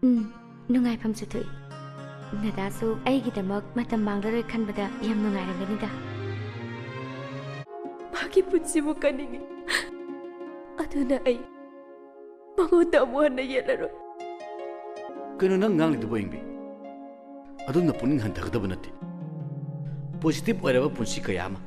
ꯅꯨꯡꯉꯥꯏꯐꯝꯁꯨ ꯊꯣꯛꯏ ꯅꯗꯥꯁꯨ ꯑꯩꯒꯤꯗꯃꯛ ꯃꯇꯝ ꯃꯥꯡꯂꯔꯣꯏ ꯈꯟꯕꯗ ꯌꯥꯝ ꯅꯨꯡꯉꯥꯏꯔꯝꯒꯅꯤꯗ ꯃꯥꯒꯤ ꯄꯨꯟꯁꯤꯕꯨ ꯀꯟꯅꯤꯡꯉꯤ ꯑꯗꯨꯅ ꯑꯩ ꯃꯉꯣꯟꯗ ꯑꯃꯨꯛ ꯍꯟꯅ ꯌꯦꯠꯂꯔꯣꯏ ꯀꯩꯅꯣ ꯅꯪ ꯉꯥꯡꯂꯤꯗꯨꯕꯣ ꯌꯦꯡꯕꯤ ꯑꯗꯨꯝꯅ ꯄꯨꯛꯅꯤꯡ ꯍꯟꯊꯒꯗꯕ ꯅꯠꯇꯦ ꯄꯣꯖꯤꯇꯤꯚ ꯑꯣꯏꯔꯕ ꯄꯨꯟꯁꯤ ꯀꯌꯥ ꯑꯃ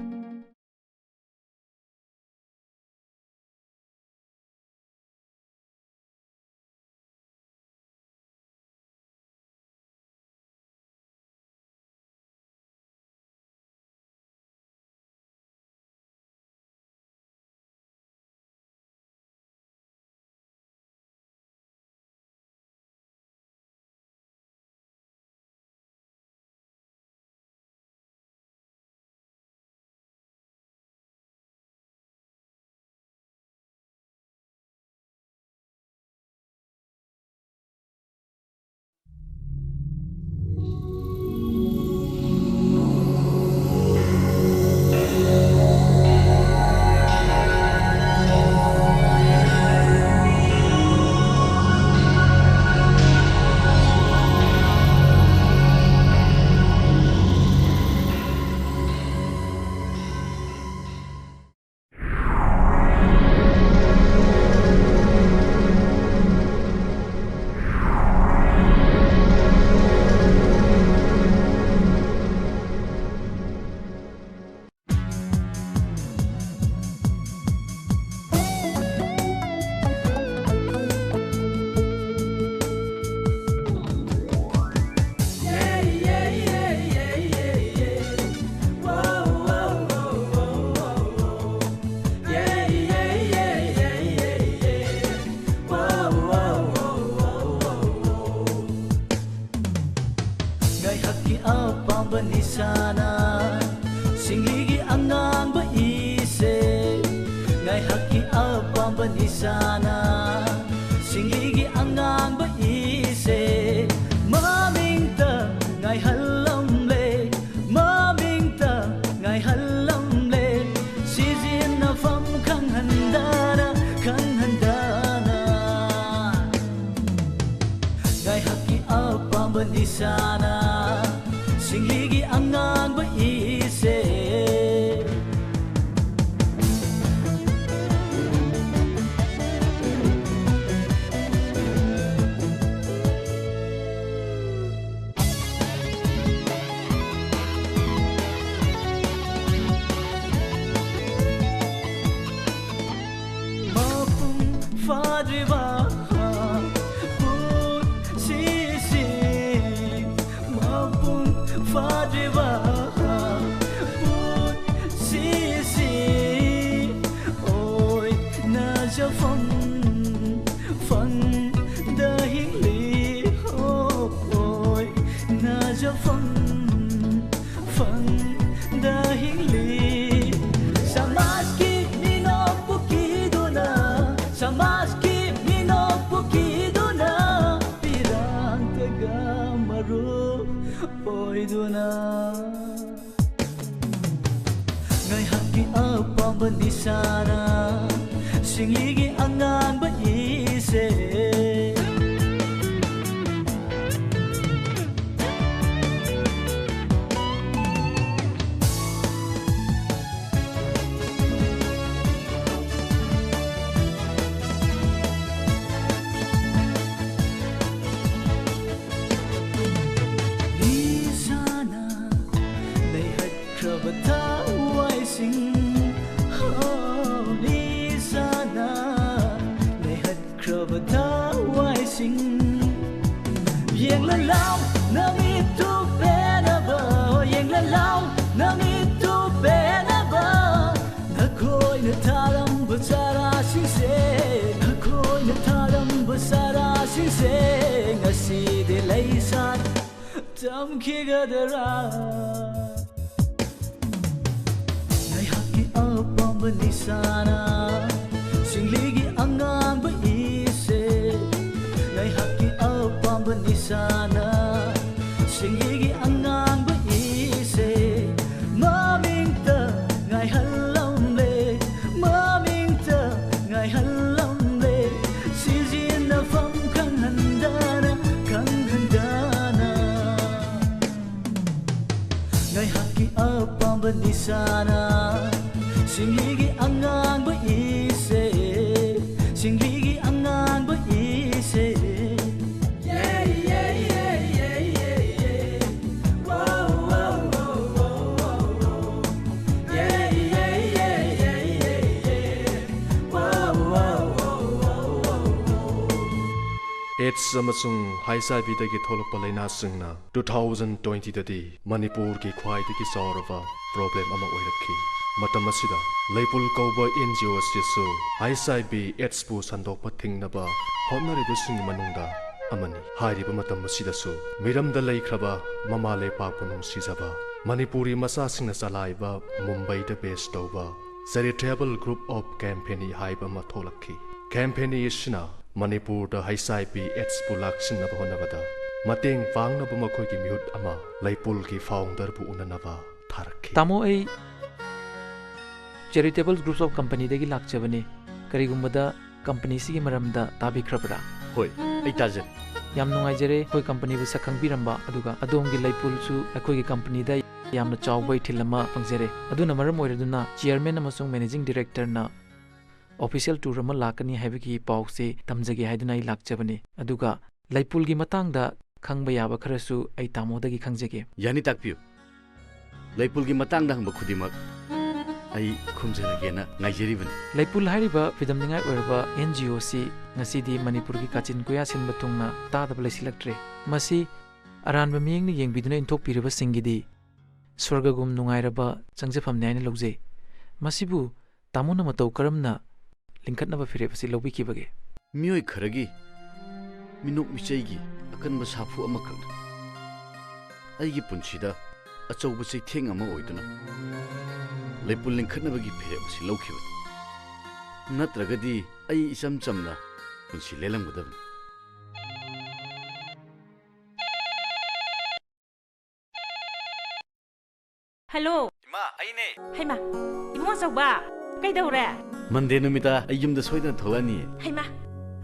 nisana singligi angang ba ise singligi angang ba ise yeah yeah yeah yeah yeah yeah wow wow wow wow yeah yeah yeah yeah yeah yeah wow wow wow AIDS amasung haisabidagi tholokpa lainasingna 2020 dadi Manipur ki khwaidagi saurava problem ama oirakhi matam asida leipul kauba NGO sisu HIV AIDS pu sandokpa thingnaba honnaribu sing manungda amani hairiba matam asida su miramda leikraba mamale pakpunung sijaba Manipuri masa singna salaiba Mumbai da base tauba charitable group of campaign haiba ma tholakhi campaign isna Manipur da HIV AIDS pulak sinna bahonabada mateng pangna ba makhoi ki mihut ama leipul ki founder bu unanaba tharakhi tamo ai charitable groups of company degi lakchabane karigumbada company si gi maramda tabikrabra hoi ai tajen yam nungai jere koi company bu sakhang biramba aduga adom gi leipul su akoi gi company da yamna chawbai thilama pangjere aduna maram oiraduna chairman amasung managing director na official tour ama lakani haibagi pause tamjage haiduna I lakchabane aduga leipul gi matangda khangba yaba kharasu ai tamodagi khangjage yani takpiu leipul gi matang dang ba khudimak ai khumjana ngaijeriban leipul hariba fidamningai orba NGO si ngasidi Manipur gi kachin kuya sin batungna tadab lesilaktre masi aranba miyengni yengbiduna inthok piriba singidi swargagum nungairaba changjafamne aina logje masibu tamuna matau karamna lingkhatnaba firebasi lobikibage miyoi kharagi minok michaigi akanba safu amakak aigi punchida achauba chaitheng ama oiduna leipul lingkhatnabagi firebasi lawkhibani natragadi ai isam chamna punchi lelamgadabni Hello. ima aine Haima. Imo sauba. Kaidawre? mande numita ayumda soidana tholani Haima.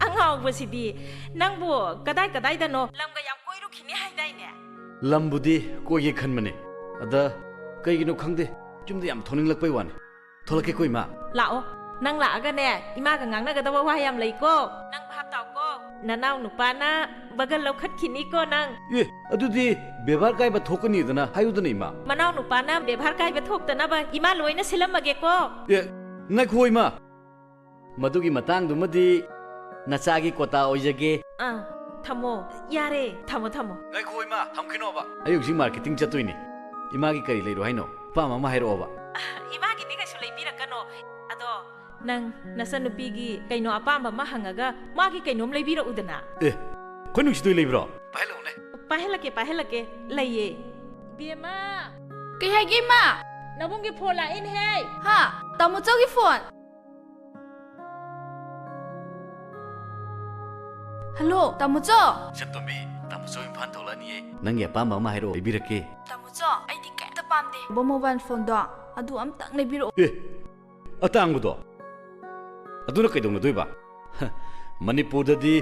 Angawbasidi nangbu kadai dano lamga yam koiru khini haidaine. lambudi koye khanmane ada kaigino khangde chumde yam thoning lakpai wani tholake koi ma Lao. Nang laaga ne ima ga ngangna ga dawa wayam leiko. Nang bhap taw ko. Nanaw nupana bagal lokhat khini ko nang. ye adudi bebar kai ba thokani dana hayudana ima Manaw nupana bebhar kai ba thokta na ba ima loina silamage ko. ye ngai khoi ma madugi matang dumadi nachagi kota oijage Thamo. Yare. Thamo. ngai khoi ma thamkhino ba ayuk jing marketing chatoini imagi kari leiro haino pa mama hairo ba Ima gi diga sulai birakano. Ado nang nasanupigi kaino apamba mahangaga magi kainom leibira udana. eh khonu sidoi leibro pailo ne Pahelake laye. Bema. Kay hagi ma? Nabunggi phola in hey. Ha, tamo chogi phone. Hello, tamo cho. chattombi tamso imphan tholani nangi pa mama hairo ibirake Tamo cho, ai di kay ta pamde. Bo mobile phone do. Adu am tak ne biro. eh atangbudo aduna kaidongna doiba manipurdadi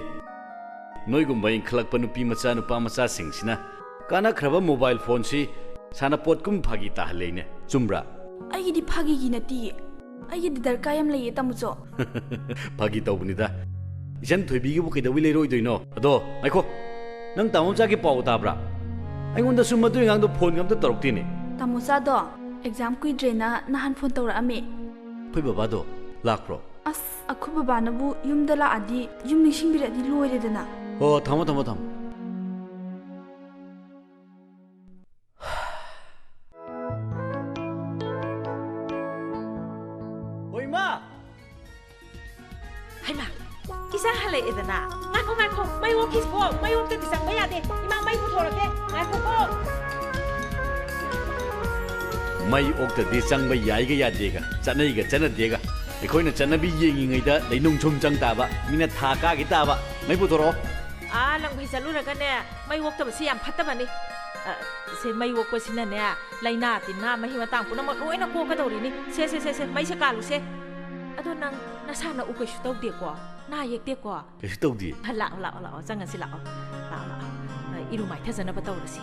noigumba inkhalakpa nupi macha nupa macha singsina kana khraba mobile phone si sana potkum phagi ta haleine chumra Ai di phagi gi nati. Ai di darka yam leye tamo cho. phagi tawbunida isan thoibi gi bu kaidawi leiroi doino ado aiko nang tamomcha gi pau tabra aingonda sumadu ngangdo phone gamta taroktini Tamo cha do. Exam kui drena nahan phone tawra ame. phoi baba do lakpro As akhu baba na bu yum dala adi yum nishing bira di loire dana. ho thamo oi ma Haima. Kisa hale edana. Ngako. Mai wo kis po. Mai wo te disang bayade. Ima mai ko thorake. Ngako ko. mai okta de changba yaiga yadega chanaiga chanadega ekhoi na chanabi yengingaida leinung chum chang taba mina thaka gi taba mai putoro Lang bhai saluraga ne mai wok ta basi yam phattabani. Se mai wok ko sina ne laina tinna mai matang puna mo loina ko ka dori ni. Se mai se kalu se. Ado nang nasana u ko shu taw de ko. Na yek de ko. kesu tawdi La jangan si la. Iru mai thazana ba tawrasi.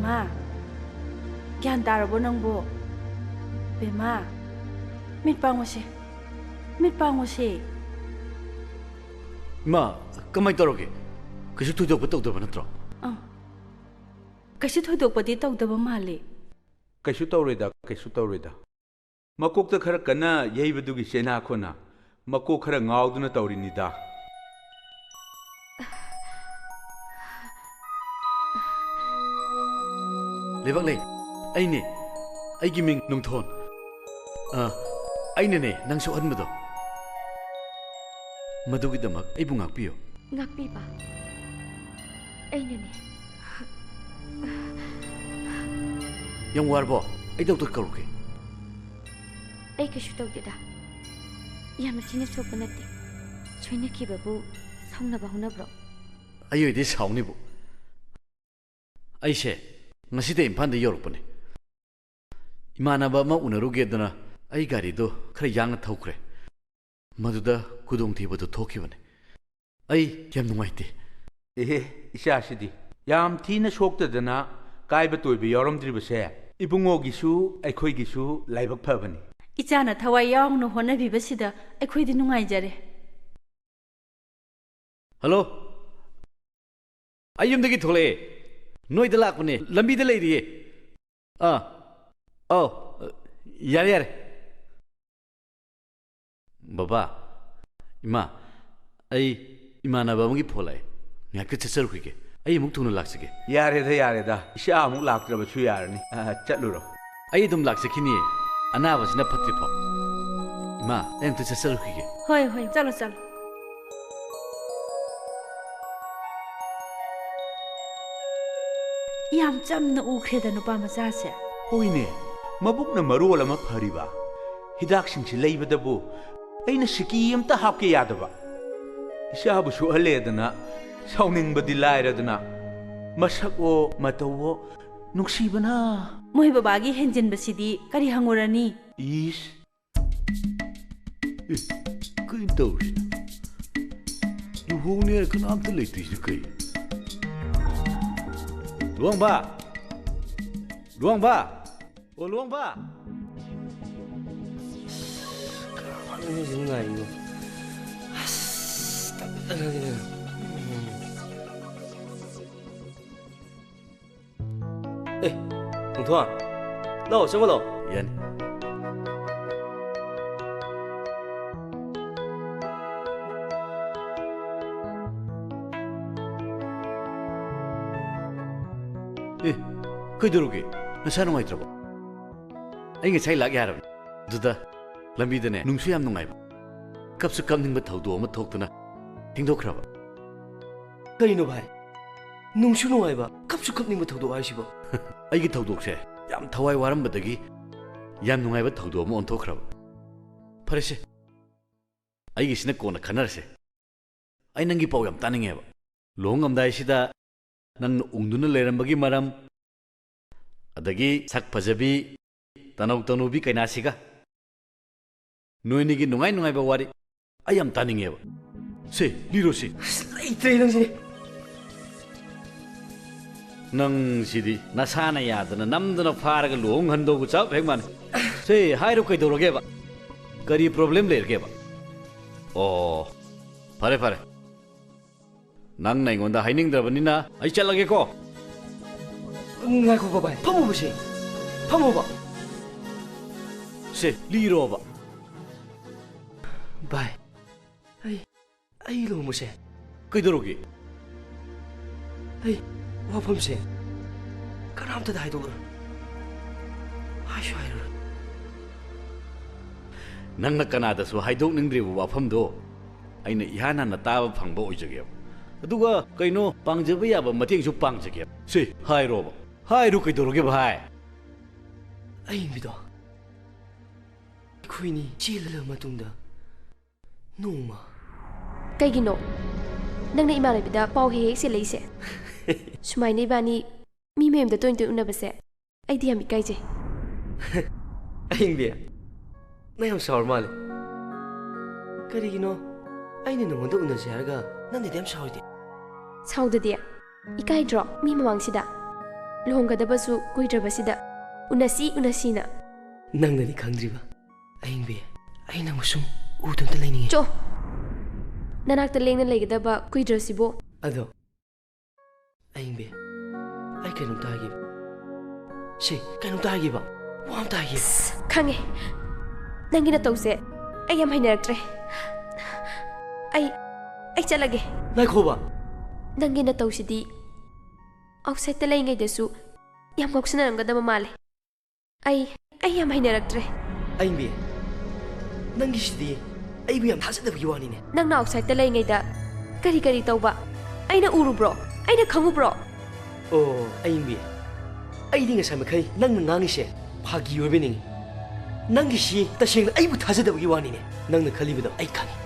ꯕꯦꯝꯃ ꯒ꯭ꯌꯥꯟ ꯇꯥꯔꯕꯣ ꯅꯪꯕꯣ ꯕꯦꯝꯃ ꯃꯤꯠ ꯄꯥꯡꯉꯨꯁꯦ ꯃꯤꯠ ꯄꯥꯡꯉꯨꯁꯦ ꯏꯃꯥ ꯀꯃꯥꯏ ꯇꯧꯔꯒꯦ ꯀꯩꯁꯨ ꯊꯣꯏꯗꯣꯛꯄ ꯇꯧꯗꯕ ꯅꯠꯇ꯭ꯔꯣ ꯀꯩꯁꯨ ꯊꯣꯏꯗꯣꯛꯄꯗꯤ ꯇꯧꯗꯕ ꯃꯥꯜꯂꯤ kaisu tawreda kaisu tawreda makokta khara kana yeibadugi chena khona makok khara ngauduna tawrinida लेबक ले अइने अइगी मिंग नुंगथोन अइनेने नंग सोहनबदो मदुगिदमक अइबु ngakpiyo ngakpiba ainene yang warbo ai doctor karuke ai kashu tawdeda yamna chine sokpa natte choina kibabu sauna bahuna bro ayoide sauni bu aise ngaside impan de yorupane imanaba ma unaruge dana ai gari do khara yang thokre maduda kudong thibadu thokibane ai yam numaite isha sidi yam thina shokta dana kaiba toibe yoramdribase ibungo gisu aikhoi gisu laibak phabani इचाना थवाई यावनो होनबिबसिदा अखोइदि नुंगाइजरे hello अयुमदगी थोले नोइदा लाकने लंबीदा लेरिए ओ यारे यारे बाबा इमा आई इमानबा मुगी फोलाय न्याक चचरखिगे आई मुक थुना लाक्सगे यारे दा isha amuk laktrabasu yarani chatluro आई दुम लाक्सखिनी अनाबसिना फत्रिफो इमा एम तो चचरखिगे होय होय चलो चलो याम चमना उख्रेदा नुपा मचासे hoine mabukna marol ama phariba hidak singsi leibadabu aina siki amta hapke yadaba isha bu su haledana sauning badi lairadana masako matawo nuksibana मोहि बाबागी हेंजिन बसिदी करी हंगोरनी is कई तौस लुहोने कनामत लेतिस कई luangba o luangba ini jengai ini tak ada lagi Thong Thoa, đâu xem đâu? Yan. Kau dulu ke? Nasi nungai terus. Aing saya lagi harap. Sudah, lambi dene. Nungsi am nungai. Kap sukam ning betau dua mat thok tu na. Tinggal kerapa? Kau ini bahaya. Nungsi nungai ba? Kap sukam ning betau dua sih ba? ꯑꯩꯒꯤ ꯊꯧꯗꯣꯛꯁꯦ ꯌꯥꯝ ꯊꯋꯥꯏ ꯋꯥꯔꯝꯕꯗꯒꯤ ꯌꯥꯝ ꯅꯨꯡꯉꯥꯏꯕ ꯊꯧꯗꯣꯛ ꯑꯃ ꯑꯣꯟꯊꯣꯛꯈ꯭ꯔꯕ ꯐꯔꯦꯁꯦ ꯑꯩꯒꯤꯁꯤꯅ ꯀꯣꯟꯅ ꯈꯟꯅꯔꯁꯦ ꯑꯩ ꯅꯪꯒꯤ ꯄꯥꯎ ꯌꯥꯝ ꯇꯥꯅꯤꯡꯉꯦꯕ ꯂꯨꯍꯣꯡꯉꯝꯗꯥꯏꯁꯤꯗ ꯅꯪꯅ ꯎꯪꯗꯨꯅ ꯂꯩꯔꯝꯕꯒꯤ ꯃꯔꯝ ꯑꯗꯒꯤ ꯁꯛ ꯐꯖꯕꯤ ꯇꯅꯧ ꯇꯅꯧꯕꯤ ꯀꯩꯅꯥꯁꯤꯒ ꯅꯣꯏꯅꯤꯒꯤ ꯅꯨꯡꯉꯥꯏ ꯅꯨꯡꯉꯥꯏꯕ ꯋꯥꯔꯤ ꯑꯩ ꯌꯥꯝ ꯇꯥꯅꯤꯡꯉꯦꯕ ꯁꯦ ꯂꯤꯔꯣꯁꯤ Laitre nangsi nang sidi nasana yadana namdana faraga luhong handogu chap hegman se hairu kai doroge ba kari problem lerge ba oh pare nang nai ngonda haining drabanina ai chalage ko ngai ko ba bai phamu ba se phamu ba se liro ba bai ai lo mo se kai doroge ai wafamse kanamta dai dor ai shair nangna kanada su haidok ningdri wafam do aina ihana na taba phangba oijage aduga kaino pangjaba yaba mateng su pangjage se hairo ba hairu kai doroge bhai ai bido khuini chilala matungda noma कईगिनो नंगने इमानबीदा पाव हे से लेसे सुमाइने बानी मी मेमदा तोइन तो उनबसे आइदी हम इकाइजे aing bia na yam saur male karigino aine nongonda unase haraga nande dem saurdi साउददे इकाइ draw मी ममांगसिदा ꯂꯨꯍꯣꯡꯒꯗꯕꯁꯨ ꯀꯨꯏꯗ꯭ꯔꯕꯁꯤꯗ ꯎꯅꯁꯤꯅ ꯅꯪꯅꯅꯤ ꯈꯪꯗ꯭ꯔꯤꯕ ꯑꯌꯤꯡꯕꯤ ꯑꯩ ꯅꯪꯕꯨ ꯁꯨꯝ ꯎꯗꯨꯝꯇ ꯂꯩꯅꯤꯡꯉꯦ ꯆꯣ ꯅꯅꯥꯛꯇ ꯂꯦꯡꯅ ꯂꯩꯒꯗꯕ ꯀꯨꯏꯗ꯭ꯔꯁꯤꯕꯣ ꯑꯗꯣ ꯑꯌꯤꯡꯕꯤ ꯑꯩ ꯀꯩꯅꯣꯝꯇ ꯍꯥꯏꯒꯦꯕ ꯁꯤ ꯀꯩꯅꯣꯝꯇ ꯍꯥꯏꯒꯦꯕ ꯋꯥ ꯑꯝꯇ ꯍꯥꯏꯒꯦꯕ ꯈꯪꯉꯦ ꯅꯪꯒꯤ ꯅꯇꯧꯁꯦ ꯑꯩ ꯌꯥꯝ ꯍꯩꯅꯔꯛꯇ꯭ꯔꯦ ꯑꯩ ꯆꯠꯂꯒꯦ ꯉꯥꯏꯈꯣꯕ ꯅꯪꯒꯤ ꯅꯇꯧꯁꯤꯗꯤ ꯑꯥꯎꯠꯁꯥꯏꯗꯇ ꯂꯩꯉꯩꯗꯁꯨ ꯌꯥꯝ ꯉꯥꯎꯁꯤꯟꯅꯔꯝꯒꯗꯕ ꯃꯥꯜꯂꯦ ꯑꯩ ꯌꯥꯝ ꯍꯩꯅꯔꯛꯇ꯭ꯔꯦ ꯑꯌꯤꯡꯕꯤ ꯅꯪꯒꯤꯁꯤꯗꯤ ꯑꯩꯕꯨ ꯌꯥꯝ ꯊꯥꯖꯗꯕꯒꯤ ꯋꯥꯅꯤꯅꯦ ꯅꯪꯅ ꯑꯥꯎꯠꯁꯥꯏꯗꯇ ꯂꯩꯉꯩꯗ ꯀꯔꯤ ꯇꯧꯕ ꯑꯩꯅ ꯎꯔꯨꯕ꯭ꯔꯣ ꯑꯩꯅ ꯈꯪꯉꯨꯕ꯭ꯔꯣ ꯑꯣ ꯑꯌꯤꯡꯕꯤ ꯑꯩꯗꯤ ꯉꯁꯥꯏ ꯃꯈꯩ ꯅꯪꯅ ꯉꯥꯡꯉꯤꯁꯦ ꯐꯥꯒꯤ ꯑꯣꯏꯕ ꯅꯤꯡꯉꯤ ꯅꯪꯒꯤꯁꯤ ꯇꯁꯦꯡꯅ ꯑꯩꯕꯨ ꯊꯥꯖꯗꯕꯒꯤ ꯋꯥꯅꯤꯅꯦ ꯅꯪꯅ ꯈꯜꯂꯤꯕꯗꯣ ꯑꯩ ꯈꯪꯉꯤ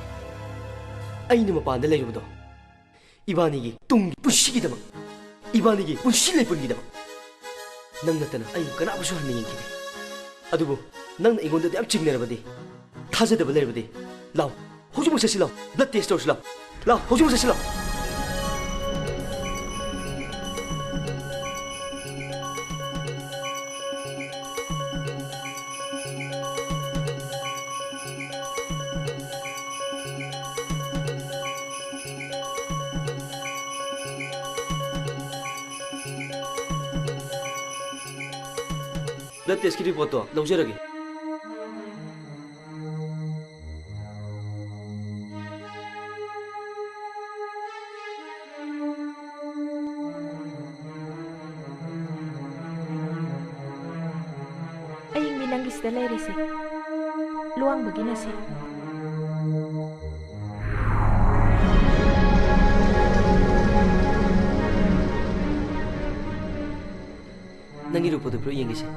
ꯑꯩꯅ ꯃꯄꯥꯟꯗ ꯂꯩꯔꯨꯕꯗꯣ 이반이기 뚱 부시기다마 이반이기 운실레 뿐기다마 năng natana ai kana busu han ning kini adubu nang ingonda yam chingnerabadi thajadaba lerbadi law hojumu sesi law blood test ors law hojumu sesi law blood test ki report to lawjarage aying binanggis da lairisi luang bagina si nangi rupo de pro yengisi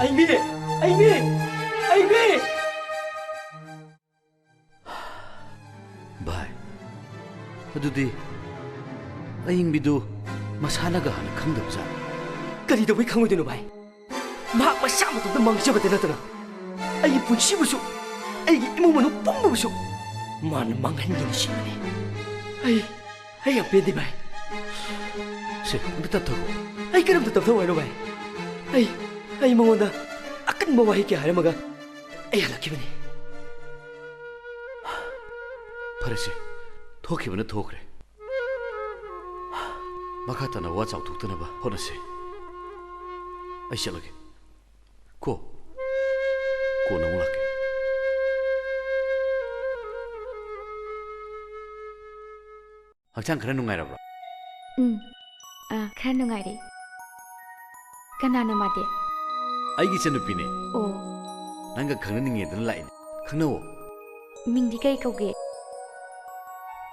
Aimi! Bhai, adudi aying bidu masanaga hana khangdabja. Kari da wai khangoi denu bhai. Mahak masa matum da mangjaba de natana. Ai punsi busu. Ai imu manu pumbu busu. Man manghan ni simane. Ai apedi bhai. Se bita thago. Ai karam da tabtha wai no bhai. Ai mongoda akan bawahi ke haramaga. Ai halakibani. Parese, thokibana thokre. Makhatana wa chauthukna ba honase. Ai chalage. Ko na mulake. Hakchang khara nungai rabra. Khara nungai re. Kanana mate. Aigi chanupine. Oh. Nanga khangna ninge dan lai. Khangnawo. Mingdi kai kauge.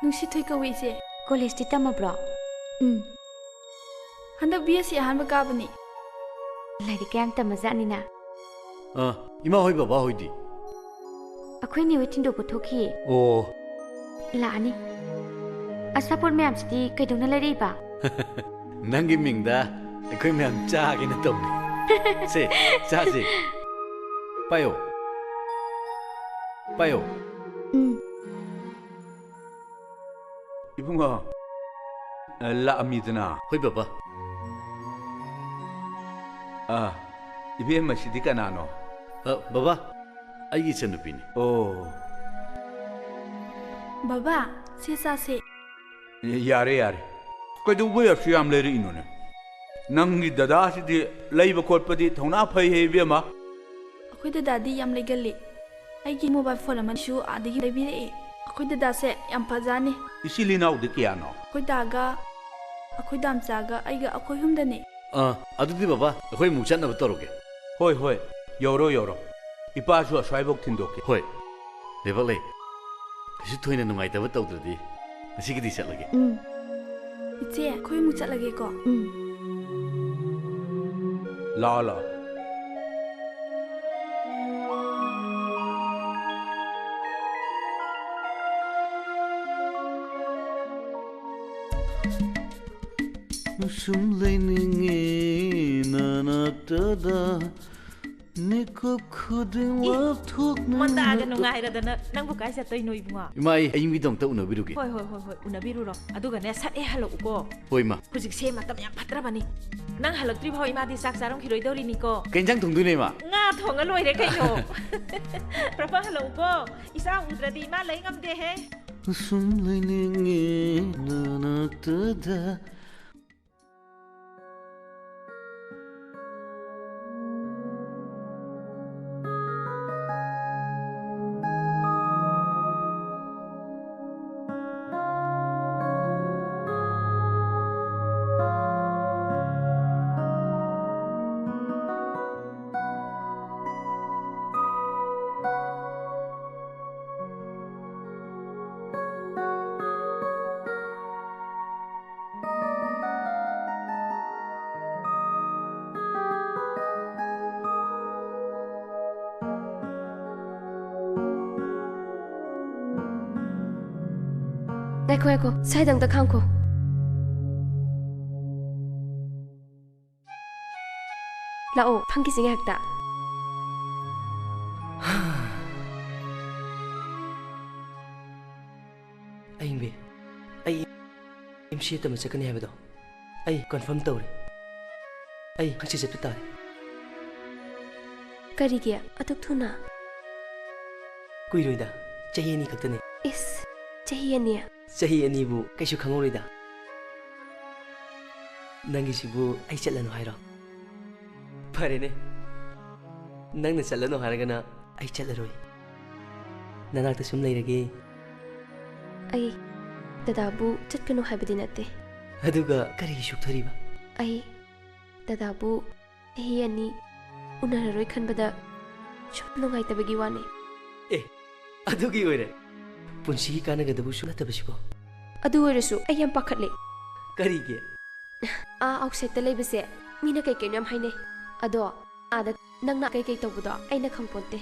Nungsi thoi kawi ise. College ti tamabra. Handak BSc ahanba kabani. Lairi kayang tamazani na. Ima hoi baba hoi di. Akhoi ni wetin do pothoki. Oh. La ani. Asapur me amsti kai dong na lairi ba. Nangi mingda akhoi me am cha ge na tom. Se, cha se. Payo. Ibunga la amidna hoi baba. Ibe masidi kanano. Baba, aigi chanupini. Oh. Baba, se. Yare. Kaidu boya siyam leri inone. Nangi dada sidi laiba khotpadi thona phai he bema. Akhoi dadi yam legali. Aigi mobile phone aman shu adigi lebire. Akhoi dada se yam phajani. Isili naw de kiyano. Akhoi daga akhoi damchaga aiga akhoi humdani. Adudi baba, akhoi mukchan na toroge. Hoi. Yoro. Ipa su aswaibok tindoke. Hoi. Lebak le. Kisu thoina nungai taba tawdradi. Asi gidi chatlage. Iche, akhoi mu chatlage ko. La. Sum leninge nanaktada Nico khuding thuk Mondaga nungairada nangbu kai sa toy no ibunga. Imai aying bidong ta unabirugi. Hoi unabiru ro. Aduga ne sat e halo ko. Hoi ma. Hujik se matam yam patrabani. Nang halak tri bhoi ma di sak saram khiroi dori ni ko. Kenjang thongdune ma. Nga thonga loi re kai no. Prabha halo ko. Isa udradi ma lai ngam de he. Sum leninge na tada Eko, saidang da khangko. Lao, phangki singa hakta. Anh be, ai MC tama sakani habado. Ai confirm tawre. Ai hangsi chatu tare. Karigia atuk thuna. Kuiroida, chahi ani khaktane. Is, chahi ania. Chahi ani bu kaisu khangorida. Nangi sibu ai chalano hairo. Pare ne. Nang na chalano haragana ai chalaroi. Nanak ta sum leirage. Ai dadabu chatkanu habadi natte. Aduga kari shukthariba. Ai dadabu hi ani unararoi khanbada chupnungai tabagi wani. Adugi oire. Punsi kanagadabu sunatabasibo. Adu oiresu ai yam pakhatle. Karige. Outside ta leibase mina kai kai yam haine. Ado ada nangna kai kai tawbudo aina khangponte.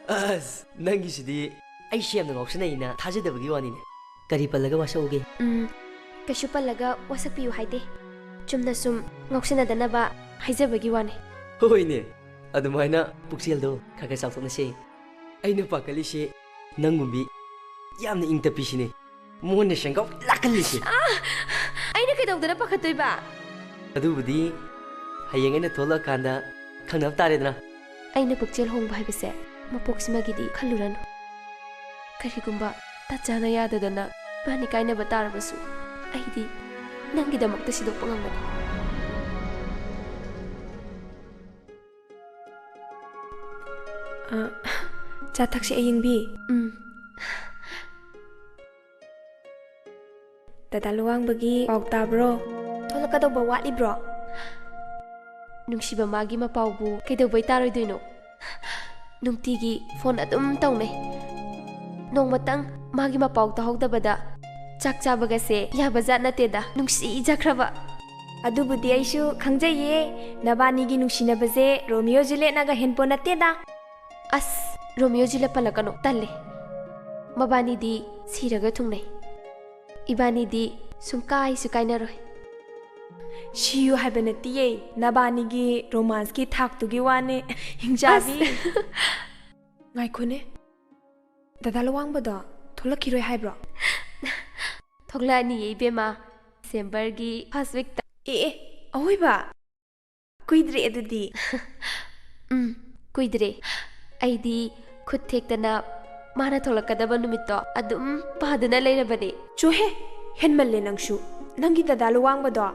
As nangi sidi ai siam na option ina thajadabagi wani ne. Kari palaga wasauge. Kashu palaga wasakpiu haide. Chumna sum ngoksina danaba haijabagi wani. Hoine. Adumaina pukseldo khaga chawtona se. Aina pakali se nangumbi yamna ingta pisine. Mone sengau lakalise. Aina kai dawdana pakhatoi ba. Adubudi hayeng aina thola kanda khangnab taredna. Aina puksel hongba haibase mapoksimagidi khaluranu. Karigumba tachana yadadana bani kaina batarabasu. Aidi nangidamakta sidokpa ngamani. Chathak se ayingbi. Dada luang bagi pau tabro. Tholakadawba watlibro. Nungsiba magi mapaubu kaidawbai taroidoino. Nungtigi phone adum tawnai. Nongmatang magi mapau tahogdabada chak chabaga se yabazat nateda nungsi jakraba. Adubudi aisu khangjaye nabanigi nungsinabase Romeo Juliet naga henpo nateda. As Romeo Juliet palakano talle. Mabani di siraga thungnai. Ibani di sumkai sukainaroi. Shiyu habanatiye nabanigi romance ki thak tugi wane hingjabi. Ngai khone. Dada luang bada tholakiroi haibro. Thoglani ibema December gi first week ta. Ahoy ba. Kuidre adudi. Kuidre. Aidi khut thektana mana tholakadaba numitto adum padana leirabani. Chohe henmalle nangshu. Nangi dada luang bada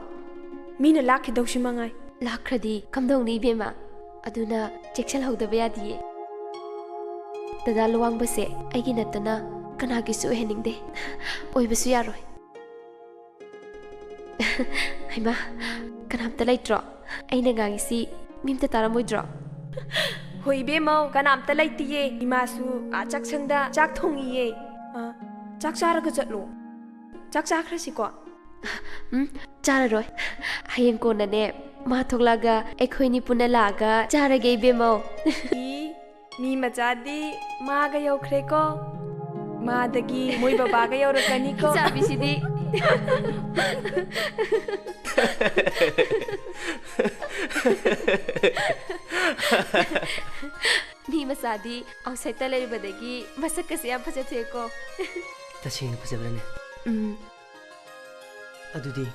mina lakhi dokshi mangai. Lakradi kamdongni ibema aduna cheksal hogdaba yadiye. Dada luang base aigi natana kanagi su heningde. Oibasu yaroi. Haima kanamta leitro. Aina ngangisi mimta taramoidro. Hoi be mau kanamta leitiye imasu achak sangda chak thongiye. Chak charaga chatlo. Chak chakrasi ko. Chararoi. Hayeng konane ma thoklaga ekhoini puna laga charage ibemo. Mi machadi maga yaukhre ko. Madagi moi babaga yaurakani ko. Chabisidi. ꯃꯤ ꯃꯆꯥꯗꯤ ꯑꯥꯎꯠꯁꯥꯏꯗꯇ ꯂꯩꯔꯨꯕꯗꯒꯤ ꯃꯁꯛꯀꯁꯦ ꯌꯥꯝ ꯐꯖꯊꯣꯛꯑꯦꯀꯣ ꯇꯁꯦꯡꯅ ꯐꯖꯕ꯭ꯔꯅꯦ ꯑꯗꯨꯗꯤ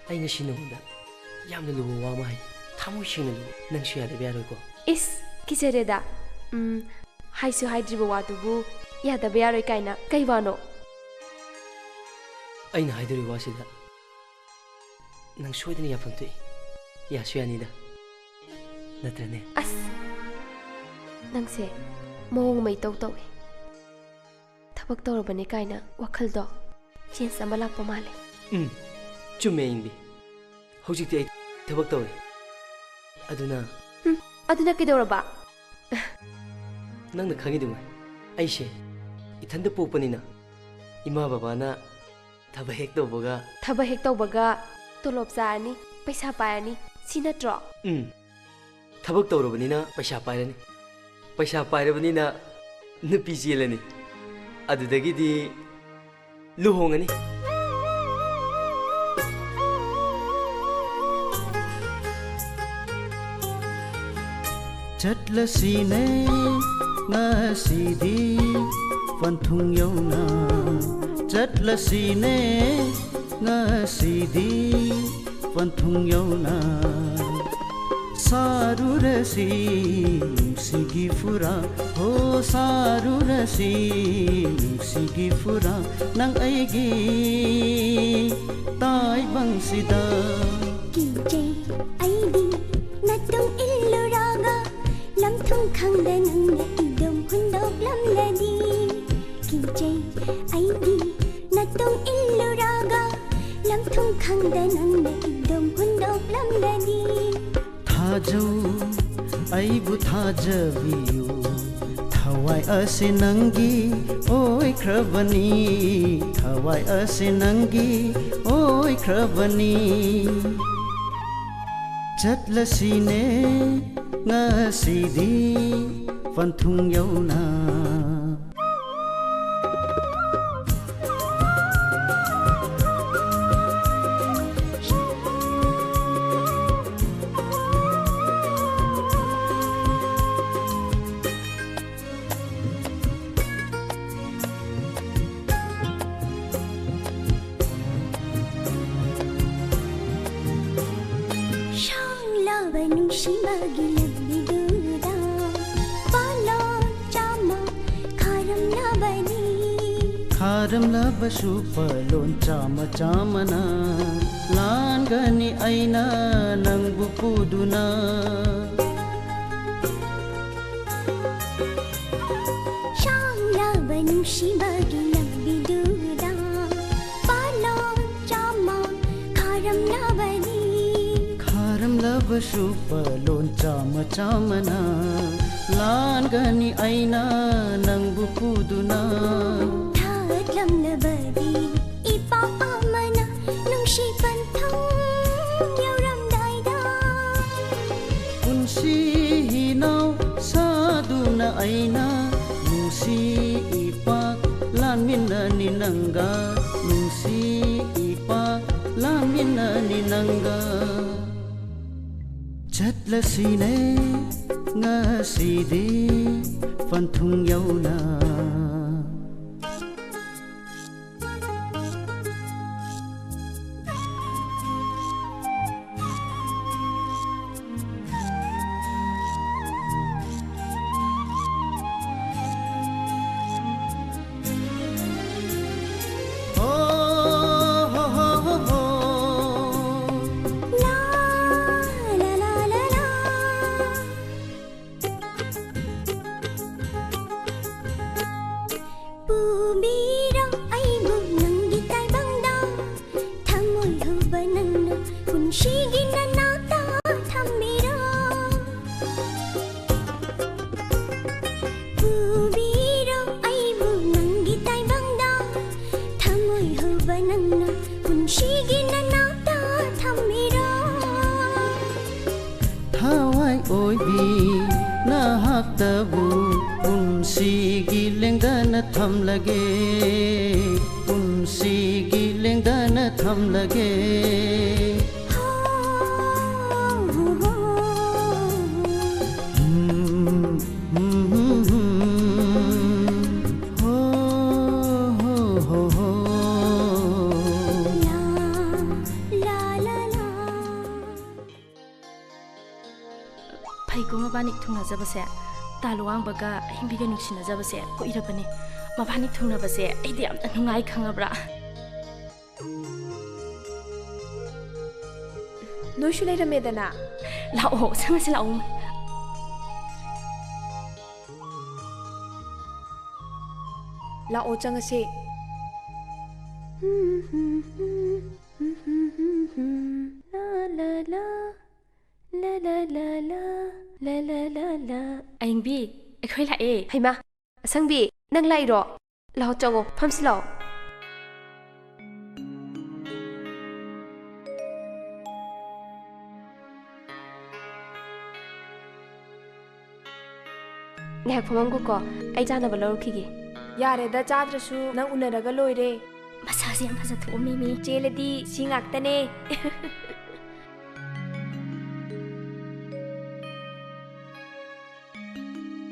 ꯑꯩ ꯉꯁꯤ ꯅꯉꯣꯟꯗ ꯌꯥꯝꯅ ꯂꯨꯕ ꯋꯥ ꯑꯃ ꯍꯥꯏ ꯊꯃꯣꯏ ꯁꯦꯡꯅ ꯂꯨꯕ ꯅꯪꯁꯨ ꯌꯥꯗꯕ ꯌꯥꯔꯣꯏꯀꯣ ꯏꯁ ꯀꯤꯖꯔꯦꯗ ꯍꯥꯏꯁꯨ ꯍꯥꯏꯗ꯭ꯔꯤꯕ ꯋꯥꯗꯨꯕꯨ ꯌꯥꯗꯕ ꯌꯥꯔꯣꯏ ꯀꯥꯏꯅ ꯀꯩ ꯋꯥꯅꯣ ꯑꯩꯅ ꯍꯥꯏꯗꯣꯔꯤꯕ ꯋꯥꯁꯤꯗ ꯅꯪ ꯁꯣꯏꯗꯅ ꯌꯥꯐꯝ ꯊꯣꯛꯏ ꯌꯥꯁꯨ ꯌꯥꯅꯤꯗ ꯅꯠꯇ꯭ꯔꯅꯦ ꯑꯁ ꯅꯪꯁꯦ ꯃꯑꯣꯡ ꯑꯃ ꯏꯇꯧ ꯇꯧꯏ ꯊꯕꯛ ꯇꯧꯔꯕꯅꯦ ꯀꯥꯏꯅ ꯋꯥꯈꯜꯗꯣ ꯆꯦꯟꯖ ꯑꯃ ꯂꯥꯛꯄ ꯃꯥꯜꯂꯦ ꯆꯨꯝꯃꯦ ꯏꯪꯕꯤ ꯍꯧꯖꯤꯛꯇꯤ ꯑꯩ ꯊꯕꯛ ꯇꯧꯔꯦ ꯑꯗꯨꯅ ꯀꯩꯗꯧꯔꯕ ꯅꯪꯅ ꯈꯪꯉꯤꯗꯨꯉꯥꯏ ꯑꯩꯁꯦ ꯏꯊꯟꯇ ꯄꯣꯛꯄꯅꯤꯅ ꯏꯃꯥ ꯕꯕꯥꯅ ꯊꯕꯛ ꯍꯦꯛ ꯇꯧꯕꯒ ꯇꯣꯂꯣꯞ ꯆꯥꯔꯅꯤ ꯄꯩꯁꯥ ꯄꯥꯏꯔꯅꯤ ꯁꯤ ꯅꯠꯇ꯭ꯔꯣ ꯊꯕꯛ ꯇꯧꯔꯕꯅꯤꯅ ꯄꯩꯁꯥ ꯄꯥꯏꯔꯅꯤ ꯄꯩꯁꯥ ꯄꯥꯏꯔꯕꯅꯤ나 ꯅꯨꯄꯤ ꯆꯦꯜꯂꯅꯤ ꯑꯗꯨꯗꯒꯤꯗꯤ ꯂꯨꯍꯣꯡꯉꯅꯤ ꯆꯠꯂꯁꯤꯅꯦ ꯉꯁꯤꯗꯤ ꯄꯟꯊꯨꯡ ꯌꯧꯅ ꯆꯠꯂꯁꯤꯅꯦ ꯉꯁꯤꯗꯤ ꯄꯟꯊꯨꯡ ꯌꯧꯅ सारुरसी सिगी फुरा हो सारुरसी सिगी फुरा नंग आईगी ताई बंसिदा कीजे आईदी नतुंग इल्लुरागा लमथुंग खंगदा नंगना इदम हुंदोक लमलदी कीजे आईदी नतुंग इल्लुरागा लमथुंग खंगदा नंगना इदम हुंदोक लमलदी थाजौ आइबु थाजबियो थवाई असे नंगी ओय ख्रबनी थवाई असे नंगी ओय ख्रबनी चटलसीने ngasiदी पन्थुंग यौना खारम लबसु पलोन चामा चामना लानगनी ऐना नंगबु पुदुना शांगला बनुषि बगी लंबिदुदा पलोन चामा खारम लबनी खारम लबसु पलोन चामा चामना लानगनी ऐना नंगबु पुदुना lamnabadi ipa amana nungshi panthang yauramdaida punsi hinau saduna aina nungsi ipa lanmina ninanga nungsi ipa lanmina ninanga chatlasine ngasidi panthung yauna ꯃꯕꯥꯅꯤ ꯊꯨꯡꯅꯖꯕꯁꯦ ꯇꯥꯂꯨꯋꯥꯡꯕꯒ ꯑꯍꯤꯡꯕꯤꯒ ꯅꯨꯡꯁꯤꯅꯖꯕꯁꯦ ꯀꯨꯏꯔꯕꯅꯤ ꯃꯕꯥꯅꯤ ꯊꯨꯡꯅꯕꯁꯦ ꯑꯩꯗꯤ ꯌꯥꯝꯅ ꯅꯨꯡꯉꯥꯏ ꯈꯪꯉꯕ꯭ꯔꯥ ꯅꯣꯏꯁꯨ ꯂꯩꯔꯝꯃꯦꯗꯅ ꯂꯥꯛꯑꯣ ꯆꯪꯉꯁꯤ ꯂꯥꯛꯑꯣ ꯂꯥꯛꯑꯣ ꯆꯪꯉꯁꯤ ꯑꯌꯤꯡꯕꯤ ꯑꯩꯈꯣꯏ ꯂꯥꯛꯑꯦ ꯍꯩꯃꯥ ꯑꯁꯪꯕꯤ ꯅꯪ ꯂꯥꯛꯏꯔꯣ ꯂꯥꯛꯑꯣ ꯆꯪꯉꯣ ꯐꯝꯁꯤ ꯂꯥꯛꯑꯣ ꯉꯥꯏꯍꯥꯛ ꯐꯝꯃꯝꯒꯣꯀꯣ ꯑꯩ ꯆꯥꯅꯕ ꯂꯧꯔꯛꯈꯤꯒꯦ ꯌꯥꯔꯦꯗ ꯆꯥꯗ꯭ꯔꯁꯨ ꯅꯪ ꯎꯅꯔꯒ ꯂꯣꯏꯔꯦ ꯃꯁꯥꯁꯦ ꯌꯥꯝ ꯐꯖꯊꯣꯛꯑꯣ ꯃꯤꯃꯤ ꯆꯦꯜꯂꯗꯤ ꯁꯤ ꯉꯥꯛꯇꯅꯦ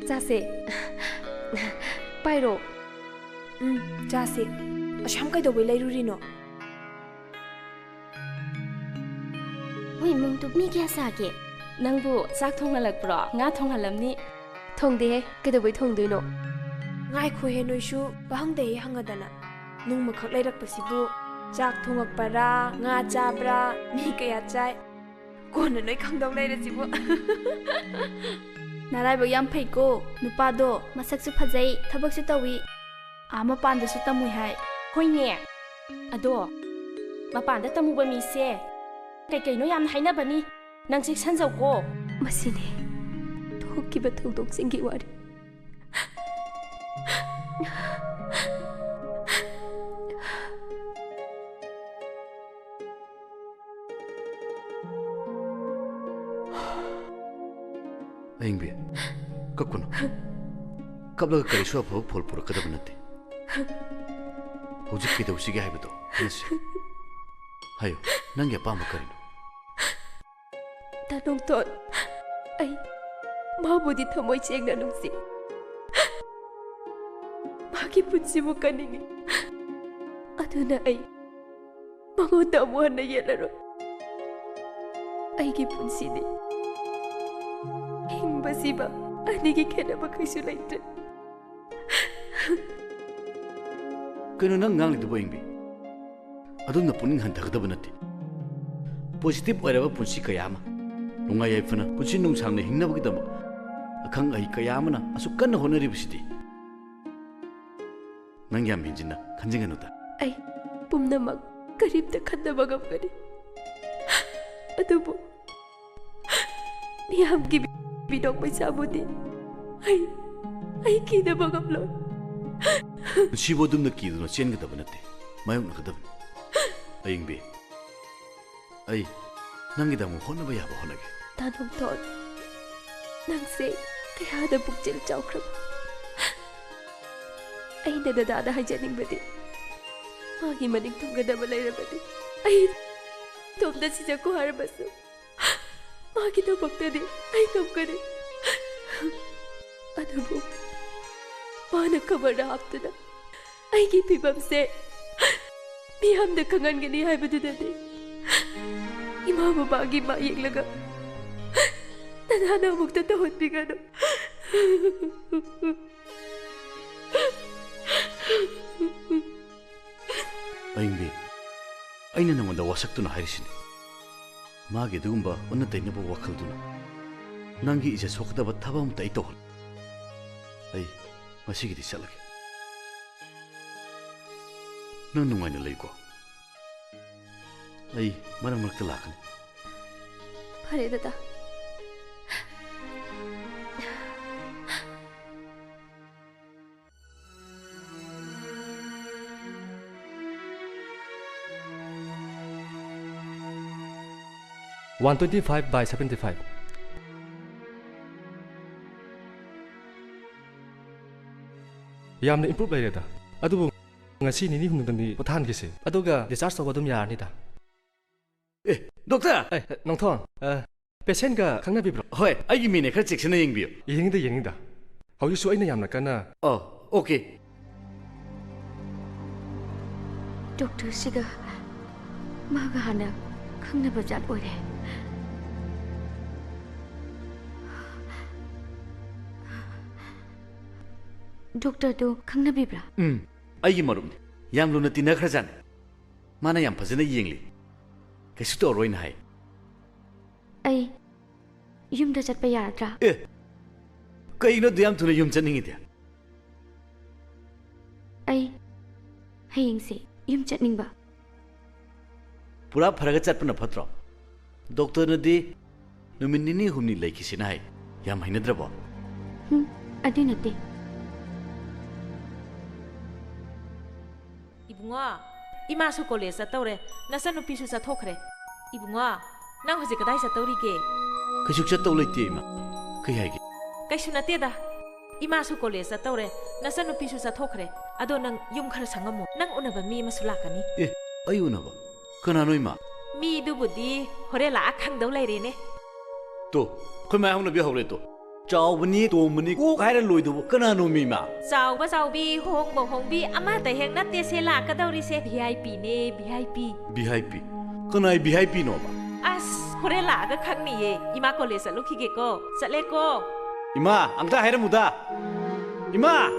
ꯆꯥꯁꯦ ꯄꯥꯏꯔꯣ ꯆꯥꯁꯦ ꯑꯁ꯭ꯌꯥꯝ ꯀꯩꯗꯧꯕꯩ ꯂꯩꯔꯨꯔꯤꯅꯣ ꯃꯣꯏ ꯏꯃꯨꯡꯗꯨ ꯃꯤ ꯀꯌꯥ ꯁꯥꯒꯦ ꯅꯪꯕꯨ ꯆꯥꯛ ꯊꯣꯡꯍꯜꯂꯛꯄ꯭ꯔꯣ ꯉꯥ ꯊꯣꯡꯍꯜꯂꯝꯅꯤ ꯊꯣꯡꯗꯦꯍꯦ ꯀꯩꯗꯧꯕꯩ ꯊꯣꯡꯗꯣꯏꯅꯣ ꯉꯥꯏꯈꯣꯍꯦ ꯅꯣꯏꯁꯨ ꯋꯥꯍꯪꯗꯦꯍꯦ ꯍꯪꯉꯗꯅ ꯅꯣꯡꯃꯈꯛ ꯂꯩꯔꯛꯄꯁꯤꯕꯨ ꯆꯥꯛ ꯊꯣꯡꯉꯛꯄꯔꯥ ꯉꯥ ꯆꯥꯕ꯭ꯔꯥ ꯃꯤ ꯀꯌꯥ ꯆꯥꯏ ꯀꯣꯟꯅ ꯅꯣꯏ ꯈꯪꯗꯧ ꯂꯩꯔꯁꯤꯕꯨ ꯅꯔꯥꯏꯕꯛ ꯌꯥꯝ ꯐꯩꯀꯣ ꯅꯨꯄꯥꯗꯣ ꯃꯁꯛꯁꯨ ꯐꯖꯩ ꯊꯕꯛꯁꯨ ꯇꯧꯏ ꯃꯄꯥꯟꯗꯁꯨ ꯇꯝꯃꯨꯏ ꯍꯥꯏ ꯍꯣꯏꯅꯦ ꯑꯗꯣ ꯃꯄꯥꯟꯗ ꯇꯝꯃꯨꯕ ꯃꯤꯁꯦ ꯀꯩꯀꯩꯅꯣ ꯌꯥꯝꯅ ꯍꯥꯏꯅꯕꯅꯤ ꯅꯪ ꯆꯦꯛꯁꯟꯖꯧꯀꯣ ꯃꯁꯤꯅꯦ ꯊꯣꯛꯈꯤꯕ ꯊꯧꯗꯣꯛꯁꯤꯡꯒꯤ ꯋꯥꯔꯤ ꯑꯌꯤꯡꯕꯤ ꯀꯞꯀꯅꯨ ꯀꯞꯂꯒ ꯀꯔꯤꯁꯨ ꯑꯐꯕ ꯐꯣꯜ ꯄꯨꯔꯛꯀꯗꯕ ꯅꯠꯇꯦ ꯍꯧꯖꯤꯛ ꯀꯩꯗꯧꯁꯤꯒꯦ ꯍꯥꯏꯕꯗꯣ ꯈꯟꯅꯁꯤ ꯍꯥꯏꯌꯨ ꯅꯪꯒꯤ ꯑꯄꯥꯝꯕ ꯀꯔꯤꯅꯣ ꯇꯥꯅꯣꯡꯇꯣꯟ ꯑꯩ ꯃꯥꯕꯨꯗꯤ ꯊꯃꯣꯏ ꯁꯦꯡꯅ ꯅꯨꯡꯁꯤ ꯃꯥꯒꯤ ꯄꯨꯟꯁꯤꯕꯨ ꯀꯟꯅꯤꯡꯉꯤ ꯑꯗꯨꯅ ꯑꯩ ꯃꯉꯣꯟꯗ ꯑꯃꯨꯛ ꯍꯟꯅ ꯌꯦꯠꯂꯔꯣꯏ ꯑꯩꯒꯤ ꯄꯨꯟꯁꯤꯗꯤ ꯍꯤꯡꯕ ꯁꯤꯕ ꯑꯅꯤꯒꯤ ꯈꯦꯠꯅꯕ ꯀꯩꯁꯨ ꯂꯩꯇ꯭ꯔꯦ ꯀꯩꯅꯣ ꯅꯪ ꯉꯥꯡꯂꯤꯗꯨꯕꯨ ꯑꯌꯤꯡꯕꯤ ꯑꯗꯨꯝꯅ ꯄꯨꯛꯅꯤꯡ ꯍꯟꯊꯒꯗꯕ ꯅꯠꯇꯦ ꯄꯣꯖꯤꯇꯤꯕ ꯑꯣꯏꯔꯕ ꯄꯨꯟꯁꯤ ꯀꯌꯥ ꯑꯃ ꯅꯨꯡꯉꯥꯏ ꯌꯥꯏꯐꯅ ꯄꯨꯟꯁꯤ ꯅꯨꯡꯁꯥꯡꯅ ꯍꯤꯡꯅꯕꯒꯤꯗꯃꯛ ꯑꯈꯪ ꯑꯍꯩ ꯀꯌꯥ ꯑꯃꯅ ꯑꯁꯨꯛ ꯀꯟꯅ ꯍꯣꯠꯅꯔꯤꯕꯁꯤꯗꯤ ꯅꯪ ꯌꯥꯝ ꯍꯦꯟꯖꯤꯟꯅ ꯈꯟꯖꯤꯟꯒꯅꯨꯗ ꯑꯩ ꯄꯨꯝꯅꯃꯛ ꯀꯔꯤꯝꯇ ꯈꯟꯗꯕ ꯉꯝꯒꯅꯤ ꯑꯗꯨꯕꯨ ꯃꯤꯌꯥꯝꯒꯤ ꯕꯤꯗꯣꯛ ꯃꯩꯁꯥꯕꯨꯗꯤ ꯑꯩ ꯀꯤꯗꯕ ꯉꯝꯂꯣꯏ ꯄꯨꯟꯁꯤꯕꯨ ꯑꯗꯨꯝꯅ ꯀꯤꯗꯨꯅ ꯆꯦꯟꯒꯗꯕ ꯅꯠꯇꯦ ꯃꯥꯌꯣꯛꯅꯒꯗꯕꯅꯤ ꯑꯌꯤꯡꯕꯤ ꯑꯩ ꯅꯪꯒꯤꯗꯃꯛ ꯍꯣꯠꯅꯕ ꯌꯥꯕ ꯍꯣꯠꯅꯒꯦ ꯇꯥꯅꯣꯡꯇꯣꯟ ꯅꯪꯁꯦ ꯀꯌꯥꯗ ꯄꯨꯛꯆꯦꯜ ꯆꯥꯎꯈ꯭ꯔꯕ ꯑꯩꯅ ꯗꯗꯥꯗ ꯍꯥꯏꯖꯅꯤꯡꯕꯗꯤ ꯃꯥꯒꯤ ꯃꯅꯤꯡ ꯊꯨꯡꯒꯗꯕ ꯂꯩꯔꯕꯗꯤ ꯑꯩ ꯏꯇꯣꯝꯇ ꯁꯤꯖꯈꯣ ꯍꯥꯏꯔꯕꯁꯨ ꯃꯥꯒꯤꯗꯃꯛꯇꯗꯤ ꯑꯩ ꯉꯝꯒꯅꯤ ꯑꯗꯨꯕꯨ ꯃꯥꯅ ꯈꯕꯔꯗ ꯍꯥꯞꯇꯨꯅ ꯑꯩꯒꯤ ꯐꯤꯕꯝꯁꯦ ꯃꯤꯌꯥꯝꯅ ꯈꯪꯍꯟꯒꯅꯤ ꯍꯥꯏꯕꯗꯨꯗꯗꯤ ꯏꯃꯥ ꯕꯕꯥꯒꯤ ꯃꯥ ꯌꯦꯡꯂꯒ ꯅꯅꯥꯅ ꯑꯃꯨꯛꯇ ꯇꯧꯍꯟꯕꯤꯒꯅꯨ ꯑꯌꯤꯡꯕꯤ ꯑꯩꯅ ꯅꯉꯣꯟꯗ ꯋꯥꯁꯛꯇꯨꯅ ꯍꯥꯏꯔꯤꯁꯤꯅꯤ ꯃꯥꯒꯤ ꯑꯗꯨꯒꯨꯝꯕ ꯑꯣꯟꯅ ꯇꯩꯅꯕ ꯋꯥꯈꯜꯗꯨꯅ ꯅꯪꯒꯤ ꯏꯖꯠ ꯁꯣꯛꯀꯗꯕ ꯊꯕꯛ ꯑꯃꯇ ꯑꯩ ꯇꯧꯍꯜ ꯑꯩ ꯉꯁꯤꯒꯤꯗꯤ ꯆꯠꯂꯒꯦ ꯅꯪ ꯅꯨꯡꯉꯥꯏꯅ ꯂꯩꯀꯣ ꯑꯩ ꯃꯔꯛ ꯃꯔꯛꯇ ꯂꯥꯛꯀꯅꯤ ꯐꯔꯦ ꯗꯗꯥ (125/75) ꯌꯥꯝꯅ ꯏꯝꯄ꯭ꯔꯨꯞ ꯂꯩꯔꯦꯗ ꯑꯗꯨꯕꯨ ꯉꯁꯤ ꯅꯤꯅꯤ ꯍꯨꯝꯅꯤꯗꯪꯗꯤ ꯄꯣꯊꯥꯍꯟꯈꯤꯁꯤ ꯑꯗꯨꯒ ꯗꯤꯁꯆꯥꯔꯖ ꯇꯧꯕ ꯑꯗꯨꯝ ꯌꯥꯔꯅꯤꯗ ꯗꯣꯛꯇꯔ ꯅꯣꯡꯊꯣꯟ ꯄꯦꯁꯦꯟꯒ ꯈꯪꯅꯕꯤꯕ꯭ꯔꯣ ꯍꯣꯏ ꯑꯩꯒꯤ ꯃꯤꯅꯦ ꯈꯔ ꯆꯦꯛꯁꯤꯟꯅ ꯌꯦꯡꯕꯤꯌꯨ ꯌꯦꯡꯉꯤꯗ ꯍꯧꯖꯤꯛꯁꯨ ꯑꯩꯅ ꯌꯥꯝꯅ ꯀꯟꯅ ꯑꯣꯀꯦ ꯗꯣꯛꯇꯔꯁꯤꯒ ꯃꯥꯒ ꯍꯥꯟꯅ ꯈꯪꯅꯕ ꯖꯥꯠ ꯑꯣꯏꯔꯦ ꯗꯣꯛꯇꯔꯗꯣ ꯈꯪꯅꯕꯤꯕ꯭ꯔꯥ? ꯑꯩꯒꯤ ꯃꯔꯨꯞꯅꯤ ꯌꯥꯝ ꯂꯨꯅ ꯇꯤꯟꯅꯈ꯭ꯔꯖꯥꯠꯅꯤ ꯃꯥꯅ ꯌꯥꯝ ꯐꯖꯅ ꯌꯦꯡꯂꯤ ꯀꯩꯁꯨ ꯇꯧꯔꯣꯏꯅ ꯍꯥꯏ ꯑꯩ ꯌꯨꯝꯗ ꯆꯠꯄ ꯌꯥꯔꯗ꯭ꯔꯥ? ꯀꯩꯅꯣ ꯌꯥꯝ ꯊꯨꯅ ꯌꯨꯝ ꯆꯠꯅꯤꯡꯉꯤꯗꯤ? ꯑꯩ ꯍꯌꯦꯡꯁꯦ ꯌꯨꯝ ꯆꯠꯅꯤꯡꯕ ꯄꯨꯔꯥ ꯐꯔꯒ ꯆꯠꯄꯅ ꯐꯠꯇ꯭ꯔꯣ? ꯗꯣꯛꯇꯔꯅꯗꯤ ꯅꯨꯃꯤꯠ ꯅꯤꯅꯤ ꯍꯨꯝꯅꯤ ꯂꯩꯈꯤꯁꯤꯅ ꯍꯥꯏ ꯌꯥꯝ ꯍꯩꯅꯗ꯭ꯔꯕꯣ? ꯑꯗꯨ ꯅꯠꯇꯦ 이붕아, 이마수 콜레지 ꯆꯠꯇꯧꯔꯦ. ꯅꯆꯟꯅꯨꯄꯤꯁꯨ ꯆꯠꯊꯣꯛꯈ꯭ꯔꯦ. 이붕아, ꯅꯪ ꯍꯧꯖꯤꯛ ꯀꯗꯥꯏ ꯆꯠꯇꯧꯔꯤꯒꯦ? ꯀꯩꯁꯨ ꯆꯠꯇꯧ ꯂꯩꯇꯦ ꯏꯃꯥ. ꯀꯩ ꯍꯥꯏꯒꯦ? ꯀꯩꯁꯨ ꯅꯠꯇꯦꯗ. 이마수 콜레지 ꯆꯠꯇꯧꯔꯦ. ꯅꯆꯟꯅꯨꯄꯤꯁꯨ ꯆꯠꯊꯣꯛꯈ꯭ꯔꯦ. ꯑꯗꯣ ꯅꯪ ꯌꯨꯝ ꯈꯔ ꯁꯪꯉꯝꯃꯨ. ꯅꯪ ꯎꯅꯕ ꯃꯤ ꯑꯃꯁꯨ ꯂꯥꯛꯀꯅꯤ. ꯑꯩ ꯎꯅꯕ? ꯀꯅꯥꯅꯣ ꯏꯃꯥ? ꯃꯤꯗꯨꯕꯨꯗꯤ ꯍꯣꯔꯦꯟ ꯂꯥꯛꯑ ꯈꯪꯗꯧ ꯂꯩꯔꯦꯅꯦ. ꯇꯣ, ꯑꯩꯈꯣꯏ ꯃꯌꯥꯝ ꯍꯧꯅꯕꯤ ꯍꯧꯔꯦ ꯇꯣ. ꯆꯥꯎꯕꯅꯤ ꯇꯣꯝꯕꯅꯤ ꯀꯣꯛ ꯍꯥꯏꯔ ꯂꯣꯏꯗꯧꯕ ꯀꯅꯥꯅꯣ ꯃꯤꯃꯥ? ꯆꯥꯎꯕ ꯆꯥꯎꯕꯤ ꯍꯣꯡꯕ ꯍꯣꯡꯕꯤ ꯑꯃꯇ ꯍꯦꯛ ꯅꯠꯇꯦ ꯁꯦ ꯂꯥꯛꯀꯗꯧꯔꯤꯁꯦ. VIP ꯅꯦ VIP. VIP? ꯀꯅꯥꯏ VIP ꯅꯣꯕ? ꯑꯁ ꯍꯣꯔꯦꯟ ꯂꯥꯛꯑꯒ ꯈꯪꯅꯤꯌꯦ. ꯏꯃꯥ ꯀꯣꯂꯦꯖ ꯆꯠꯂꯨꯈꯤꯒꯦꯀꯣ. ꯆꯠꯂꯦꯀꯣ. ꯏꯃꯥ ꯑꯝꯇ ꯍꯥꯏꯔꯝꯃꯨꯗ. ꯏꯃꯥ!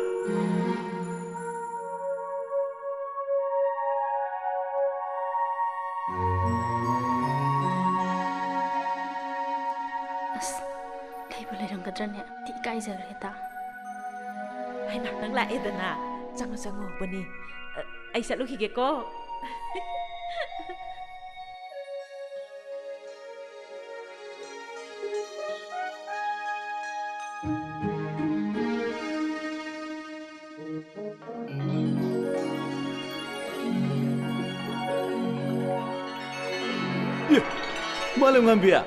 ꯑꯁ ꯂꯩꯕꯨ ꯂꯩꯔꯝꯒꯗ꯭ꯔꯅꯦ? ꯊꯤ ꯏꯀꯥꯏꯖꯈ꯭ꯔꯦꯗ. ꯍꯩꯃꯥ ꯅꯪ ꯂꯥꯛꯑꯦꯗꯅ. ꯆꯪꯉꯣ ꯆꯪꯉꯣ ꯕꯅꯤ. ꯑꯩ ꯆꯠꯂꯨꯈꯤꯒꯦꯀꯣ. ꯃꯥꯂꯦꯝ ꯉꯝꯕꯤꯌꯥ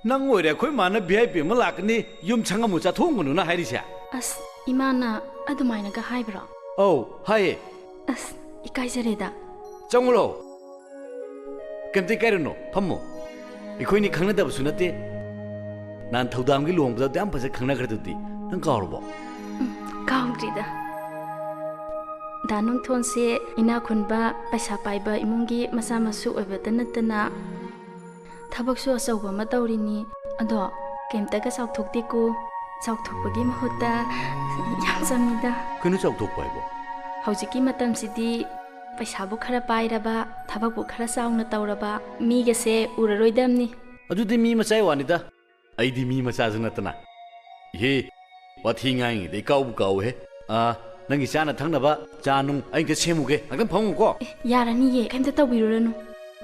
ꯅꯪ ꯑꯣꯏꯔꯦ ꯑꯩꯈꯣꯏ ꯃꯥꯅ VIP ꯑꯃ ꯂꯥꯛꯀꯅꯤ ꯌꯨꯝ ꯁꯪꯉꯝꯃꯨ ꯆꯥꯊꯣꯛꯒꯅꯨꯅ ꯍꯥꯏꯔꯤꯁꯦ? ꯑꯁ ꯏꯃꯥꯅ ꯑꯗꯨꯃꯥꯏꯅꯒ ꯍꯥꯏꯕ꯭ꯔꯣ? ꯑꯧ ꯍꯥꯏꯌꯦ. ꯑꯁ ꯏꯀꯥꯏꯖꯔꯦꯗ. ꯆꯪꯉꯨꯔꯣ. ꯀꯩꯝꯇ ꯏꯀꯥꯏꯔꯨꯅꯣ ꯐꯝꯃꯣ. ꯑꯩꯈꯣꯏꯅꯤ ꯈꯪꯅꯗꯕꯁꯨ ꯅꯠꯇꯦ. ꯅꯍꯥꯟ ꯊꯧꯗꯥꯝꯒꯤ ꯂꯨꯍꯣꯡꯕꯗ ꯌꯥꯝ ꯐꯖ ꯈꯪꯅꯈ꯭ꯔꯗꯨꯗꯤ ꯅꯪ ꯀꯥꯎꯔꯕꯣ? ꯀꯥꯎꯗ꯭ꯔꯤꯗ. ꯗꯥ ꯅꯨꯡꯊꯣꯟꯁꯦ ꯏꯅꯥ ꯈꯨꯟꯕ ꯄꯩꯁꯥ ꯄꯥꯏꯕ ꯏꯃꯨꯡꯒꯤ ꯃꯆꯥ ꯃꯁꯨ ꯑꯣꯏꯕꯇ ꯅꯠꯇꯅ ꯊꯕꯛꯁꯨ ꯑꯆꯧꯕ ꯑꯃ ꯇꯧꯔꯤꯅꯤ. ꯑꯗꯣ ꯀꯩꯝꯇꯒ ꯆꯥꯎꯊꯣꯛꯇꯦꯀꯣ. ꯆꯥꯎꯊꯣꯛꯄꯒꯤ ꯃꯍꯨꯠꯇ ꯌꯥꯝ ꯆꯝꯃꯤꯗ. ꯀꯩꯅꯣ ꯆꯥꯎꯊꯣꯛꯄ ꯍꯥꯏꯕꯣ? ꯍꯧꯖꯤꯛꯀꯤ ꯃꯇꯝꯁꯤꯗꯤ ꯄꯩꯁꯥꯕꯨ ꯈꯔ ꯄꯥꯏꯔꯕ ꯊꯕꯛꯄꯨ ꯈꯔ ꯆꯥꯎꯅ ꯇꯧꯔꯕ ꯃꯤꯒꯁꯦ ꯎꯔꯔꯣꯏꯗꯝꯅꯤ. ꯑꯗꯨꯗꯤ ꯃꯤ ꯃꯆꯥꯒꯤ ꯋꯥꯅꯤꯗ. ꯑꯩꯗꯤ ꯃꯤ ꯃꯆꯥꯁꯨ ꯅꯠꯇꯅ. ꯏꯍꯦ ꯋꯥꯊꯤ ꯉꯥꯡꯉꯤꯉꯩꯗꯩ ꯀꯥꯎꯕꯨ ꯀꯥꯎꯍꯦ. ꯅꯪꯒꯤ ꯆꯥꯅ ꯊꯛꯅꯕ ꯆꯥ ꯅꯨꯡ ꯑꯩ ꯑꯝꯇ ꯁꯦꯝꯃꯨꯒꯦ. ꯉꯥꯛꯇꯪ ꯐꯝꯃꯨꯀꯣ. ꯌꯥꯔꯅꯤꯌꯦ ꯀꯩꯝꯇ ꯇꯧꯕꯤꯔꯨꯔꯅꯨ.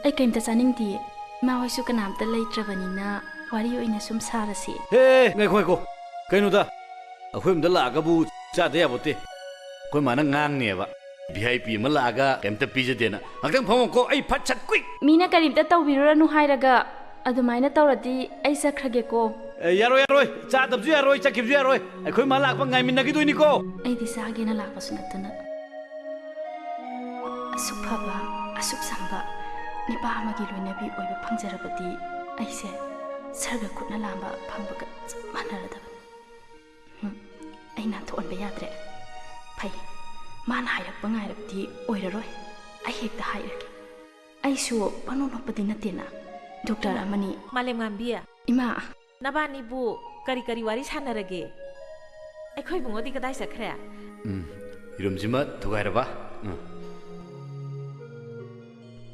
ꯑꯩ ꯀꯩꯝꯇ ꯆꯥꯅꯤꯡꯗꯤꯌꯦ. ꯏꯃꯥ ꯍꯣꯏꯁꯨ ꯀꯅꯥꯝꯇ ꯂꯩꯇ꯭ꯔꯕꯅꯤꯅ ꯋꯥꯔꯤ ꯑꯣꯏꯅ ꯁꯨꯝ ꯁꯥꯔꯁꯤ. ꯍꯦ ꯉꯥꯏꯈꯣ ꯉꯥꯏꯈꯣ. ꯀꯩꯅꯣꯗ ꯑꯩꯈꯣꯏ ꯌꯨꯝꯗ ꯂꯥꯛꯑꯒꯕꯨ ꯆꯥꯗ ꯌꯥꯕꯣꯠꯇꯦ. ꯑꯩꯈꯣꯏ ꯃꯥꯅ ꯉꯥꯡꯅꯦꯕ. VIP ꯑꯃ ꯂꯥꯛꯑꯒ ꯀꯩꯝꯇ ꯄꯤꯖꯗꯦꯅ. ꯉꯥꯛꯇꯪ ꯐꯝꯃꯨꯀꯣ. ꯑꯩ ꯐꯠ ꯁꯠ ꯀꯨꯏꯛ. ꯃꯤꯅ ꯀꯔꯤꯝꯇ ꯇꯧꯕꯤꯔꯨꯔꯅꯨ ꯍꯥꯏꯔꯒ ꯑꯗꯨꯃꯥꯏꯅ ꯇꯧꯔꯗꯤ ꯑꯩ ꯆꯠꯈ꯭ꯔꯒꯦꯀꯣ. ꯌꯥꯔꯣꯏ ꯌꯥꯔꯣꯏ. ꯆꯥꯗꯕꯁꯨ ꯌꯥꯔꯣꯏ ꯆꯠꯈꯤꯕꯁꯨ ꯌꯥꯔꯣꯏ. ꯑꯩꯈꯣꯏ ꯃꯥ ꯂꯥꯛꯄ ꯉꯥꯏꯃꯤꯟꯅꯈꯤꯗꯣꯏꯅꯤꯀꯣ. ꯑꯩꯗꯤ ꯆꯥꯒꯦꯅ ꯂꯥꯛꯄꯁꯨ ꯅꯠꯇꯅ. ꯑꯁꯨꯛ ꯐꯕ ꯑꯁꯨꯛ ꯆꯝꯕ ꯅꯨꯄꯥ ꯑꯃꯒꯤ ꯂꯣꯏꯅꯕꯤ ꯑꯣꯏꯕ ꯐꯪꯖꯔꯕꯗꯤ ꯑꯩꯁꯦ ꯁꯔꯒ ꯈꯨꯠꯅ ꯂꯥꯝꯕ ꯐꯪꯕꯒ ꯆꯞ ꯃꯥꯟꯅꯔꯗꯕꯅꯤ. ꯑꯩ ꯅꯥꯟꯊꯣꯛꯍꯟꯕ ꯌꯥꯗ꯭ꯔꯦ. ꯐꯩ ꯃꯥꯅ ꯍꯥꯏꯔꯛꯄ ꯉꯥꯏꯔꯕꯗꯤ ꯑꯣꯏꯔꯔꯣꯏ. ꯑꯩ ꯍꯦꯛꯇ ꯍꯥꯏꯔꯒꯦ. ꯑꯩꯁꯨ ꯄꯪꯅꯣꯛ ꯅꯣꯛꯄꯗꯤ ꯅꯠꯇꯦꯅ. ꯗꯣꯛꯇꯔ ꯑꯃꯅꯤ. ꯃꯥꯂꯦꯝ ꯉꯥꯝꯕꯤ. ꯏꯃꯥ. ꯅꯕꯥꯅꯤꯕꯨ ꯀꯔꯤ ꯀꯔꯤ ꯋꯥꯔꯤ ꯁꯥꯟꯅꯔꯒꯦ? ꯑꯩꯈꯣꯏ ꯕꯨꯡꯉꯣꯗꯤ ꯀꯗꯥꯏ ꯆꯠꯈ꯭ꯔꯦ? ꯌꯦꯔꯨꯝꯁꯤꯃ ꯊꯨꯒꯥꯏꯔꯕ.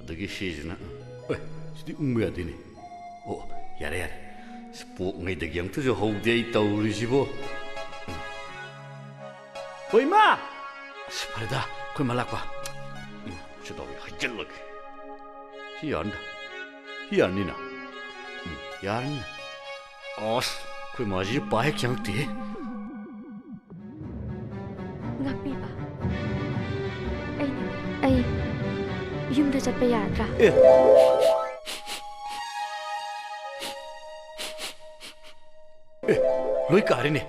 ꯑꯗꯒꯤ ꯁꯤꯁꯤꯅ ꯁꯤꯗꯤ ꯎꯪꯕ ꯌꯥꯗꯦꯅꯦ. ꯑꯣ ꯌꯥꯔꯦ ꯌꯥꯔꯦ. ꯄꯣꯛꯉꯩꯗꯒꯤ ꯑꯝꯇꯁꯨ ꯍꯧꯗꯦ ꯑꯩ ꯇꯧꯔꯤꯁꯤꯕꯣ. ꯍꯣꯏ ꯏꯃꯥ. ꯑꯁ ꯐꯔꯦꯗ ꯑꯩꯈꯣꯏ ꯃꯥ ꯂꯥꯛꯄ. ꯁꯤ ꯇꯧꯒꯦ ꯍꯩꯖꯤꯜꯂꯒꯦ. ꯁꯤ ꯌꯥꯔꯅꯤꯗ. ꯁꯤ ꯌꯥꯔꯅꯤꯅ. ꯌꯥꯔꯅꯤꯅ. ꯑꯁ ꯑꯩꯈꯣꯏ ꯃꯥꯁꯤꯁꯨ ꯄꯥ ꯍꯦꯛ ꯆꯪꯉꯛꯇꯦ. ꯉꯥꯛꯄꯤꯕ. ꯑꯩ ꯌꯨꯝꯗ ꯆꯠꯄ ꯌꯥꯔꯗ꯭ꯔꯥ? ꯂꯣꯏ ꯀꯥꯔꯤꯅꯦ.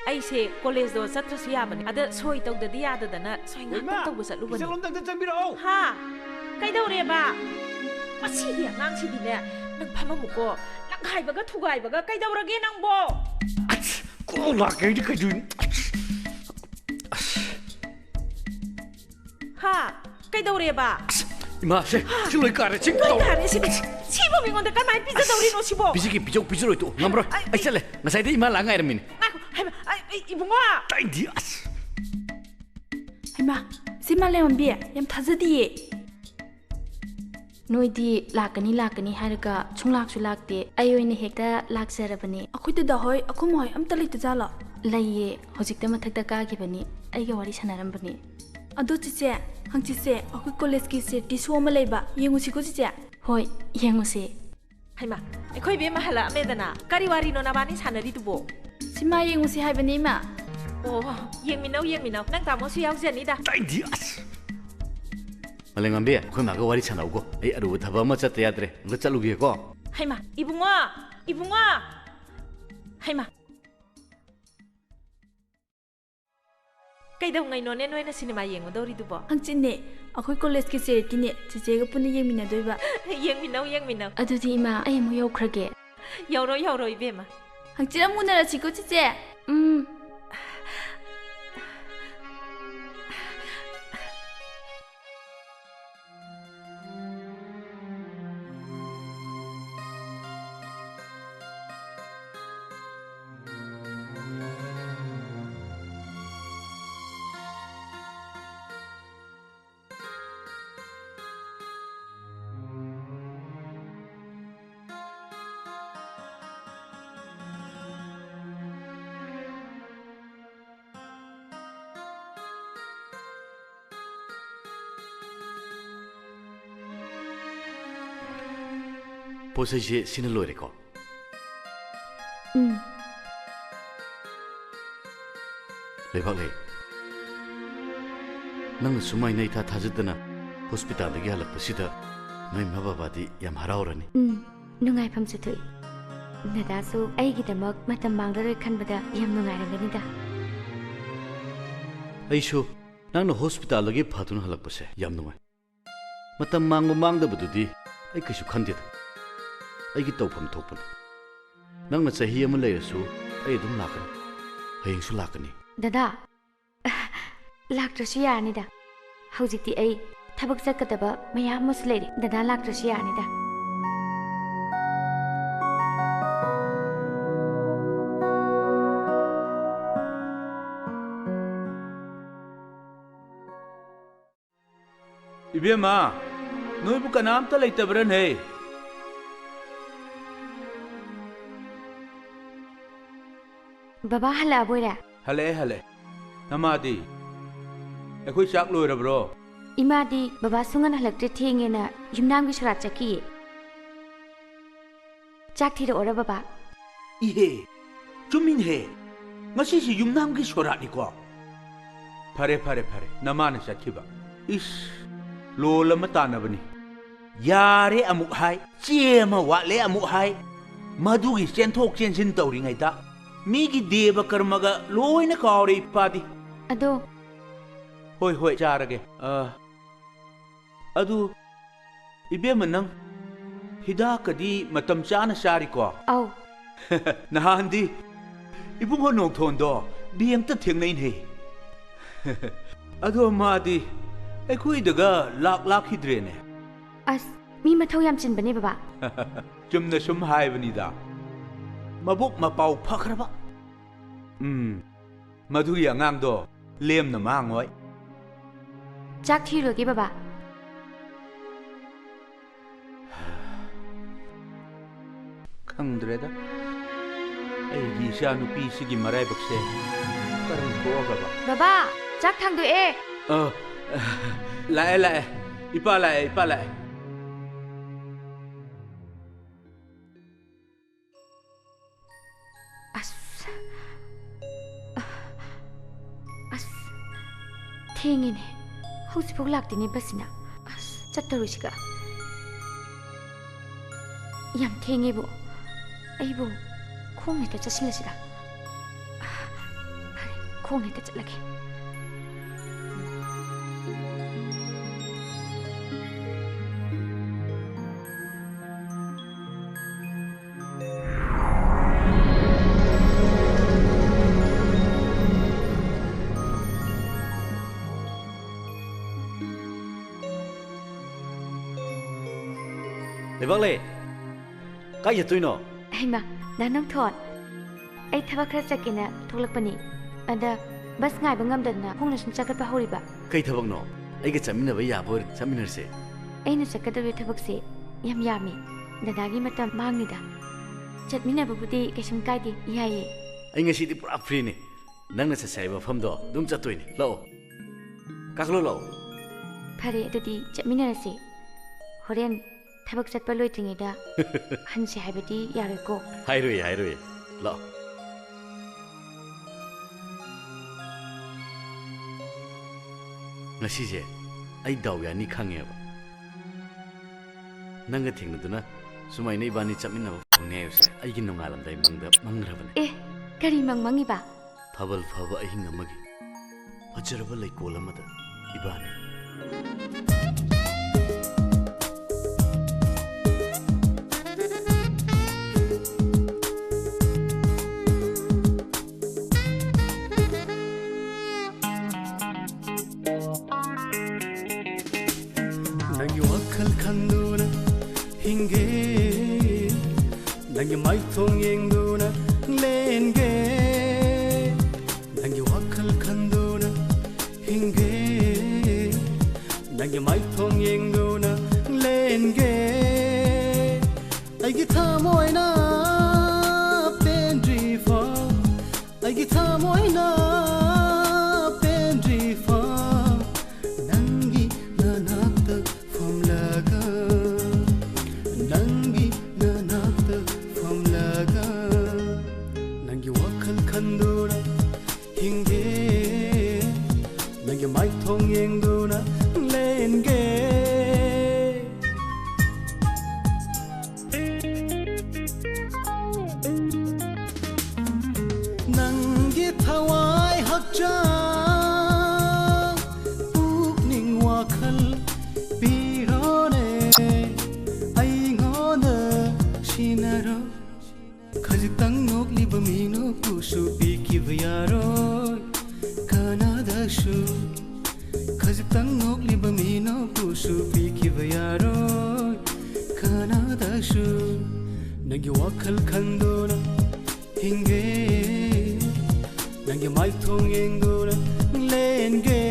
ꯑꯩꯁꯦ ꯀꯣꯂꯦꯖꯗꯣ ꯆꯠꯇ꯭ꯔꯁꯨ ꯌꯥꯕꯅꯦ. ꯑꯗ ꯁꯣꯏ ꯇꯧꯗꯗꯤ ꯌꯥꯗꯗꯅ ꯁꯣꯏ ꯉꯥꯛꯇꯪ ꯇꯧꯕ ꯆꯠꯂꯨꯕꯅꯦ. ꯆꯠꯂꯣꯝꯗꯪ ꯆꯪꯕꯤꯔꯛꯑꯣ. ꯍꯥ ꯀꯩꯗꯧꯔꯦꯕ? ꯃꯁꯤꯒꯤ ꯑꯉꯥꯡꯁꯤꯗꯤꯅꯦ. ꯅꯪ ꯐꯝꯃꯝꯃꯨꯀꯣ. ꯂꯪꯈꯥꯏꯕꯒ ꯊꯨꯒꯥꯏꯕꯒ ꯀꯩꯗꯧꯔꯒꯦ ꯅꯪꯕꯣ? ꯀꯣ ꯂꯥꯛꯀꯦꯗꯤ ꯀꯩꯗꯧꯅꯤ? ꯍꯥ ꯀꯩꯗꯧꯔꯦꯕ? 이마세 실로이 까레 칭 ꯂꯣꯏ ꯀꯥꯔꯦ ꯁꯤꯗꯤ. ꯁꯤꯕꯨ ꯃꯤꯉꯣꯟꯗ ꯀꯃꯥꯏꯅ ꯄꯤꯖꯗꯧꯔꯤꯅꯣ ꯁꯤꯕꯣ? 비지기 비족 비지로이 또 남브로 아이 찰레 나사이데 이마 랑가 이름이니 ꯉꯥꯏꯈꯣ ꯍꯩꯃ ꯏꯕꯨꯡꯉꯣ. 따인디 아스 ꯍꯩꯃꯥ ꯁꯤ ꯃꯥꯂꯦꯝꯕꯤ ꯌꯥꯝ ꯊꯥꯖꯗꯤꯌꯦ ꯅꯣꯏꯗꯤ ꯂꯥꯛꯀꯅꯤ ꯍꯥꯏꯔꯒ ꯁꯨꯡꯂꯥꯛꯁꯨ ꯂꯥꯛꯇꯦ ꯑꯩ ꯑꯣꯏꯅ ꯍꯦꯛꯇ ꯂꯥꯛꯆꯔꯕꯅꯤ ꯑꯩꯈꯣꯏ ꯗꯗꯥ ꯍꯣꯏ ꯑꯩꯈꯣꯏ ꯃꯥ ꯍꯣꯏ ꯑꯝꯇ ꯂꯩꯇꯖꯥꯠꯂꯣ ꯂꯩꯌꯦ ꯍꯧꯖꯤꯛꯇ ꯃꯊꯛꯇ ꯀꯥꯈꯤꯕꯅꯤ ꯑꯩꯒ ꯋꯥꯔꯤ ꯁꯥꯟꯅꯔꯝꯕꯅꯤ ꯑꯗꯣ ꯆꯤꯆꯦ ꯍꯪꯆꯤꯠꯁꯦ ꯑꯩꯈꯣꯏ ꯀꯣꯂꯦꯖꯀꯤ ꯁꯦꯠꯇꯤ ꯁꯣ ꯑꯃ ꯂꯩꯕ ꯌꯦꯡꯉꯨꯁꯤꯀꯣ ꯆꯤꯆꯦ ꯍꯣꯏ ꯌꯦꯡꯉꯨꯁꯦ ꯍꯩꯃꯥ ꯑꯩꯈꯣꯏ ꯏꯕꯦꯝꯃ ꯍꯜꯂꯛꯑꯝꯃꯦꯗꯅ ꯀꯔꯤ ꯋꯥꯔꯤꯅꯣ ꯅꯕꯥꯅꯤ ꯁꯥꯟꯅꯔꯤꯗꯨꯕꯣ ꯁꯤꯃꯥ ꯌꯦꯡꯉꯨꯁꯤ ꯍꯥꯏꯕꯅꯤ ꯏꯃꯥ ꯑꯣ ꯌꯦꯡꯃꯤꯟꯅꯧ ꯅꯪ ꯇꯥꯃꯣꯁꯨ ꯌꯥꯎꯖꯅꯤꯗ ꯇꯥꯏꯗꯤ ꯑꯁ ꯃꯂꯦꯝꯉꯥꯟꯕꯤ ꯑꯩꯈꯣꯏ ꯃꯥꯒ ꯋꯥꯔꯤ ꯁꯥꯟꯅꯧꯀꯣ ꯑꯩ ꯑꯔꯨꯕ ꯊꯕꯛ ꯑꯃ ꯆꯠꯇ ꯌꯥꯗ꯭ꯔꯦ ꯑꯝꯇ ꯆꯠꯂꯨꯒꯦꯀꯣ ꯍꯩꯃꯥ ꯏꯕꯨꯡꯉꯣ ꯍꯩꯃꯥ ꯀꯩꯗꯧꯉꯩꯅꯣꯅꯦ ꯅꯣꯏꯅ ꯁꯤꯅꯦꯃꯥ ꯌꯦꯡꯒꯗꯧꯔꯤꯗꯨꯕꯣ ꯍꯪꯆꯤꯠꯅꯦ ꯑꯩꯈꯣꯏ ꯀꯣꯂꯦꯖꯀꯤ ꯆꯦꯔꯤꯇꯤꯅꯦ ꯆꯤꯆꯦꯒ ꯄꯨꯟꯅ ꯌꯦꯡꯃꯤꯟꯅꯗꯣꯏꯕ ꯌꯦꯡꯃꯤꯟꯅꯧ ꯑꯗꯨꯗꯤ ꯏꯃꯥ ꯑꯩ ꯑꯃꯨꯛ ꯌꯧꯈ꯭ꯔꯒꯦ ꯌꯧꯔꯣ ꯏꯕꯦꯝꯃ ꯍꯪꯆꯤꯠ ꯑꯃꯨꯛ ꯎꯅꯔꯁꯤꯀꯣ ꯆꯤꯆꯦ ꯄꯣꯠꯆꯩꯁꯦ ꯁꯤꯅ ꯂꯣꯏꯔꯦꯀꯣ ꯂꯩꯕꯥꯛꯂꯩ ꯅꯪꯅ ꯁꯨꯃꯥꯏꯅ ꯏꯊꯥ ꯊꯥꯖꯗꯅ ꯍꯣꯁꯄꯤꯇꯥꯜꯗꯒꯤ ꯍꯜꯂꯛꯄꯁꯤꯗ ꯅꯣꯏ ꯏꯃꯥ ꯕꯕꯥꯗꯤ ꯌꯥꯝ ꯍꯔꯥꯎꯔꯅꯤ ꯅꯨꯡꯉꯥꯏꯐꯝꯁꯨ ꯊꯣꯛꯏ ꯗꯗꯥꯁꯨ ꯑꯩꯒꯤꯗꯃꯛ ꯃꯇꯝ ꯃꯥꯡꯂꯔꯣꯏ ꯈꯟꯕꯗ ꯌꯥꯝ ꯅꯨꯡꯉꯥꯏꯔꯝꯒꯅꯤꯗ ꯑꯩꯁꯨ ꯅꯪꯅ ꯍꯣꯁꯄꯤꯇꯥꯜꯗꯒꯤ ꯐꯗꯨꯅ ꯍꯜꯂꯛꯄꯁꯦ ꯌꯥꯝ ꯅꯨꯡꯉꯥꯏ ꯃꯇꯝ ꯃꯥꯡꯗꯕꯗꯨꯗꯤ ꯑꯩ ꯀꯩꯁꯨ ꯈꯟꯗꯦꯗ ꯑꯩꯒꯤ ꯇꯧꯐꯝ ꯊꯣꯛꯄꯅꯤ ꯅꯪꯅ ꯆꯍꯤ ꯑꯃ ꯂꯩꯔꯁꯨ ꯑꯩ ꯑꯗꯨꯝ ꯂꯥꯛꯀꯅꯤ ꯍꯌꯦꯡꯁꯨ ꯂꯥꯛꯀꯅꯤ ꯗꯗꯥ ꯂꯥꯛꯇ꯭ꯔꯁꯨ ꯌꯥꯔꯅꯤꯗ ꯍꯧꯖꯤꯛꯇꯤ ꯑꯩ ꯊꯕꯛ ꯆꯠꯀꯗꯕ ꯃꯌꯥꯝ ꯑꯃꯁꯨ ꯂꯩꯔꯤ ꯗꯗꯥ ꯂꯥꯛꯇ꯭ꯔꯁꯨ ꯌꯥꯔꯅꯤꯗ इबेमा नोइबु कनामता लेतबरने बाबा हला बोरा हले नमादी एखोय चाक लोइरब्रो इमादी बाबा सुंगन हलक्ते थेंगेना युमनामगी सरा चकी चाक थिर ओरा बाबा इहे चुमिन हे ngasi si yumnamgi sorani ko fare namana chakhiba is लोल तानबनी यारे अमुक हाय चेमा वाले अमुक हाय मधुगी चेंथोक चेंसिन तौरिङैदा मीगी देव कर्मगा लोइना काउरे इपादी अदो होय चारगे अदु इबेम नंग हिदाकदी मतम चाना चारिको औ नहांदी इबुंगो नोंथोंदो बियंता थेंगनैन हे अदो मादी ꯑꯩꯈꯣꯏꯗꯒ ꯂꯥꯛꯈꯤꯗ꯭ꯔꯦꯅꯦ ꯑꯁ ꯃꯤ ꯃꯊꯧ ꯌꯥꯝ ꯆꯤꯟꯕꯅꯦ ꯕꯕꯥ ꯆꯨꯝꯅ ꯁꯨꯝ ꯍꯥꯏꯕꯅꯤꯗ ꯃꯕꯨꯛ ꯃꯄꯥꯎ ꯐꯈ꯭ꯔꯕ ꯃꯗꯨꯒꯤ ꯑꯉꯥꯡꯗꯣ ꯂꯦꯝꯅ ꯃꯥꯡꯉꯣꯏ ꯆꯥꯛ ꯊꯤꯔꯣꯒꯦ ꯕꯕꯥ ꯈꯪꯗ꯭ꯔꯦꯗ ꯑꯩꯒꯤ ꯏꯆꯥ ꯅꯨꯄꯤꯁꯤꯒꯤ ꯃꯔꯥꯏꯕꯛꯁꯦ ꯀꯔꯝ ꯊꯣꯛꯑꯒꯕ ꯕꯕꯥ ꯆꯥꯛ ꯊꯥꯡꯗꯣꯛꯑꯦ लाए इपा लाए थेंगेने हौसिफाउ लाक्तेने बसिना चत्तरुसिगा याम थेंगेबो अइबो खोंगनेता चसिलसिदा खोंगनेता चलगे लेबांगले काय यतुइनो हेमा नानंग थोन आई थबा खरा चकेना थोलकपनी अदा बस ngaiba ngamdana hongna sum chakat ba horiba kai thabak no ai ga chamina ba ya bor chaminar se aina chakadabe thabak se yam yami dadagi matam mangnida chatmina babudi kaisum kaidi yaye ai ngasi di pura free ni nang na sa sai ba pham do dum chatoi ni lo kaklo lo phare adudi chatmina se horen thabak chatpa loitringida hanse haibadi yare ko hairoi lo ngasi je ai daw ya ni khange ba nanga thingduna sumai nei bani chamina ba phungne use ai gi nongalam dai mangda mangrabane eh kari mangmangi ba phabal phaba ahing amagi fajaraba leikol amada ibane nangi wakal khanduna hinge nangi mai thong yenguna lenge nangi wakal khanduna hinge nangi mai thong yenguna lenge ai gi thamoina pendri fa ai gi thamoina pendri fa nangi nanakta famlaga nangi nanakta famlaga nangi wakal khanduna hinge nangi mai thong yenguna lenge nangi thawai hakcha pukning wakhal pirone ai ngona shinaro khajtang nokliba mino pusu pikivayaro kanada shu khajtang nokliba mino pusu pikivayaro kanada shu nangi wakhal khandona hinge nangi mai thong yenguna lenge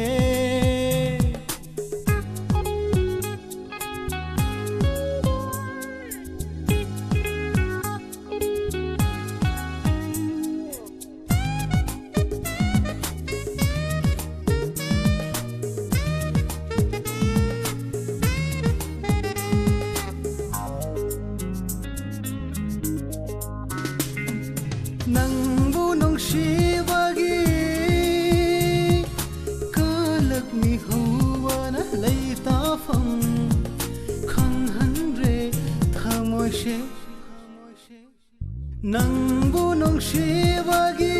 nangbu nungshibagi kalak mi hawana leita fam khang hanre thamoishe nangbu nungshibagi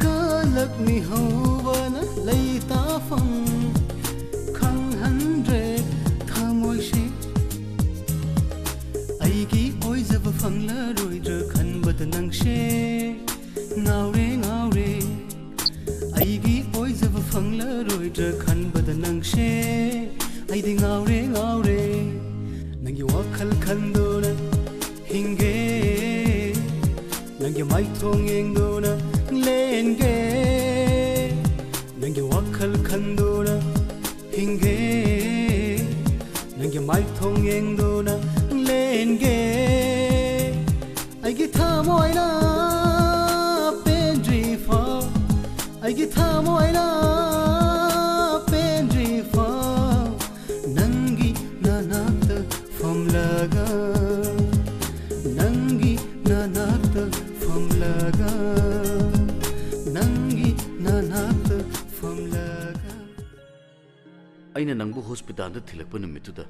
kalak mi hawana leita fam khang hanre thamoishe aigi oizaba phangla roidra khanbad nangshe ngaure ngaure aigi oizaba phangla roidra khanbad nangshe aidi ngaure ngaure nangi wakhal khandona hinge nangi mai thong yengona lenge nangi wakhal khandona hinge nangi mai thong yengona lenge aigi thamoina pendri fa aigi thamoina pendri fa nangi nanakta famlaga nangi nanakta famlaga nangi nanakta famlaga aina nangbu hospital da thilakpa numituda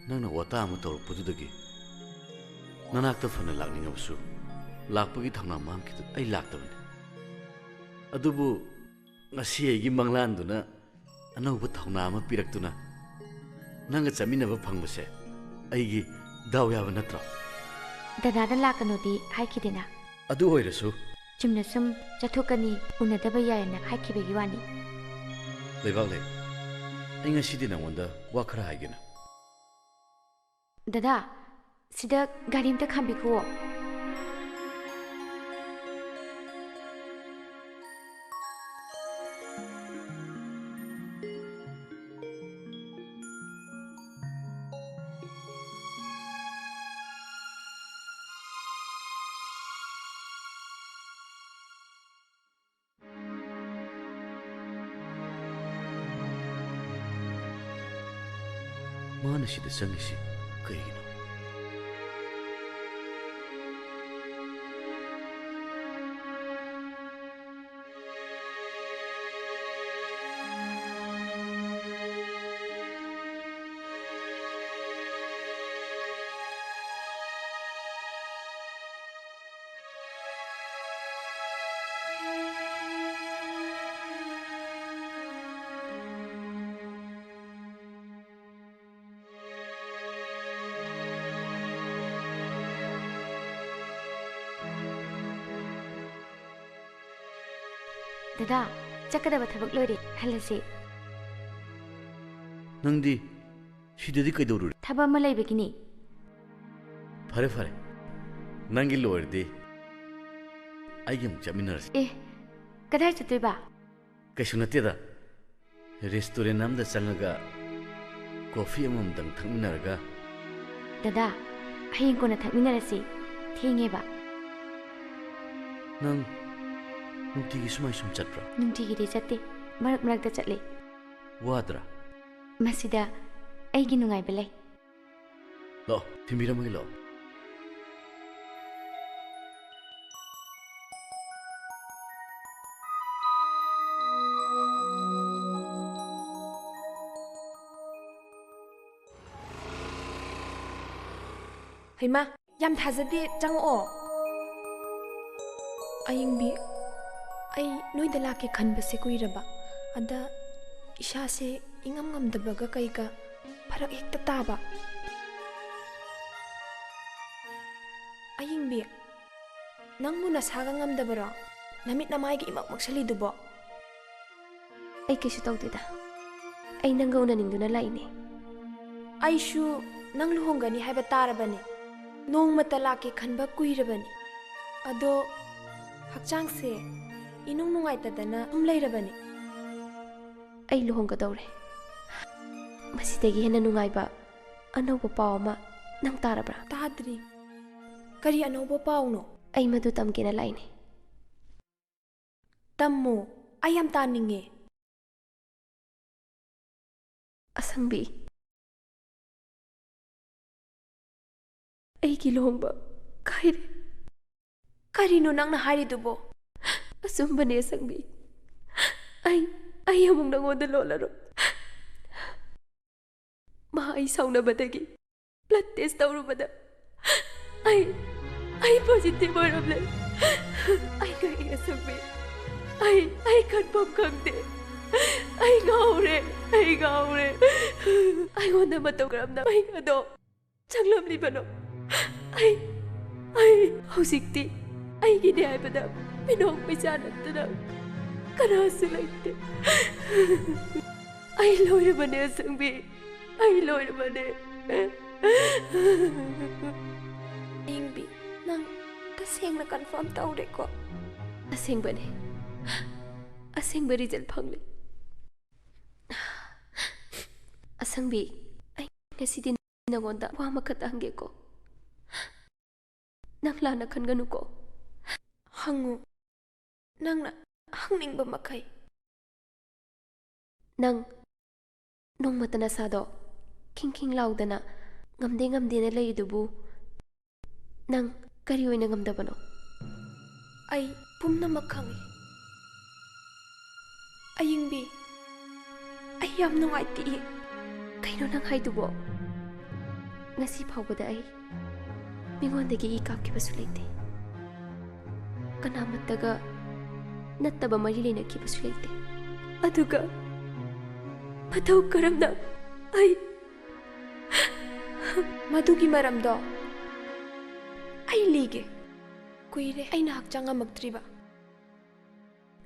nangna wata ama tawrapududagi nanakta fana lakningabsu lakpagi thangna mangkidu ai laktabani adubu ngasi aigi manglanduna anauba thawna ama piraktuna nanga chaminaba phangbase aigi daw yaba natra dadada lakanodi haikidena adu hoirasu chumna sum chathokani unadaba yayana haikibegi wani leibak le ai ngasidi nangonda wa khara haigena dada sida gari amta khambikuo ꯃꯥꯅ ꯁꯤꯗ ꯆꯪꯉꯤꯁꯤ ꯀꯩꯒꯤꯅꯣ? ꯗꯗꯥ ꯆꯠꯀꯗꯕ ꯊꯕꯛ ꯂꯣꯏꯔꯦ ꯍꯜꯂꯁꯤ ꯅꯪꯗꯤ ꯁꯤꯗꯗꯤ ꯀꯩꯗꯧꯔꯨꯔꯦ? ꯊꯕꯛ ꯑꯃ ꯂꯩꯕꯒꯤꯅꯤ ꯐꯔꯦ ꯐꯔꯦ ꯅꯪꯒꯤ ꯂꯣꯏꯔꯗꯤ ꯑꯩꯒꯤ ꯑꯃꯨꯛ ꯆꯠꯃꯤꯟꯅꯔꯁꯤ ꯑꯦ ꯀꯗꯥꯏ ꯆꯠꯇꯣꯏꯕ? ꯀꯩꯁꯨ ꯅꯠꯇꯦꯗ ꯔꯦꯁꯇꯨꯔꯦꯟ ꯑꯃꯗ ꯆꯪꯉꯒ ꯀꯣꯐꯤ ꯑꯃꯃꯝꯇꯪ ꯊꯛꯃꯤꯟꯅꯔꯒ ꯗꯗꯥ ꯍꯌꯦꯡ ꯀꯣꯟꯅ ꯊꯛꯃꯤꯟꯅꯔꯁꯤ ꯊꯦꯡꯉꯦꯕ ꯅꯪ ꯅꯨꯡꯇꯤꯒꯤ ꯁꯨꯃꯥꯏ ꯁꯨꯝ ꯆꯠꯄ꯭ꯔꯥ? ꯅꯨꯡꯇꯤꯒꯤꯗꯤ ꯆꯠꯇꯦ ꯃꯔꯛ ꯃꯔꯛꯇ ꯆꯠꯂꯤ ꯋꯥꯗ꯭ꯔꯥ? ꯃꯁꯤꯗ ꯑꯩꯒꯤ ꯅꯨꯡꯉꯥꯏꯕ ꯂꯩ ꯂꯥꯛꯑꯣ ꯊꯤꯟꯕꯤꯔꯝꯃꯒꯦ ꯂꯥꯛꯑꯣ ꯍꯩꯃꯥ ꯌꯥꯝ ꯊꯥꯖꯗꯦ ꯆꯪꯉꯛꯑꯣ ꯑꯌꯤꯡꯕꯤ ꯑꯩ ꯅꯣꯏꯗ ꯂꯥꯛꯀꯦ ꯈꯟꯕꯁꯦ ꯀꯨꯏꯔꯕ ꯑꯗ ꯏꯁꯥꯁꯦ ꯏꯉꯝ ꯉꯝꯗꯕꯒ ꯀꯩꯒ ꯐꯔꯛ ꯍꯦꯛꯇ ꯇꯥꯕ ꯑꯌꯤꯡꯕꯤ ꯅꯪꯕꯨ ꯅꯁꯥꯒ ꯉꯝꯗꯕꯔꯣ ꯅꯃꯤꯠ ꯅꯃꯥꯏꯒ ꯏꯃꯛ ꯃꯛꯁꯜꯂꯤꯗꯨꯕꯣ ꯑꯩ ꯀꯩꯁꯨ ꯇꯧꯗꯦꯗ ꯑꯩ ꯅꯪꯒ ꯎꯅꯅꯤꯡꯗꯨꯅ ꯂꯥꯛꯏꯅꯦ ꯑꯩꯁꯨ ꯅꯪ ꯂꯨꯍꯣꯡꯒꯅꯤ ꯍꯥꯏꯕ ꯇꯥꯔꯕꯅꯦ ꯅꯣꯡꯃꯇ ꯂꯥꯛꯀꯦ ꯈꯟꯕ ꯀꯨꯏꯔꯕꯅꯤ ꯑꯗꯣ ꯍꯛꯆꯥꯡꯁꯦ ꯏꯅꯨꯡ ꯅꯨꯡꯉꯥꯏꯇꯗꯅ ꯂꯩꯔꯕꯅꯤ ꯑꯩ ꯂꯨꯍꯣꯡꯒꯗꯧꯔꯦ ꯃꯁꯤꯗꯒꯤ ꯍꯦꯟꯅ ꯅꯨꯡꯉꯥꯏꯕ ꯑꯅꯧꯕ ꯄꯥꯎ ꯑꯃ ꯅꯪ ꯇꯥꯔꯕ꯭ꯔꯥ? ꯇꯥꯗ꯭ꯔꯤ ꯀꯔꯤ ꯑꯅꯧꯕ ꯄꯥꯎꯅꯣ? ꯑꯩ ꯃꯗꯨ ꯇꯝꯒꯦꯅ ꯂꯥꯛꯏꯅꯦ ꯇꯝꯃꯣ ꯑꯩ ꯌꯥꯝ ꯇꯥꯅꯤꯡꯉꯦ ꯑꯁꯪꯕꯤ ꯑꯩꯒꯤ ꯂꯨꯍꯣꯡꯕ ꯀꯥꯏꯔꯦ ꯀꯔꯤꯅꯣ ꯅꯪꯅ ꯍꯥꯏꯔꯤꯗꯨꯕꯣ? ꯑꯆꯨꯝꯕꯅꯦ ꯑꯁꯪꯕꯤ ꯑꯩ ꯑꯃꯨꯛ ꯅꯉꯣꯟꯗ ꯂꯣꯠꯂꯔꯣꯏ ꯃꯥ ꯑꯩ ꯁꯥꯎꯅꯕꯗꯒꯤ ꯕ꯭ꯂꯗ ꯇꯦꯁ ꯇꯧꯔꯨꯕꯗ ꯑꯩ ꯄꯣꯖꯤꯇꯤꯚ ꯑꯣꯏꯔꯝꯂꯦ ꯑꯩ ꯀꯔꯤ ꯑꯁꯪꯕꯤ ꯑꯩ ꯈꯟꯐꯝ ꯈꯪꯗꯦ ꯑꯩ ꯉꯥꯎꯔꯦ ꯑꯩꯉꯣꯟꯗ ꯃꯇꯧ ꯀꯔꯝꯅ ꯃꯍꯤꯛ ꯑꯗꯣ ꯆꯪꯂꯝꯂꯤꯕꯅꯣ ꯑꯩ ꯍꯧꯖꯤꯛꯇꯤ ꯑꯩꯒꯤꯅꯦ ꯍꯥꯏꯕꯗ ꯃꯤꯅꯣꯛ ꯃꯩꯆꯥ ꯅꯠꯇꯅ ꯀꯅꯥꯁꯨ ꯂꯩꯇꯦ ꯑꯩ ꯂꯣꯏꯔꯕꯅꯦ ꯑꯁꯪꯕꯤ ꯑꯩ ꯂꯣꯏꯔꯕꯅꯦ ꯑꯌꯤꯡꯕꯤ ꯅꯪ ꯇꯁꯦꯡꯅ ꯀꯟꯐꯥꯔꯝ ꯇꯧꯔꯦꯀꯣ? ꯑꯁꯦꯡꯕꯅꯦ ꯑꯁꯦꯡꯕ ꯔꯤꯖꯜ ꯐꯪꯂꯦ ꯑꯁꯪꯕꯤ ꯑꯩ ꯉꯁꯤꯗꯤ ꯅꯉꯣꯟꯗ ꯋꯥ ꯑꯃꯈꯛꯇ ꯍꯪꯒꯦꯀꯣ ꯅꯪ ꯂꯥꯟꯅ ꯈꯟꯒꯅꯨꯀꯣ ꯍꯪꯉꯨ ꯅꯪꯅ ꯍꯪꯅꯤꯡꯕ ꯃꯈꯩ ꯅꯪ ꯅꯣꯡꯃꯇ ꯅꯁꯥꯗꯣ ꯈꯤꯡ ꯂꯥꯎꯗꯅ ꯉꯝꯗꯦꯅ ꯂꯩꯔꯤꯗꯨꯕꯨ ꯅꯪ ꯀꯔꯤ ꯑꯣꯏꯅ ꯉꯝꯗꯕꯅꯣ? ꯑꯩ ꯄꯨꯝꯅꯃꯛ ꯈꯪꯏ ꯑꯌꯤꯡꯕꯤ ꯑꯩ ꯌꯥꯝ ꯅꯨꯡꯉꯥꯏꯇꯦ ꯀꯩꯅꯣ ꯅꯪ ꯍꯥꯏꯗꯨꯕꯣ? ꯉꯁꯤ ꯐꯥꯎꯕꯗ ꯑꯩ ꯃꯤꯉꯣꯟꯗꯒꯤ ꯏ ꯀꯥꯞꯈꯤꯕꯁꯨ ꯂꯩꯇꯦ ꯀꯅꯥꯃꯠꯇꯒ ꯅꯠꯇꯕ ꯃꯔꯤ ꯂꯩꯅꯈꯤꯕꯁꯨ ꯂꯩꯇꯦ ꯑꯗꯨꯒ ꯃꯇꯧ ꯀꯔꯝꯅ ꯑꯩ ꯃꯗꯨꯒꯤ ꯃꯔꯝꯗꯣ ꯑꯩ ꯂꯤꯒꯦ ꯀꯨꯏꯔꯦ ꯑꯩꯅ ꯍꯛꯆꯥꯡ ꯉꯝꯃꯛꯇ꯭ꯔꯤꯕ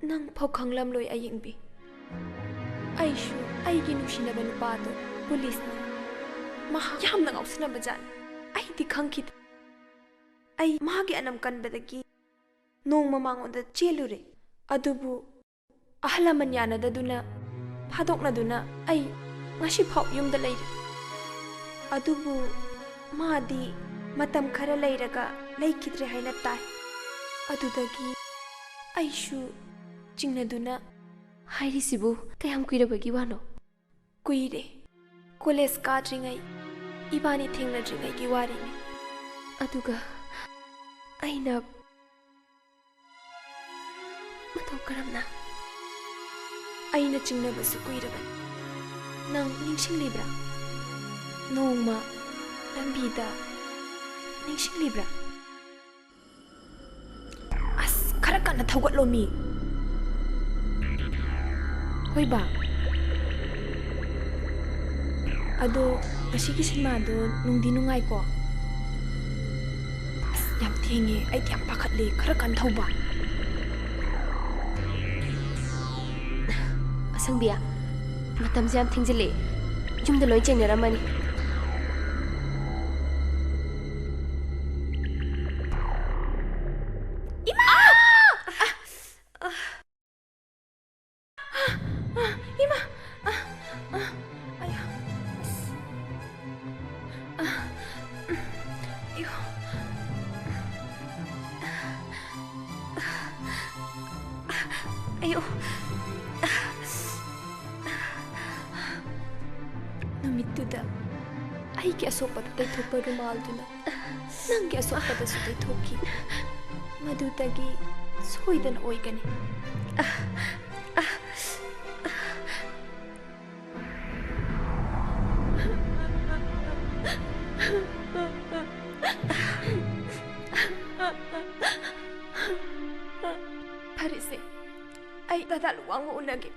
ꯅꯪ ꯐꯥꯎ ꯈꯪꯂꯝꯂꯣꯏ ꯑꯌꯤꯡꯕꯤ ꯑꯩꯁꯨ ꯑꯩꯒꯤ ꯅꯨꯡꯁꯤꯅꯕ ꯅꯨꯄꯥꯗꯣ ꯄꯨꯂꯤꯁꯅꯤ ꯃꯍꯥꯛ ꯌꯥꯝꯅ ꯉꯥꯎꯁꯤꯟꯅꯕ ꯖꯥꯠꯅꯤ ꯑꯩꯗꯤ ꯈꯪꯈꯤꯗꯦ ꯑꯩ ꯃꯥꯒꯤ ꯑꯅꯝ ꯀꯟꯕꯗꯒꯤ ꯅꯣꯡꯃ ꯃꯉꯣꯟꯗ ꯆꯦꯜꯂꯨꯔꯦ ꯑꯗꯨꯕꯨ ꯑꯍꯜ ꯂꯃꯟ ꯌꯥꯅꯗꯗꯨꯅ ꯐꯥꯗꯣꯛꯅꯗꯨꯅ ꯑꯩ ꯉꯁꯤꯐꯥꯎ ꯌꯨꯝꯗ ꯂꯩꯔꯤ ꯑꯗꯨꯕꯨ ꯃꯥꯗꯤ ꯃꯇꯝ ꯈꯔ ꯂꯩꯔꯒ ꯂꯩꯈꯤꯗ꯭ꯔꯦ ꯍꯥꯏꯅ ꯇꯥꯏ ꯑꯗꯨꯗꯒꯤ ꯑꯩꯁꯨ ꯆꯤꯡꯅꯗꯨꯅ ꯍꯥꯏꯔꯤꯁꯤꯕꯨ ꯀꯌꯥꯝ ꯀꯨꯏꯔꯕꯒꯤ ꯋꯥꯅꯣ? ꯀꯣꯂꯦꯖ ꯀꯥꯗ꯭ꯔꯤꯉꯩ ꯏꯕꯥꯅꯤ ꯊꯦꯡꯅꯗ꯭ꯔꯤꯉꯩꯒꯤ ꯋꯥꯔꯤꯅꯤ ꯑꯗꯨꯒ ꯑꯩꯅ ꯃꯇꯧ ꯀꯔꯝꯅ ꯑꯩꯅ ꯆꯤꯡꯅꯕꯁꯨ ꯀꯨꯏꯔꯕꯅꯤ ꯅꯪ ꯅꯤꯡꯁꯤꯡꯂꯤꯕ꯭ꯔꯥ ꯅꯣꯡꯃ ꯂꯝꯕꯤꯗ ꯅꯤꯡꯁꯤꯡꯂꯤꯕ꯭ꯔꯥ ꯑꯁ ꯈꯔ ꯀꯟꯅ ꯊꯧꯒꯠꯂꯣꯃꯤ ꯍꯣꯏꯕ ꯑꯗꯣ ꯉꯁꯤꯒꯤ ꯁꯤꯅꯦꯃꯥꯗꯣ ꯅꯨꯡꯗꯤ ꯅꯨꯡꯉꯥꯏꯀꯣ ꯑꯁ ꯌꯥꯝ ꯊꯦꯡꯉꯦ ꯑꯩꯗꯤ ꯌꯥꯝ ꯄꯥꯈꯠꯂꯦ ꯈꯔ ꯀꯟꯅ ꯊꯧꯕ ꯑꯁꯪꯕꯤꯌꯥ ꯃꯇꯝꯁꯦ ꯌꯥꯝ ꯊꯦꯡꯖꯤꯜꯂꯦ ꯌꯨꯝꯗ ꯂꯣꯏ ꯆꯦꯡꯅꯔꯝꯃꯅꯤ नुमित्तुदा ꯑꯩꯒꯤ ꯑꯁꯣꯛꯄꯗ ꯇꯩꯊꯣꯛꯄ ꯔꯨꯃꯥꯜꯗꯨꯅ ꯅꯪꯒꯤ ꯑꯁꯣꯛꯄꯗꯁꯨ ꯇꯩꯊꯣꯛꯈꯤ ꯃꯗꯨꯗꯒꯤ ꯁꯣꯏꯗꯅ ꯑꯣꯏꯒꯅꯤ ꯐꯔꯦꯁꯦ ꯑꯩ ꯗꯗꯥ ꯂꯨꯋꯥꯡ ꯎꯅꯒꯦ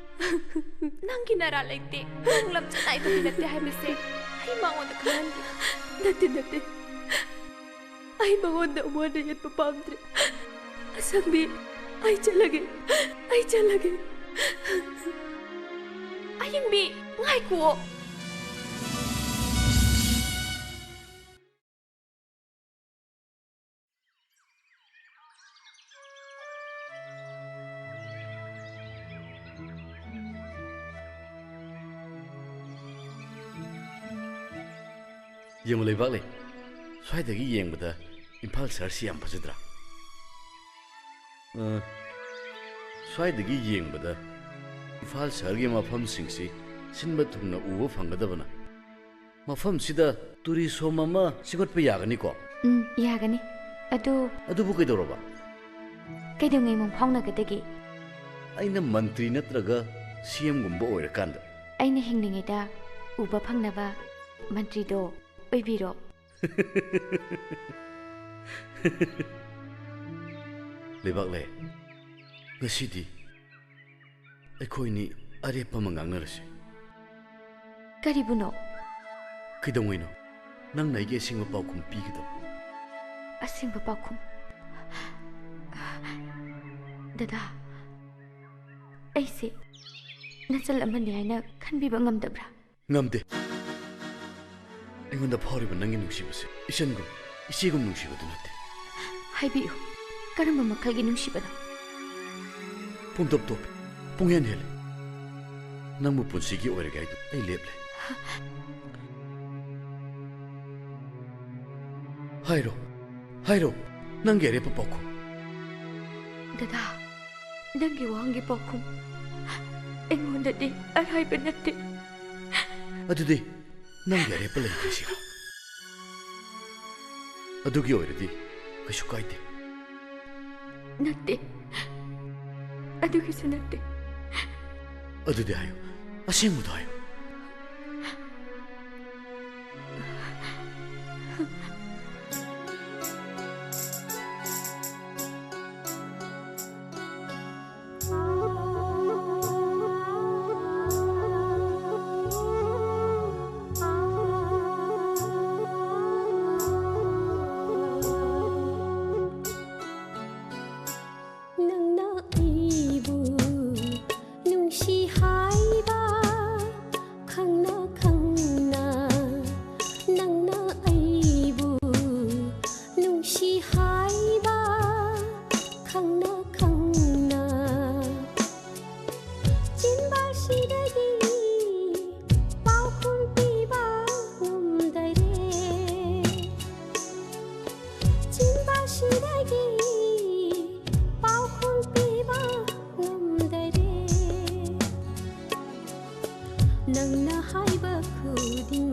ꯅꯪꯒꯤ ꯅꯔꯥ ꯂꯩꯇꯦ ꯅꯪ ꯂꯝꯆꯠꯅꯥꯏꯗꯕꯤ ꯅꯠꯇꯦ ꯍꯥꯏꯕꯁꯦ ꯑꯩ ꯃꯉꯣꯟꯗ ꯈꯪꯍꯟꯒꯦ ꯅꯠꯇꯦ ꯑꯩ ꯃꯉꯣꯟꯗ ꯑꯃꯨꯛ ꯌꯦꯠꯄ ꯄꯥꯝꯗ꯭ꯔꯦ ꯑꯁꯪꯕꯤ ꯑꯩ ꯆꯠꯂꯒꯦ ꯑꯌꯤꯡꯕꯤ ꯉꯥꯏꯈꯨꯑꯣ ꯌꯦꯡꯉꯨ ꯂꯩꯕꯥꯛ ꯂꯩ ꯁ꯭ꯋꯥꯏꯗꯒꯤ ꯌꯦꯡꯕꯗ ꯏꯝꯐꯥꯜ ꯁꯍꯔꯁꯤ ꯌꯥꯝ ꯐꯖꯗ꯭ꯔꯥ ꯁ꯭ꯋꯥꯏꯗꯒꯤ ꯌꯦꯡꯕꯗ ꯏꯝꯐꯥꯜ ꯁꯍꯔꯒꯤ ꯃꯐꯝꯁꯤꯡꯁꯤ ꯁꯤꯟꯕ ꯊꯨꯡꯅ ꯎꯕ ꯐꯪꯒꯗꯕꯅ ꯃꯐꯝꯁꯤꯗ ꯇꯨꯔꯤꯁꯣꯝ ꯑꯃ ꯁꯦꯝꯒꯠꯄ ꯌꯥꯒꯅꯤꯀꯣ ꯌꯥꯒꯅꯤ ꯑꯗꯨꯕꯨ ꯀꯩꯗꯧꯔꯕ ꯀꯩꯗꯧꯉꯩ ꯃꯪ ꯐꯥꯎꯅꯒꯗꯒꯦ ꯑꯩꯅ ꯃꯟꯇ꯭ꯔꯤ ꯅꯠꯇ꯭ꯔꯒ ꯁꯤಎꯝꯒꯨꯝꯕ ꯑꯣꯏꯔꯀꯥꯟꯗ ꯑꯩꯅ ꯍꯤꯡꯂꯤꯉꯩꯗ ꯎꯕ ꯐꯪꯅꯕ ꯃꯟꯇ꯭ꯔꯤꯗꯣ ꯑꯣꯏꯕꯤꯔꯣ ꯂꯩꯕꯥꯛꯂꯦ ꯉꯁꯤꯗꯤ ꯑꯩꯈꯣꯏꯅꯤ ꯑꯔꯦꯞꯄ ꯑꯃ ꯉꯥꯡꯅꯔꯁꯤ ꯀꯔꯤꯕꯨꯅꯣ ꯀꯩꯗꯧꯉꯩꯅꯣ ꯅꯪꯅ ꯑꯩꯒꯤ ꯑꯁꯦꯡꯕ ꯄꯥꯎꯈꯨꯝ ꯄꯤꯒꯗꯕ ꯑꯁꯦꯡꯕ ꯄꯥꯎꯈꯨꯝ ꯗꯗꯥ ꯑꯩꯁꯦ ꯅꯆꯜ ꯑꯃꯅꯤ ꯍꯥꯏꯅ ꯈꯟꯕꯤꯕ ꯉꯝꯗꯕ꯭ꯔꯥ ꯉꯝꯗꯦ ꯑꯩꯉꯣꯟꯗ ꯐꯥꯎꯔꯤꯕ ꯅꯪꯒꯤ ꯅꯨꯡꯁꯤꯕꯁꯦ ꯏꯆꯟꯒꯨꯝ ꯏꯆꯦꯒꯨꯝ ꯅꯨꯡꯁꯤꯕꯗꯨ ꯅꯠꯇꯦ ꯍꯥꯏꯕꯤꯌꯨ ꯀꯔꯝꯕ ꯃꯈꯜꯒꯤ ꯅꯨꯡꯁꯤꯕꯅꯣ ꯄꯨꯡꯇꯣꯞ ꯇꯣꯞꯄꯦ ꯄꯨꯡꯍꯦꯟ ꯍꯦꯜꯂꯦ ꯅꯪꯕꯨ ꯄꯨꯟꯁꯤꯒꯤ ꯑꯣꯏꯔꯒꯦ ꯍꯥꯏꯗꯨ ꯑꯩ ꯂꯦꯞꯂꯦ ꯍꯥꯏꯔꯣ ꯅꯪꯒꯤ ꯑꯔꯦꯞꯄ ꯄꯥꯎꯈꯨꯝ ꯗꯗꯥ ꯅꯪꯒꯤ ꯋꯥꯍꯪꯒꯤ ꯄꯥꯎꯈꯨꯝ ꯑꯩꯉꯣꯟꯗꯗꯤ ꯑꯔꯥꯏꯕ ꯅꯠꯇꯦ ꯑꯗꯨꯗꯤ ꯅꯪꯒꯤ ꯑꯔꯦꯞꯄ ꯂꯩꯈ꯭ꯔꯁꯤꯔ ꯑꯗꯨꯒꯤ ꯑꯣꯏꯔꯗꯤ ꯀꯩꯁꯨ ꯀꯥꯏꯗꯦ ꯅꯠꯇꯦ ꯑꯗꯨꯒꯤꯁꯨ ꯅꯠꯇꯦ ꯑꯗꯨꯗꯤ ꯍꯥꯏꯌꯨ ꯑꯁꯦꯡꯕꯗꯣ ꯍꯥꯏꯌꯨ nang na hai ba khu ding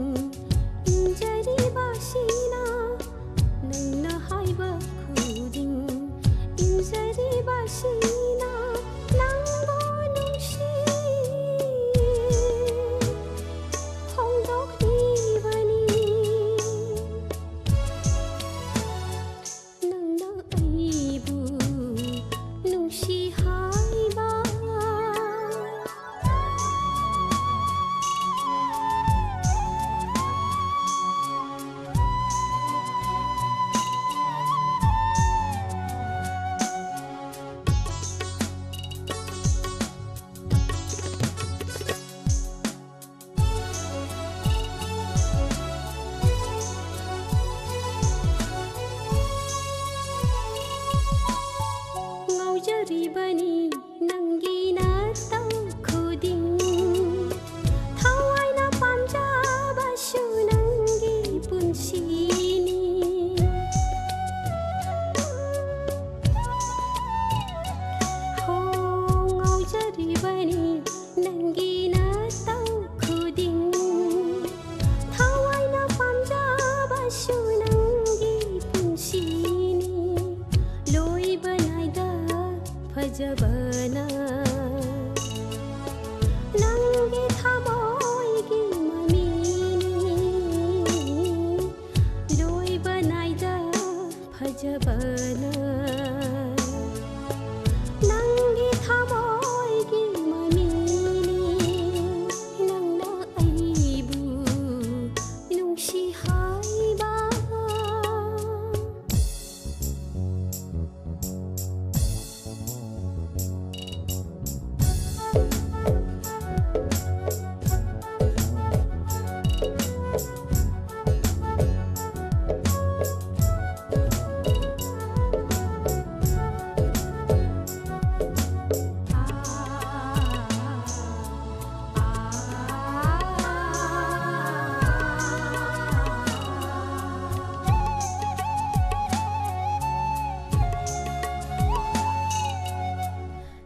ꯉꯥꯎꯖꯔꯤꯕꯁꯤꯅ ꯅꯪꯕꯨ ꯅꯨꯡꯁꯤ ꯐꯣꯡꯗꯣꯛꯂꯤꯕꯅꯤ ꯅꯪꯅ ꯑꯩꯕꯨ ꯅꯨꯡꯁꯤ ꯍꯥꯏꯕ ꯉꯥꯎꯖꯔꯤꯕꯅꯤ ꯅꯪꯒꯤ ꯅꯇꯧ ꯈꯨꯗꯤꯡ ꯊꯋꯥꯏꯅ ꯄꯥꯝꯖꯕꯁꯨ ꯅꯪꯒꯤ ꯄꯨꯟꯁꯤꯅꯤ ꯍꯣ ꯉꯥꯎꯖꯔꯤꯕꯅꯤ ꯅꯪꯒꯤ ꯅꯇꯧ ꯈꯨꯗꯤꯡ ꯊꯋꯥꯏꯅ ꯄꯥꯝꯖꯕꯁꯨ ꯅꯪꯒꯤ ꯄꯨꯟꯁꯤꯅꯤ ꯂꯣꯏꯕ ꯅꯥꯏꯗ ꯐꯖꯕꯅ ꯅꯪꯒꯤ ꯊꯃꯣꯏꯒꯤ ꯃꯃꯤꯅꯤ ꯂꯣꯏꯕ ꯅꯥꯏꯗ ꯐꯖꯕꯅ ꯅꯪꯒꯤ ꯊꯃꯣꯏꯒꯤ ꯃꯃꯤꯅꯤ ꯅꯪꯅ ꯑꯩꯕꯨ ꯅꯨꯡꯁꯤ ꯍꯥꯏꯕ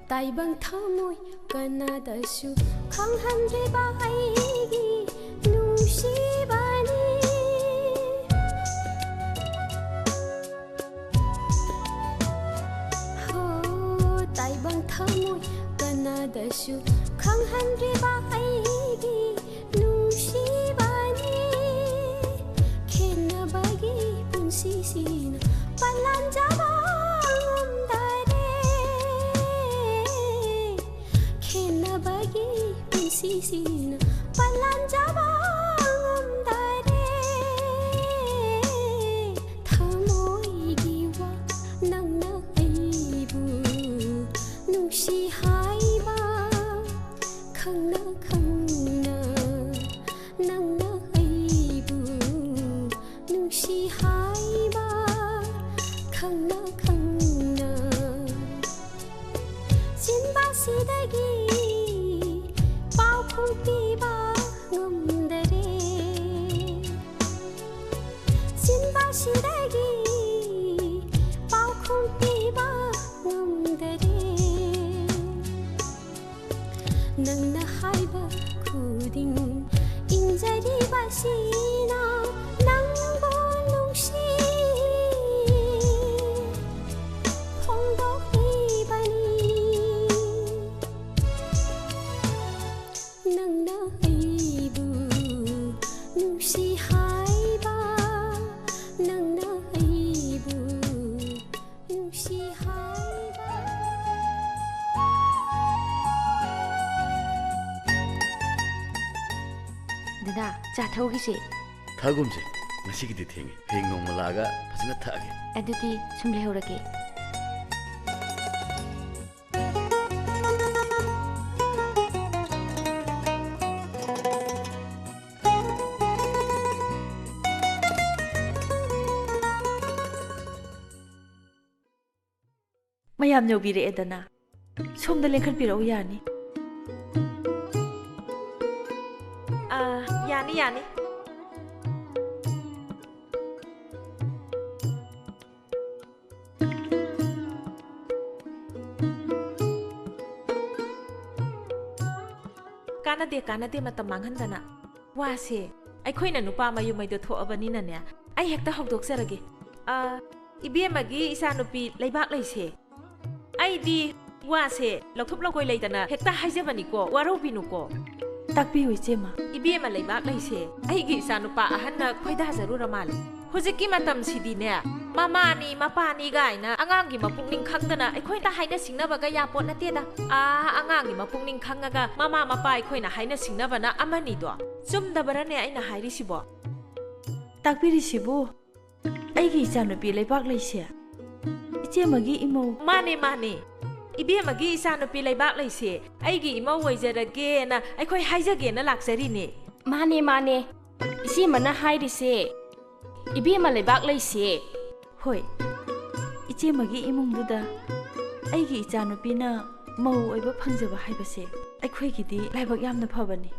ꯇꯥꯏꯕꯪ ꯊꯃꯣꯏ ꯀꯅꯥꯗꯁꯨ ꯈꯪꯍꯟꯗ꯭ꯔꯤꯕ ꯑꯩꯒꯤ ꯅꯨꯡꯁꯤꯕꯅꯤ ꯍꯣ ꯇꯥꯏꯕꯪ ꯊꯃꯣꯏ ꯀꯅꯥꯗꯁꯨ ꯈꯪꯍꯟꯗ꯭ꯔꯤꯕ ꯑꯩꯒꯤ ꯅꯨꯡꯁꯤꯕꯅꯤ ꯈꯦꯟꯅꯕꯒꯤ ꯄꯨꯟꯁꯤꯁꯤꯅ ꯄꯜꯂꯟꯖꯕ ꯈꯦꯟꯅꯕꯒꯤ ꯄꯨꯟꯁꯤꯁꯤꯅ ꯄꯜꯂꯟꯖꯕ ꯉꯝꯗꯔꯦ ꯊꯃꯣꯏꯒꯤ ꯋꯥ ꯅꯪꯅ ꯑꯩꯕు ꯅꯨꯡꯁꯤ ꯍꯥꯏꯕ ꯈꯪꯅ ꯈꯪꯅ ꯅꯪꯅ ꯑꯩꯕు ꯅꯨꯡꯁꯤ ꯍꯥꯏꯕ ꯈꯪꯅ ꯈꯪꯅ ꯆꯤꯟꯕꯁꯤꯗꯒꯤ ꯄꯥꯎꯈꯨꯝ ꯄꯤꯕ ꯉꯝꯗꯔꯦ ꯆꯤꯟꯕꯁꯤꯗꯒꯤ ꯄꯥꯎꯈꯨꯝ ꯄꯤꯕ ꯉꯝꯗꯔꯦ ꯅꯪꯅ ꯍꯥꯏꯕ ꯈꯨꯗꯤꯡ ꯏꯪꯖꯔꯤꯕꯁꯤꯅ ꯅꯪꯕꯨ ꯅꯨꯡꯁꯤ ꯐꯣꯡꯗꯣꯛꯂꯤꯕꯅꯤ ꯅꯪꯅ ꯑꯩꯕꯨ ꯅꯨꯡꯁꯤ ꯍꯥꯏꯕ ꯅꯪꯅ ꯑꯩꯕꯨ ꯅꯨꯡꯁꯤ ꯍꯥꯏꯕ ꯗꯗꯥ ꯆꯥ ꯊꯧꯒꯤꯁꯦ ꯊꯥꯒꯨꯝꯁꯦ ꯉꯁꯤꯒꯤꯗꯤ ꯊꯦꯡꯉꯦ ꯍꯌꯦꯡ ꯅꯣꯡꯃ ꯂꯥꯛꯑꯒ ꯐꯖꯅ ꯊꯛꯑꯒꯦ ꯑꯗꯨꯗꯤ ꯁꯨꯝ ꯂꯩꯍꯧꯔꯒꯦ ꯃꯌꯥꯝ ꯌꯧꯕꯤꯔꯛꯑꯦꯗꯅ ꯁꯣꯝꯗ ꯂꯦꯡꯈꯠꯄꯤꯔꯛꯎ ꯌꯥꯅꯤ ꯌꯥꯅꯤ ꯌꯥꯅꯤ ꯀꯥꯟꯅꯗꯦ ꯃꯇꯝ ꯃꯥꯡꯍꯟꯗꯅ ꯋꯥꯁꯦ ꯑꯩꯈꯣꯏꯅ ꯅꯨꯄꯥ ꯃꯌꯨꯝꯃꯩꯗꯣ ꯊꯣꯛꯑꯕꯅꯤꯅꯅꯦ ꯑꯩ ꯍꯦꯛꯇ ꯍꯧꯗꯣꯛꯆꯔꯒꯦ ꯏꯕꯦꯝꯃꯒꯤ ꯏꯆꯥꯅꯨꯄꯤ ꯂꯩꯕꯥꯛ ꯂꯩꯁꯦ ꯑꯩꯗꯤ ꯋꯥꯁꯦ ꯂꯧꯊꯣꯛ ꯂꯧꯒꯣꯏ ꯂꯩꯇꯅ ꯍꯦꯛꯇ ꯍꯥꯏꯖꯕꯅꯤꯀꯣ ꯋꯥꯔꯧꯕꯤꯅꯨꯀꯣ ꯇꯥꯛꯄꯤꯌꯨ ꯏꯆꯦꯃ ꯏꯕꯦꯝꯃ ꯂꯩꯕꯥꯛ ꯂꯩꯁꯦ ꯑꯩꯒꯤ ꯏꯆꯥꯅꯨꯄꯥ ꯑꯍꯟꯅ ꯈꯣꯏꯗꯥꯖꯔꯨꯔ ꯃꯥꯜꯂꯦ ꯍꯧꯖꯤꯛꯀꯤ ꯃꯇꯝꯁꯤꯗꯤꯅꯦ ꯃꯃꯥꯅꯤ ꯃꯄꯥꯅꯤ ꯒꯥꯏꯅ ꯑꯉꯥꯡꯒꯤ ꯃꯄꯨꯛꯅꯤꯡ ꯈꯪꯗꯅ ꯑꯩꯈꯣꯏꯅ ꯍꯥꯏꯅ ꯁꯤꯡꯅꯕꯒ ꯌꯥꯄꯣꯠ ꯅꯠꯇꯦꯗ ꯑꯉꯥꯡꯒꯤ ꯃꯄꯨꯛꯅꯤꯡ ꯈꯪꯉꯒ ꯃꯃꯥ ꯃꯄꯥ ꯑꯩꯈꯣꯏꯅ ꯍꯥꯏꯅ ꯁꯤꯡꯅꯕꯅ ꯑꯃꯅꯤꯗꯣ ꯆꯨꯝꯗꯕꯔꯅꯦ ꯑꯩꯅ ꯍꯥꯏꯔꯤꯁꯤꯕꯣ ꯇꯥꯛꯄꯤꯔꯤꯁꯤꯕꯨ ꯑꯩꯒꯤ ꯏꯆꯥꯅꯨꯄꯤ ꯂꯩꯕꯥꯛ ꯂꯩꯁꯦ ꯏꯆꯦꯃꯒꯤ ꯏꯃꯧ ꯃꯥꯅꯦ ꯃꯥꯅꯦ ꯏꯕꯦꯝꯃꯒꯤ ꯏꯆꯥꯅꯨꯄꯤ ꯂꯩꯕꯥꯛ ꯂꯩꯁꯦ ꯑꯩꯒꯤ ꯏꯃꯧ ꯑꯣꯏꯖꯔꯒꯦꯅ ꯑꯩꯈꯣꯏ ꯍꯥꯏꯖꯒꯦꯅ ꯂꯥꯛꯆꯔꯤꯅꯦ ꯃꯥꯅꯦ ꯃꯥꯅꯦ ꯏꯆꯦꯃꯅ ꯍꯥꯏꯔꯤꯁꯦ ꯏꯕꯦꯝꯃ ꯂꯩꯕꯥꯛ ꯂꯩꯁꯦ ꯍꯣꯏ ꯏꯆꯦꯃꯒꯤ ꯏꯃꯨꯡꯗꯨꯗ ꯑꯩꯒꯤ ꯏꯆꯥꯅꯨꯄꯤꯅ ꯃꯧ ꯑꯣꯏꯕ ꯐꯪꯖꯕ ꯍꯥꯏꯕꯁꯦ ꯑꯩꯈꯣꯏꯒꯤꯗꯤ ꯂꯥꯏꯕꯛ ꯌꯥꯝꯅ ꯐꯕꯅꯤ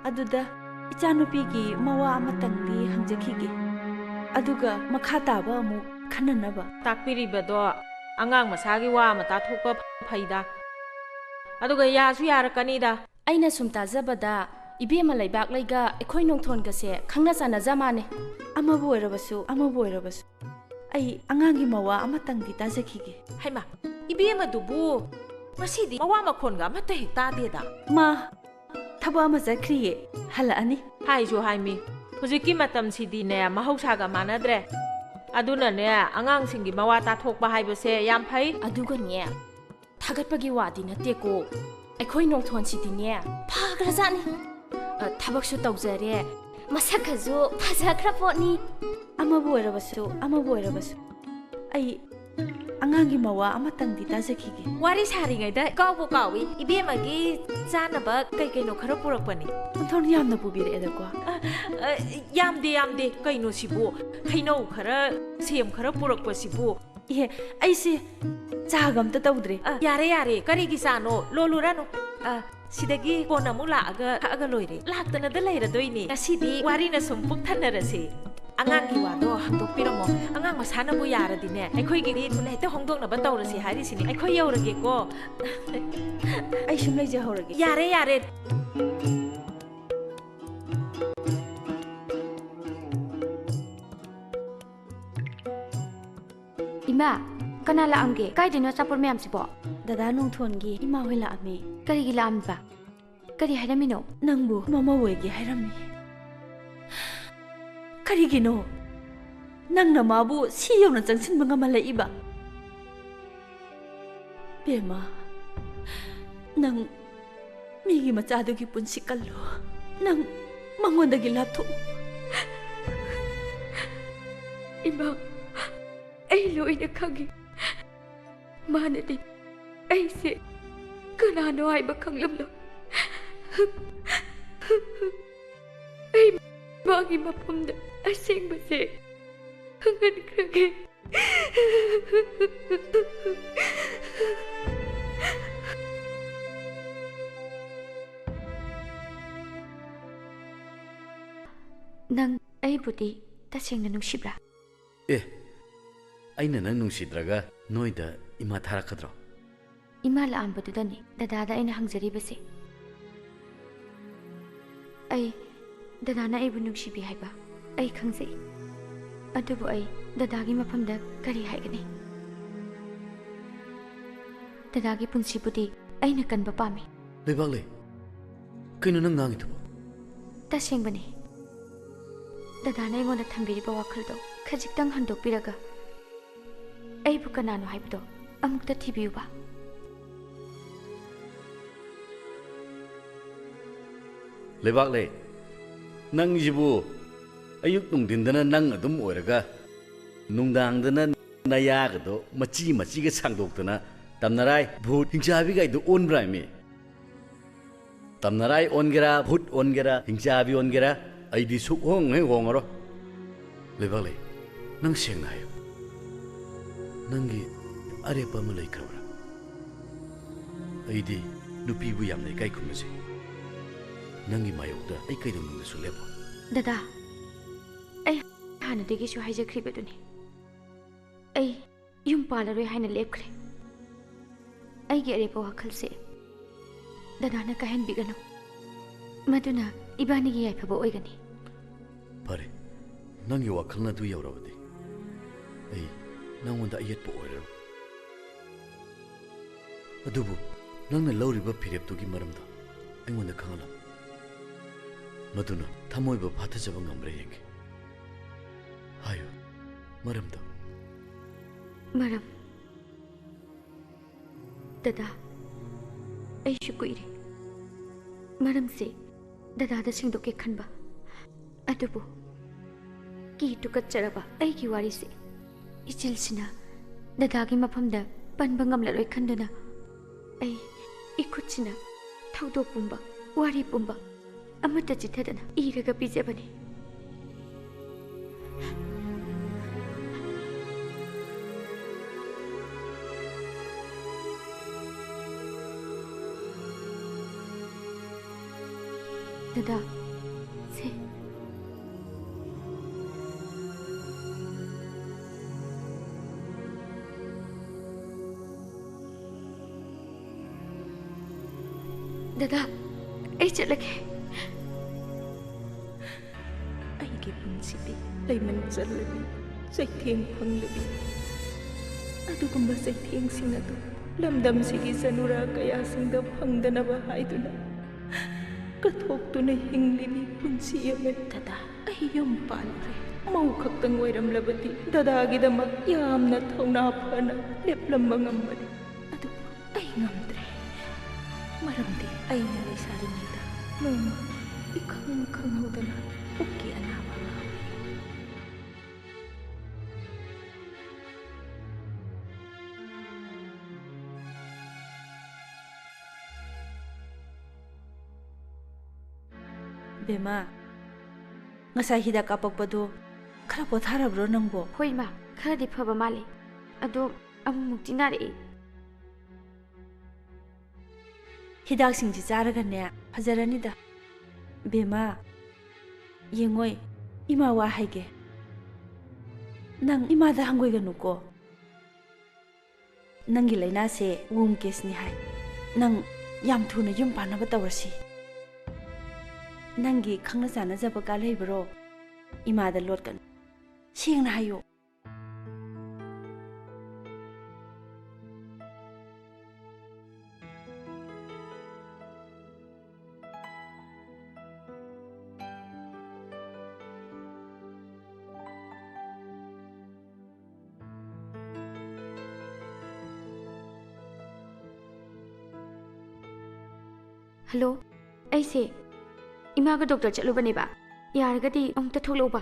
ꯑꯗꯨꯗ ꯏꯆꯥꯅꯨꯄꯤꯒꯤ ꯃꯋꯥ ꯑꯃꯇꯪꯗꯤ ꯍꯪꯖꯈꯤꯒꯦ ꯑꯗꯨꯒ ꯃꯈꯥ ꯇꯥꯕ ꯑꯃꯨꯛ ꯈꯟꯅꯅꯕ ꯇꯥꯛꯄꯤꯔꯤꯕꯗꯣ ꯑꯉꯥꯡ ꯃꯁꯥꯒꯤ ꯋꯥ ꯑꯃ ꯇꯥꯊꯣꯛꯄ ꯐꯩꯗ ꯑꯗꯨꯒ ꯌꯥꯁꯨ ꯌꯥꯔꯛꯀꯅꯤꯗ ꯑꯩꯅ ꯁꯨꯝ ꯇꯥꯖꯕꯗ ꯏꯕꯦꯝꯃ ꯂꯩꯕꯥꯛ ꯂꯩꯒ ꯑꯩꯈꯣꯏ ꯅꯣꯡꯊꯣꯟꯒꯁꯦ ꯈꯪꯅ ꯆꯥꯟꯅꯖ ꯃꯥꯅꯦ ꯑꯃꯕꯨ ꯑꯣꯏꯔꯕꯁꯨ ꯑꯩ ꯑꯉꯥꯡꯒꯤ ꯃꯋꯥ ꯑꯃꯇꯪꯗꯤ ꯇꯥꯖꯈꯤꯒꯦ ꯍꯩꯃꯥ ꯏꯕꯦꯝꯃꯗꯨꯕꯨ ꯉꯁꯤꯗꯤ ꯃꯋꯥ ꯃꯈꯣꯟꯒ ꯑꯃꯠꯇ ꯍꯦꯛ ꯇꯥꯗꯦꯗ ꯃꯥ ꯊꯕꯛ ꯑꯃ ꯆꯠꯈ꯭रिꯌꯦ ꯍꯜꯂꯛꯑꯅꯤ ꯍꯥꯏꯁꯨ ꯍꯥꯏꯃꯤ ꯍꯧꯖꯤꯛꯀꯤ ꯃꯇꯝꯁꯤꯗꯤꯅꯦ ꯃꯍꯧꯁꯥꯒ ꯃꯥꯟꯅꯗ꯭ꯔꯦ ꯑꯗꯨꯅꯅꯦ ꯑꯉꯥꯡꯁꯤꯡꯒꯤ ꯃꯋꯥ ꯇꯥꯊꯣꯛꯄ ꯍꯥꯏꯕꯁꯦ ꯌꯥꯝ ꯐꯩ ꯑꯗꯨꯒꯅꯦ ꯊꯥꯒꯠꯄꯒꯤ ꯋꯥꯗꯤ ꯅꯠꯇꯦꯀꯣ ꯑꯩꯈꯣꯏ ꯅꯣꯡꯊꯣꯟꯁꯤꯗꯤꯅꯦ ꯐꯈ꯭ꯔꯖꯥꯠꯅꯤ ꯊꯕꯛꯁꯨ ꯇꯧꯖꯔꯦ ꯃꯁꯛꯀꯁꯨ ꯐꯖꯈ꯭ꯔ ꯄꯣꯠꯅꯤ ꯑꯃꯕꯨ ꯑꯣꯏꯔꯕꯁꯨ ꯑꯩ ꯑꯉꯥꯡꯒꯤ ꯃꯋꯥ ꯑꯃꯇꯪꯗꯤ ꯇꯥꯖꯈꯤꯒꯦ ꯋꯥꯔꯤ ꯁꯥꯔꯤꯉꯩꯗ ꯀꯥꯎꯕꯨ ꯀꯥꯎꯏ ꯏꯕꯦꯝꯃꯒꯤ ꯆꯥꯅꯕ ꯀꯩꯅꯣ ꯈꯔ ꯄꯨꯔꯛꯄꯅꯤ ꯑꯣꯟꯊꯣꯛ ꯌꯥꯝꯅ ꯄꯨꯕꯤꯔꯛꯑꯦꯗꯀꯣ ꯌꯥꯝꯗꯦ ꯀꯩꯅꯣ ꯁꯤꯕꯨ ꯍꯩꯅꯧ ꯈꯔ ꯁꯦꯝ ꯈꯔ ꯄꯨꯔꯛꯄꯁꯤꯕꯨ ꯏꯍꯦ ꯑꯩꯁꯦ ꯆꯥꯒ ꯑꯝꯇ ꯇꯧꯗ꯭ꯔꯦ ꯌꯥꯔꯦ ꯀꯔꯤꯒꯤ ꯆꯥꯅꯣ ꯂꯣꯜꯂꯨꯔꯅꯨ ꯁꯤꯗꯒꯤ ꯀꯣꯟꯅ ꯑꯃꯨꯛ ꯂꯥꯛꯑꯒ ꯊꯛꯑꯒ ꯂꯣꯏꯔꯦ ꯂꯥꯛꯇꯅꯗ ꯂꯩꯔꯗꯣꯏꯅꯦ ꯉꯁꯤꯗꯤ ꯋꯥꯔꯤꯅ ꯁꯨꯝ ꯄꯨꯛ ꯊꯟꯅꯔꯁꯦ ꯑꯉꯥꯡꯒꯤ ꯋꯥꯗꯣ ꯍꯪꯗꯣꯛꯄꯤꯔꯝꯃꯣ ꯑꯉꯥꯡ ꯃꯁꯥꯅꯕꯨ ꯌꯥꯔꯗꯤꯅꯦ ꯑꯩꯈꯣꯏꯒꯤꯗꯤ ꯊꯨꯅ ꯍꯦꯛꯇ ꯍꯣꯡꯗꯣꯛꯅꯕ ꯇꯧꯔꯁꯤ ꯍꯥꯏꯔꯤꯁꯤꯅꯦ ꯑꯩꯈꯣꯏ ꯌꯧꯔꯒꯦꯀꯣ ꯑꯩ ꯁꯨꯝ ꯂꯩꯖꯍꯧꯔꯒꯦ ꯌꯥꯔꯦ 이마, 그나 라암게 까이디노 짜볼 매암시보. 다다 농촌기 이마 회 라암이. 까리기 라암바. 까리 하라미노. 낭부 마마 왜기 하라미. 까리기노. 낭나 마부 시용나 장신 mga malaiba. Bema. 낭 미기 마짜도기 punsikallo. 낭 망원다기 laptop. 이마. ꯑꯩ ꯂꯣꯏꯅ ꯈꯪꯉꯤ ꯃꯥꯅꯗꯤ ꯑꯩꯁꯦ ꯀꯅꯥꯅꯣ ꯍꯥꯏꯕ ꯈꯪꯂꯝꯂꯣꯏ ꯑꯩ ꯃꯥꯒꯤ ꯃꯐꯝꯗ ꯑꯁꯦꯡꯕꯁꯦ ꯈꯪꯍꯟꯈ꯭ꯔꯒꯦ ꯅꯪ ꯑꯩꯕꯨꯗꯤ ꯇꯁꯦꯡꯅ ꯅꯨꯡꯁꯤꯕ꯭ꯔꯥ? ꯑꯩꯅ ꯅꯪ ꯅꯨꯡꯁꯤꯗ꯭ꯔꯒ ꯅꯣꯏꯗ ꯏꯃꯥ ꯊꯥꯔꯛꯀꯗ꯭ꯔꯣ? ꯏꯃꯥ ꯂꯥꯛꯑꯝꯕꯗꯨꯗꯅꯤ ꯗꯗꯥꯗ ꯑꯩꯅ ꯍꯪꯖꯔꯤꯕꯁꯦ. ꯑꯩ ꯗꯗꯥꯅ ꯑꯩꯕꯨ ꯅꯨꯡꯁꯤꯕꯤ ꯍꯥꯏꯕ ꯑꯩ ꯈꯪꯖꯩ. ꯑꯗꯨꯕꯨ ꯑꯩ ꯗꯗꯥꯒꯤ ꯃꯐꯝꯗ ꯀꯔꯤ ꯍꯥꯏꯒꯅꯤ? ꯗꯗꯥꯒꯤ ꯄꯨꯟꯁꯤꯕꯨꯗꯤ ꯑꯩꯅ ꯀꯟꯕ ꯄꯥꯝꯃꯤ. ꯂꯩꯕꯥꯛꯂꯩ, ꯀꯩꯅꯣ ꯅꯪ ꯉꯥꯡꯉꯤꯗꯨꯕꯣ? ꯇꯁꯦꯡꯕꯅꯤ. ꯗꯗꯥꯅ ꯑꯩꯉꯣꯟꯗ ꯊꯝꯕꯤꯔꯤꯕ ꯋꯥꯈꯜꯗꯣ ꯈꯖꯤꯛꯇꯪ ꯍꯟꯗꯣꯛꯄꯤꯔꯒ ꯑꯩꯕꯨ ꯀꯅꯥꯅꯣ ꯍꯥꯏꯕꯗꯣ ꯑꯃꯨꯛꯇ ꯊꯤꯕꯤꯌꯨꯕ. ꯂꯩꯕꯥꯛꯂꯩ, ꯅꯪꯁꯤꯕꯨ ꯑꯌꯨꯛ ꯅꯨꯡꯊꯤꯟꯗꯅ ꯅꯪ ꯑꯗꯨꯝ ꯑꯣꯏꯔꯒ ꯅꯨꯡꯗꯥꯡꯗꯅ ꯅꯌꯥꯒꯗꯣ ꯃꯆꯤꯒ ꯁꯥꯡꯗꯣꯛꯇꯅ ꯇꯝꯅꯔꯥꯏ ꯚꯨꯠ ꯍꯤꯡꯆꯥꯕꯤꯒꯥꯏꯗꯣ ꯑꯣꯟꯕ꯭ꯔꯥ ꯃꯤ? ꯇꯝꯅꯔꯥꯏ ꯑꯣꯟꯒꯦꯔꯥ ꯚꯨꯠ ꯑꯣꯟꯒꯦꯔꯥ ꯍꯤꯡꯆꯥꯕꯤ ꯑꯣꯟꯒꯦꯔꯥ ꯑꯩꯗꯤ ꯁꯨꯛꯍꯣꯡ ꯍꯦꯛ ꯍꯣꯡꯉꯔꯣꯏ. ꯂꯩꯕꯥꯛꯂꯩ, ꯅꯪ ꯁꯦꯡꯅ ꯍꯥꯏꯌꯨ. ꯅꯪꯒꯤ ꯑꯔꯦꯞꯄ ꯑꯃ ꯂꯩꯈ꯭ꯔꯕ꯭ꯔꯥ? ꯑꯩꯗꯤ ꯅꯨꯄꯤꯕꯨ ꯌꯥꯝꯅ ꯏꯀꯥꯏ ꯈꯨꯝꯅꯖꯩ. ꯅꯪꯒꯤ ꯃꯥꯌꯣꯛꯇ ꯑꯩ ꯀꯩꯗꯧꯅꯨꯡꯗꯁꯨ ꯂꯦꯞꯄꯣꯏ. ꯗꯗꯥ, ꯑꯩ ꯍꯥꯟꯅꯗꯒꯤꯁꯨ ꯍꯥꯏꯖꯈ꯭ꯔꯤꯕꯗꯨꯅꯤ. ꯑꯩ ꯌꯨꯝ ꯄꯥꯜꯂꯔꯣꯏ ꯍꯥꯏꯅ ꯂꯦꯞꯈ꯭ꯔꯦ. ꯑꯩꯒꯤ ꯑꯔꯦꯞꯄ ꯋꯥꯈꯜꯁꯦ ꯗꯗꯥꯅ ꯀꯥꯏꯍꯟꯕꯤꯒꯅꯨ. ꯃꯗꯨꯅ ꯏꯕꯥꯅꯤꯒꯤ ꯌꯥꯏꯐꯕ ꯑꯣꯏꯒꯅꯤ. ꯐꯔꯦ, ꯅꯪꯒꯤ ꯋꯥꯈꯜꯅ ꯑꯗꯨ ꯌꯧꯔꯕꯗꯤ ꯑꯩ ꯅꯪꯉꯣꯟꯗ ꯑꯌꯦꯠꯄ ꯑꯣꯏꯔꯔꯣꯏ. ꯑꯗꯨꯕꯨ ꯅꯪꯅ ꯂꯧꯔꯤꯕ ꯐꯤꯔꯦꯞꯇꯨꯒꯤ ꯃꯔꯝꯗ ꯑꯩꯉꯣꯟꯗ ꯈꯪꯍꯜꯂꯣ ꯃꯗꯨꯅ ꯊꯃꯣꯏꯕꯨ ꯐꯥꯊꯖꯕ ꯉꯝꯕ꯭ꯔꯥ ꯌꯦꯡꯒꯦ ꯍꯥꯏꯌꯨ ꯃꯔꯝꯗꯣ मरम दादा ऐशु कुइरे मरम से दादा दा सिंदोके खनबा अदुबु की टुकच्चरबा ऐगी वारी से इचिलसिना दादा की मफमदा पनबा ngamlaroi खंदुना ऐ इखुचिना थौदो पुंबा वारी पुंबा अमता चिथदना इरगा पिजेबने दादा से दादा ऐ चलके ꯑꯩꯒꯤ ꯄꯨꯟꯁꯤꯗꯤ ꯂꯩꯃꯟ ꯆꯜꯂꯕꯤ ꯆꯩꯊꯦꯡ ꯐꯪꯂꯕꯤ ꯑꯗꯨꯒꯨꯝꯕ ꯆꯩꯊꯦꯡꯁꯤꯡ ꯑꯗꯨ ꯂꯝꯗꯝꯁꯤꯒꯤ ꯆꯅꯨꯔꯥ ꯀꯌꯥꯁꯤꯡꯗ ꯐꯪꯗꯅꯕ ꯍꯥꯏꯗꯨꯅ ꯀꯠꯊꯣꯛꯇꯨꯅ ꯍꯤꯡꯂꯤꯕꯤ ꯄꯨꯟꯁꯤ ꯑꯃ ꯗꯗꯥ ꯑꯩ ꯌꯨꯝ ꯄꯥꯜꯂꯨꯔꯦ ꯃꯧ ꯈꯛꯇꯪ ꯑꯣꯏꯔꯝꯂꯕꯗꯤ ꯗꯗꯥꯒꯤꯗꯃꯛ ꯌꯥꯝꯅ ꯊꯧꯅꯥ ꯐꯅ ꯂꯦꯞꯂꯝꯕ ꯉꯝꯕꯅꯤ ꯑꯗꯨꯕꯨ ꯑꯩ ꯉꯝꯗ꯭ꯔꯦ ꯃꯔꯝꯗꯤ ꯑꯩꯅ ꯂꯩꯁꯥꯔꯤꯉꯩꯗ ꯅꯣꯡꯃ 이khang khanghodana ukki anama Bema ngasai hidak kapakpado khara potharabro nangbo hoi ma khara di phaba male ado amuk tinare hidak singji charaga ne fajarani da Bema yengoi ima wa haige nang ima da hangoi ganu ko nangi laina se wom kes ni hai nang yam thuna yum panaba tawrasi nangi khangna sana jaba ka leibro ima da lot kan sengna hayo Hello, ऐसे इमा का doctor चलो बने बा यार गति अंग तो थोलो बा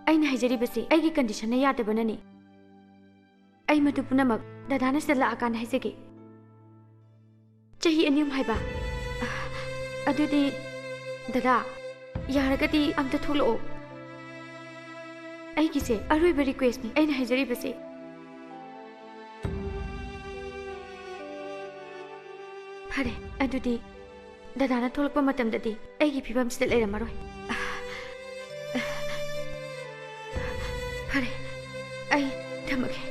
आई न हजरी बसे आई की कंडीशन याद बनने आई मधु पुनमक दादा ने सला आकान है सके चाहिए अन्यम है बा अदुदी दादा यार गति अंग तो थोलो आई किसे अरुई बड़ी रिक्वेस्ट नहीं आई न हजरी बसे फरे अदुदी दादाना थोलकपा मतमददी ऐगी फिबम सिदा लेरमरोय फरे आई थमगे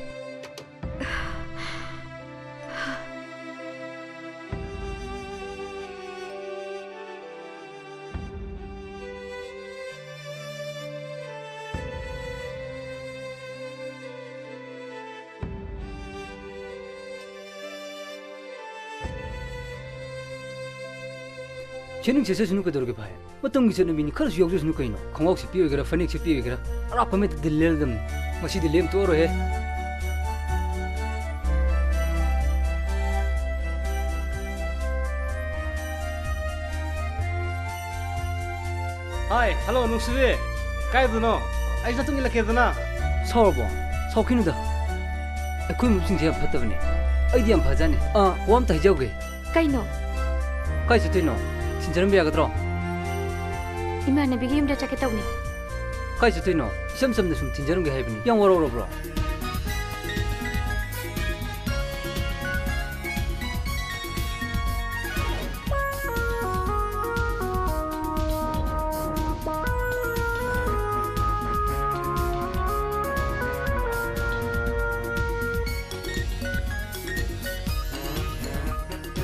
Chening se sunu ka dorge bhai matam gi chenu bini khar yog sunu kaino khongok se piyo gara fanek se piyo gara ara pame dillel dam masi dillem to ro he Hi hello nungsibe kai duno ai jatung ila ke dana sorbo sokinu da akoi mupsing je phatabne ai diam phajane wam ta jauge kaino kai chitino 진짜는 미야가들어 이만에 비기임도 자켓다우니 가이 저토이노 썸썸도 좀 진짜는 게 해보니 영어로 오러브라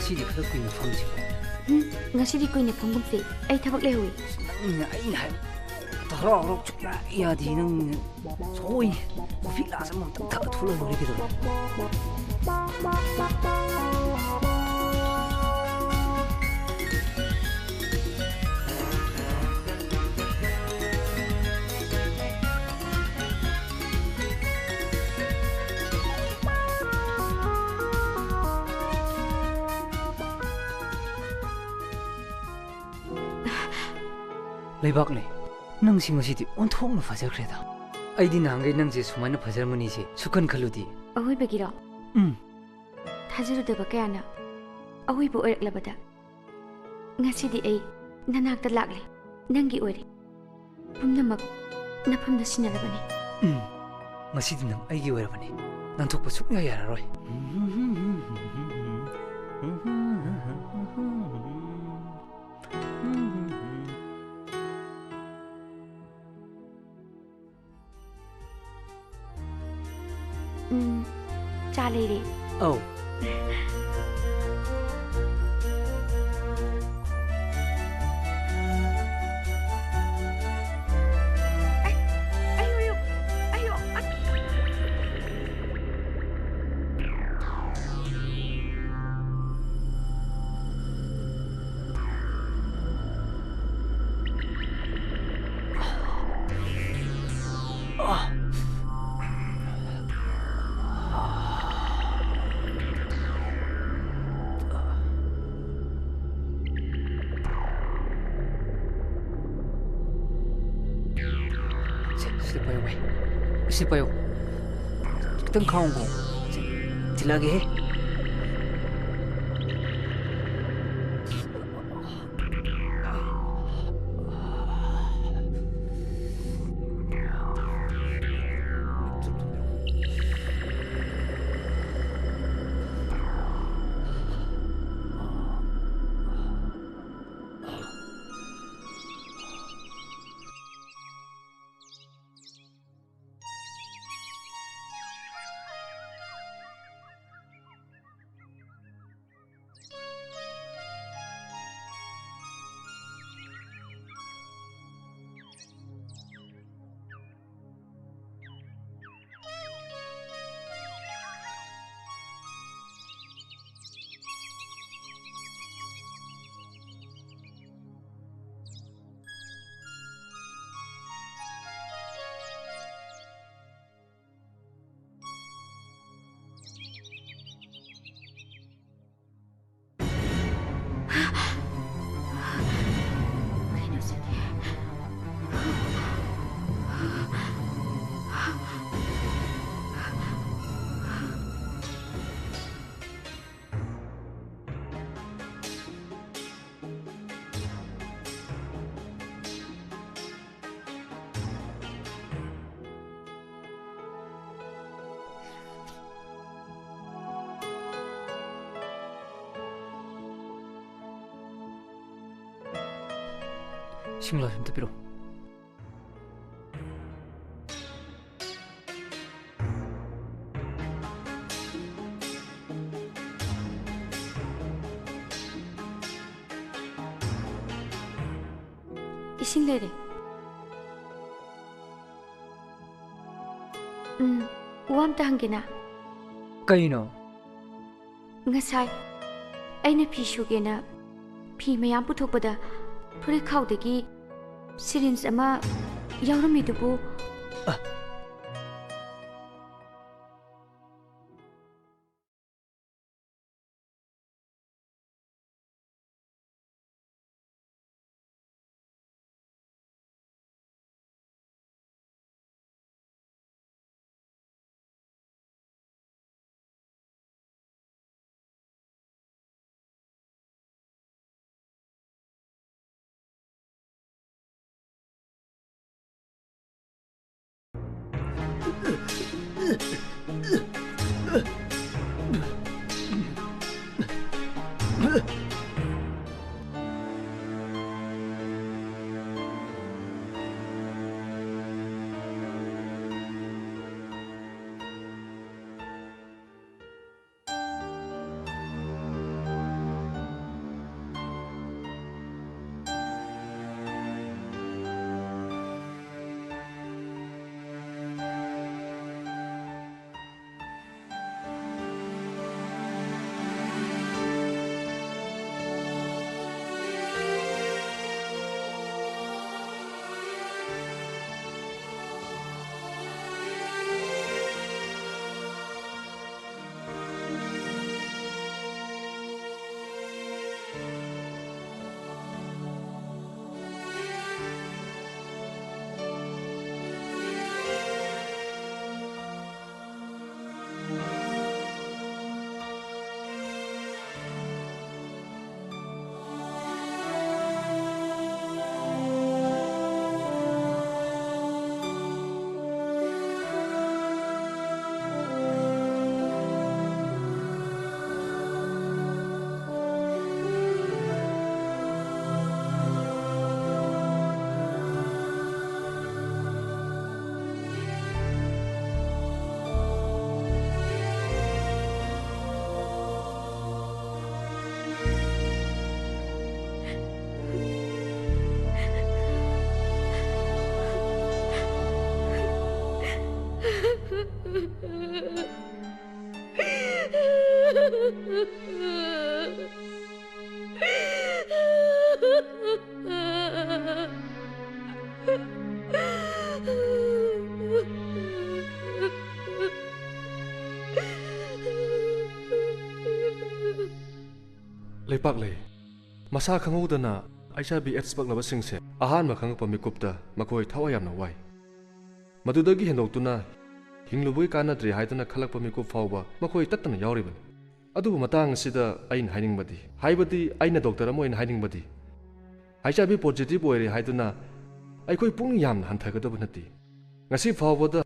시리 그렇고 있는 방식 ngasi kuine phongum se ai thabak le hui ai hai taro ro chukla ya di nang soi fi la sam ta thula no ri ke do लेबाकले नंसिंग असिदि ओंथोंना फजरख्रेदा आइदि नांगै नंजे सुमाइना फजरमनि से सुकन खलुदि अहोय बगिरो थाजरुदबा कयाना अहोय बु ओरक्लबदा ngasidi ai nanakta lakle nangi ori pumnamak nafamda sinalabani ngasidi nang aigi oirabani nanthokpa sukya yararoi Chalere oh Sipayo. Kitang kaong ko. Tilagi he. Singla 좀 더 Ising lere. Uam ta hangina. Kaino? Ngasai. Aina phi shugena. Phi mayam puthokpada Puri khawdagi syringe ama yauramidubu ꯂꯩꯄꯥꯛ ꯂꯩ ꯃꯁꯥ ꯈꯪꯍꯧꯗꯅ HIV AIDS ꯄꯛꯂꯕꯁꯤꯡꯁꯦ ꯑꯍꯥꯟꯕ ꯈꯪꯉꯛꯄ ꯃꯤꯀꯨꯞꯇ ꯃꯈꯣꯏ ꯊꯋꯥꯏ ꯌꯥꯝꯅ ꯋꯥꯏ ꯃꯗꯨꯗꯒꯤ ꯍꯦꯟꯗꯣꯛꯇꯨꯅ ꯍꯤꯡꯂꯨꯕꯒꯤ ꯀꯥꯟꯅꯗ꯭ꯔꯦ ꯍꯥꯏꯗꯨꯅ ꯈꯜꯂꯛꯄ ꯃꯤꯀꯨꯞ ꯐꯥꯎꯕ ꯃꯈꯣꯏ ꯇꯠꯇꯅ ꯌꯥꯎꯔꯤꯕꯅꯤ ꯑꯗꯨꯕꯨ ꯃꯇꯥꯡ ꯑꯁꯤꯗ ꯑꯩꯅ ꯍꯥꯏꯕꯗꯤ ꯑꯩꯅ ꯗꯣꯛꯇꯔ ꯑꯃ ꯑꯣꯏꯅ ꯍꯥꯏꯅꯤꯡꯕꯗꯤ HIV ꯄꯣꯖꯤꯇꯤꯚ ꯑꯣꯏꯔꯦ ꯍꯥꯏꯗꯨꯅ ꯑꯩꯈꯣꯏ ꯄꯨꯛꯅꯤꯡ ꯌꯥꯝꯅ ꯍꯟꯊꯒꯗꯕ ꯅꯠꯇꯦ ꯉꯁꯤ ꯐꯥꯎꯕꯗ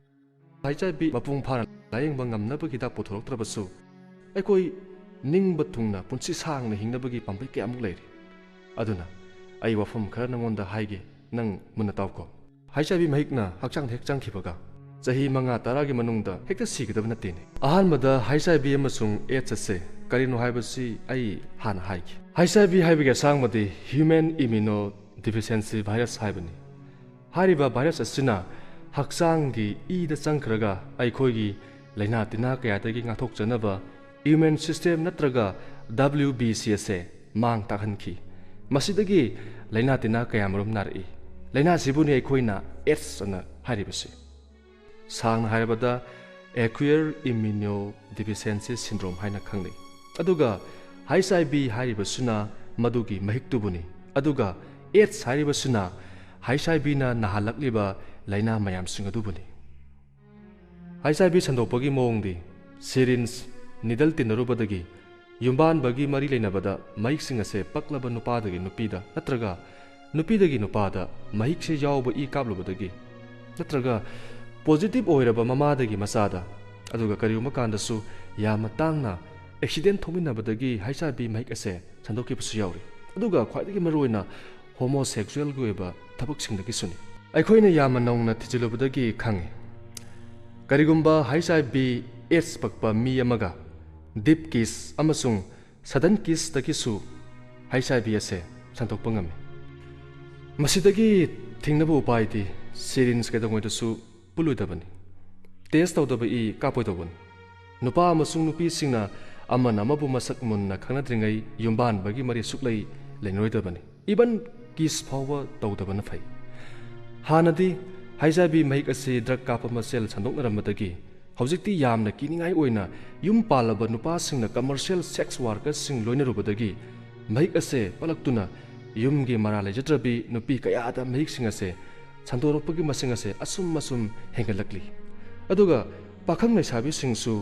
HIV ꯃꯄꯨꯡ ꯐꯥꯅ ꯂꯥꯌꯦꯡꯕ ꯉꯝꯅꯕ ꯍꯤꯗꯥꯛ ꯄꯨꯊꯣꯔꯛꯇ꯭ꯔꯕꯁꯨ ꯑꯩꯈꯣꯏ ꯅꯤꯡꯕ ꯊꯨꯡꯅ ꯄꯨꯟꯁꯤ ꯁꯥꯡꯅ ꯍꯤꯡꯅꯕꯒꯤ ꯄꯥꯝꯕꯩ ꯀꯌꯥꯃꯨꯛ ꯂꯩꯔꯤ ꯑꯗꯨꯅ ꯑꯩ ꯋꯥꯐꯝ ꯈꯔ ꯅꯉꯣꯟꯗ ꯍꯥꯏꯒꯦ ꯅꯪ ꯃꯨꯟꯅ ꯇꯥꯎꯀꯣ HIV ꯃꯍꯤꯛꯅ ꯍꯛꯆꯥꯡꯗ ꯍꯦꯛ ꯆꯪꯈꯤꯕꯒ ꯆꯍꯤ 5-10ꯒꯤ ꯃꯅꯨꯡꯗ ꯍꯦꯛꯇ ꯁꯤꯒꯗꯕ ꯅꯠꯇꯦꯅꯦ ꯑꯍꯥꯟꯕꯗ HIV ꯑꯃꯁꯨꯡ AIDS ꯑꯁꯦ ꯀꯔꯤꯅꯣ ꯍꯥꯏꯕꯁꯤ ꯑꯩ ꯍꯥꯟꯅ ꯍꯥꯏꯒꯦ HIV ꯍꯥꯏꯕꯒꯤ ꯑꯁꯥꯡꯕꯗꯤ ꯍ꯭ꯌꯨꯃꯦꯟ ꯏꯝꯃ꯭ꯌꯨꯅꯣ ꯗꯤꯐꯤꯁꯤꯌꯦꯟꯁꯤ ꯚꯥꯏꯔꯁ ꯍꯥꯏꯕꯅꯤ ꯍꯥꯏꯔꯤꯕ ꯚꯥꯏꯔꯁ ꯑꯁꯤꯅ ꯍꯛꯆꯥꯡꯒꯤ ꯏꯗ ꯆꯪꯈ꯭ꯔꯒ ꯑꯩꯈꯣꯏꯒꯤ ꯂꯩꯅꯥ ꯇꯤꯟꯅꯥ ꯀꯌꯥꯗꯒꯤ ꯉꯥꯛꯊꯣꯛꯆꯅꯕ ꯏꯝꯃ꯭ꯌꯨꯟ ꯁꯤꯁꯇꯦꯝ ꯅꯠꯇ꯭ꯔꯒ WBC ꯑꯁꯦ ꯃꯥꯡ ꯇꯥꯛꯍꯟꯈꯤ ꯃꯁꯤꯗꯒꯤ ꯂꯩꯅꯥ ꯇꯤꯟꯅꯥ ꯀꯌꯥꯃꯔꯨꯝ ꯅꯥꯔꯛꯏ ꯂꯩꯅꯥꯁꯤꯕꯨꯅꯤ ꯑꯩꯈꯣꯏꯅ AIDS ꯑꯅ ꯍꯥꯏꯔꯤꯕꯁꯤ ꯁꯥꯡꯅ ꯍꯥꯏꯔꯕꯗ ꯑꯦꯀ꯭ꯋꯤꯌꯔ ꯏꯝꯃ꯭ꯌꯨꯅꯣ ꯗꯤꯐꯤꯁꯤꯌꯦꯟꯁꯤ ꯁꯤꯟꯗ꯭ꯔꯣꯝ ꯍꯥꯏꯅ खंगnei ꯑꯗꯨꯒ HIV ꯍꯥꯏꯔꯤꯕꯁꯤꯅ ꯃꯗꯨꯒꯤ ꯃꯍꯤꯛꯇꯨꯕꯨꯅꯤ ꯑꯗꯨꯒ AIDS ꯍꯥꯏꯔꯤꯕꯁꯤꯅ HIVꯅ ꯅꯥꯍꯜꯂꯛꯂꯤꯕ ꯂꯩꯅꯥ ꯃꯌꯥꯝꯁꯤꯡ ꯑꯗꯨꯕꯨꯅꯤ HIV ꯁꯟꯗꯣꯛꯄꯒꯤ ꯃꯑꯣꯡꯗꯤ ꯁꯤꯔꯤꯟꯖ ꯅꯤꯗꯜ ꯇꯤꯟꯅꯔꯨꯕꯗꯒꯤ ꯌꯨꯝꯕꯥꯟꯕꯒꯤ ꯃꯔꯤ ꯂꯩꯅꯕꯗ ꯃꯍꯤꯛꯁꯤꯡ ꯑꯁꯦ ꯄꯛꯂꯕ ꯅꯨꯄꯥꯗꯒꯤ ꯅꯨꯄꯤꯗ नत्रगा नुपीदगी नुपादा महिक से याव ई काबलुबदगी नत्रगा पॉजिटिव ओइरबा ममादगी मसादा अदुगा करियुमा कांदसु याम तांगना एक्सीडेंट थोमिनबदगी हाइसाबी महिक असे संदोकिबसु यावरी अदुगा ख्वाइदगी मरोइना होमोसेक्सुअल गोइबा थबकसिंगदगी सुनि अखोइना याम नौना थिजिलुबदगी खांगे करिगुम्बा हाइसाबी एड्स पक्पा मी अमगा डीप किस अमसुंग सडन किस तकिसु हाइसाबी असे संतोकपा ngami मसिदगी थिंगनबो उपायदि सिरिंज केदोंगोइदसु पुलुदबनी टेस्ट तौदब ई कापोइदबनी नुपा अमसुंग नुपी सिंगना अमन अमबु मसक मुन्ना खंगनद्रिंगै युम्बानबगी मरि सुक्लै लेनोइदबनी इवन किस फाव तौदबन फै हानदि हाइजाबी महिक असे ड्रग काप मसेल संदोकनरमदगी हौजिक्ति यामना किनिंगाई ओइना युम पालब नुपा सिंगना कमर्शियल सेक्स वर्कर्स सिंग लोइनरुबदगी महिक असे पलक्तुना युमगी मरा लेजत्रबी नुपी कयादा महिक सिंग असे संदोरपगी मसिंग असे असुम मसुम हेंगलकली अदुगा पाखंग लेसाबी सिंगसु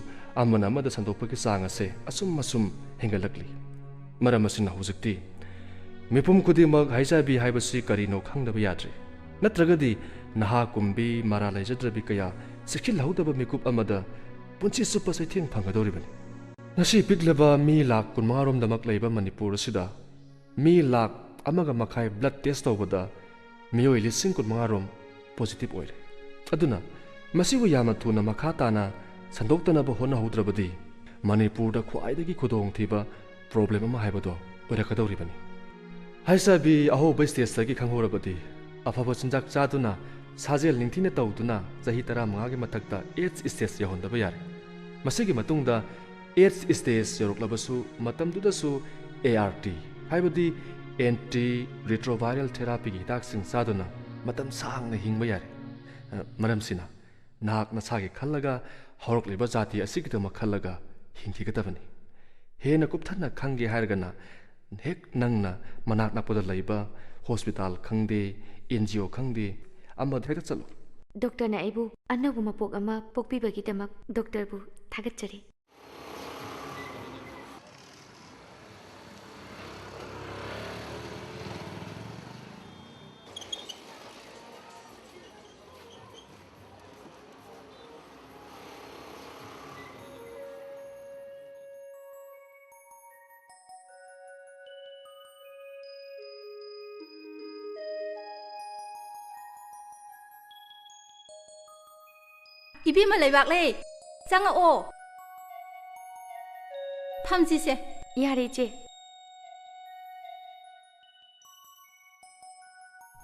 अमन अमदा संदोपगी चांग असे असुम मसुम हेंगलकली मरम असिना हौजिक्ति मिपुम खुदिमक हाइजाबी हाइबसि करिनो खंगदबा याद्रे नत्रगदि नहा कुंबी मरा लेजत्रबी कया सिखिल हौदबा मिकुप अमदा पुंची सुप सैथिंग फंगदोरिबनी नसी पिकलबा मी लाख कुनमारोम दमक लेबा मणिपुर सिदा मी लाख अमगा मखाई ब्लड टेस्ट तौबदा मियोय लिसिंग कुनमारोम पॉजिटिव ओइरे अदुना मसिबु यामा थुना मखा ताना संदोक्तनबा होना हौद्रबदी मणिपुर दा ख्वाइदगी खुदोंग थिबा प्रॉब्लम अमा हाइबदो ओइरकदौरिबनी हाइसाबी अहोब स्टेजदगी खंगहोरबदी अफबा चिंजाक चादुना साजेल निंथिना तौदुना चही 15 गे मथक्ता एड्स स्टेज यहोंदबा यारे मसिगी मतुंगदा एड्स स्टेज यरोक्लबसु मतमदुदसु ART हाइबदी एंटी रिट्रोवायरल थेरापी की हिदाकसिंग चादुना मतम सांगना हिंगबा यारे मरमसिना नाक नसागे खल्लगा हौरक्लिबा जाति असिगिदमा खल्लगा हिंखिगदबनी हेना कुपथना खंगे हारगना हेक नंगना मनाक नपदा लैबा हॉस्पिटल खंगदे NGO खंगदे अमद हेक्ता चलो डॉक्टर ना आइबु अनबु मपोक अमा पोकपिबगिदमक डॉक्टर बु थागतचरी इबीमा लेबाकले चंगओ फमजिसे यारे चे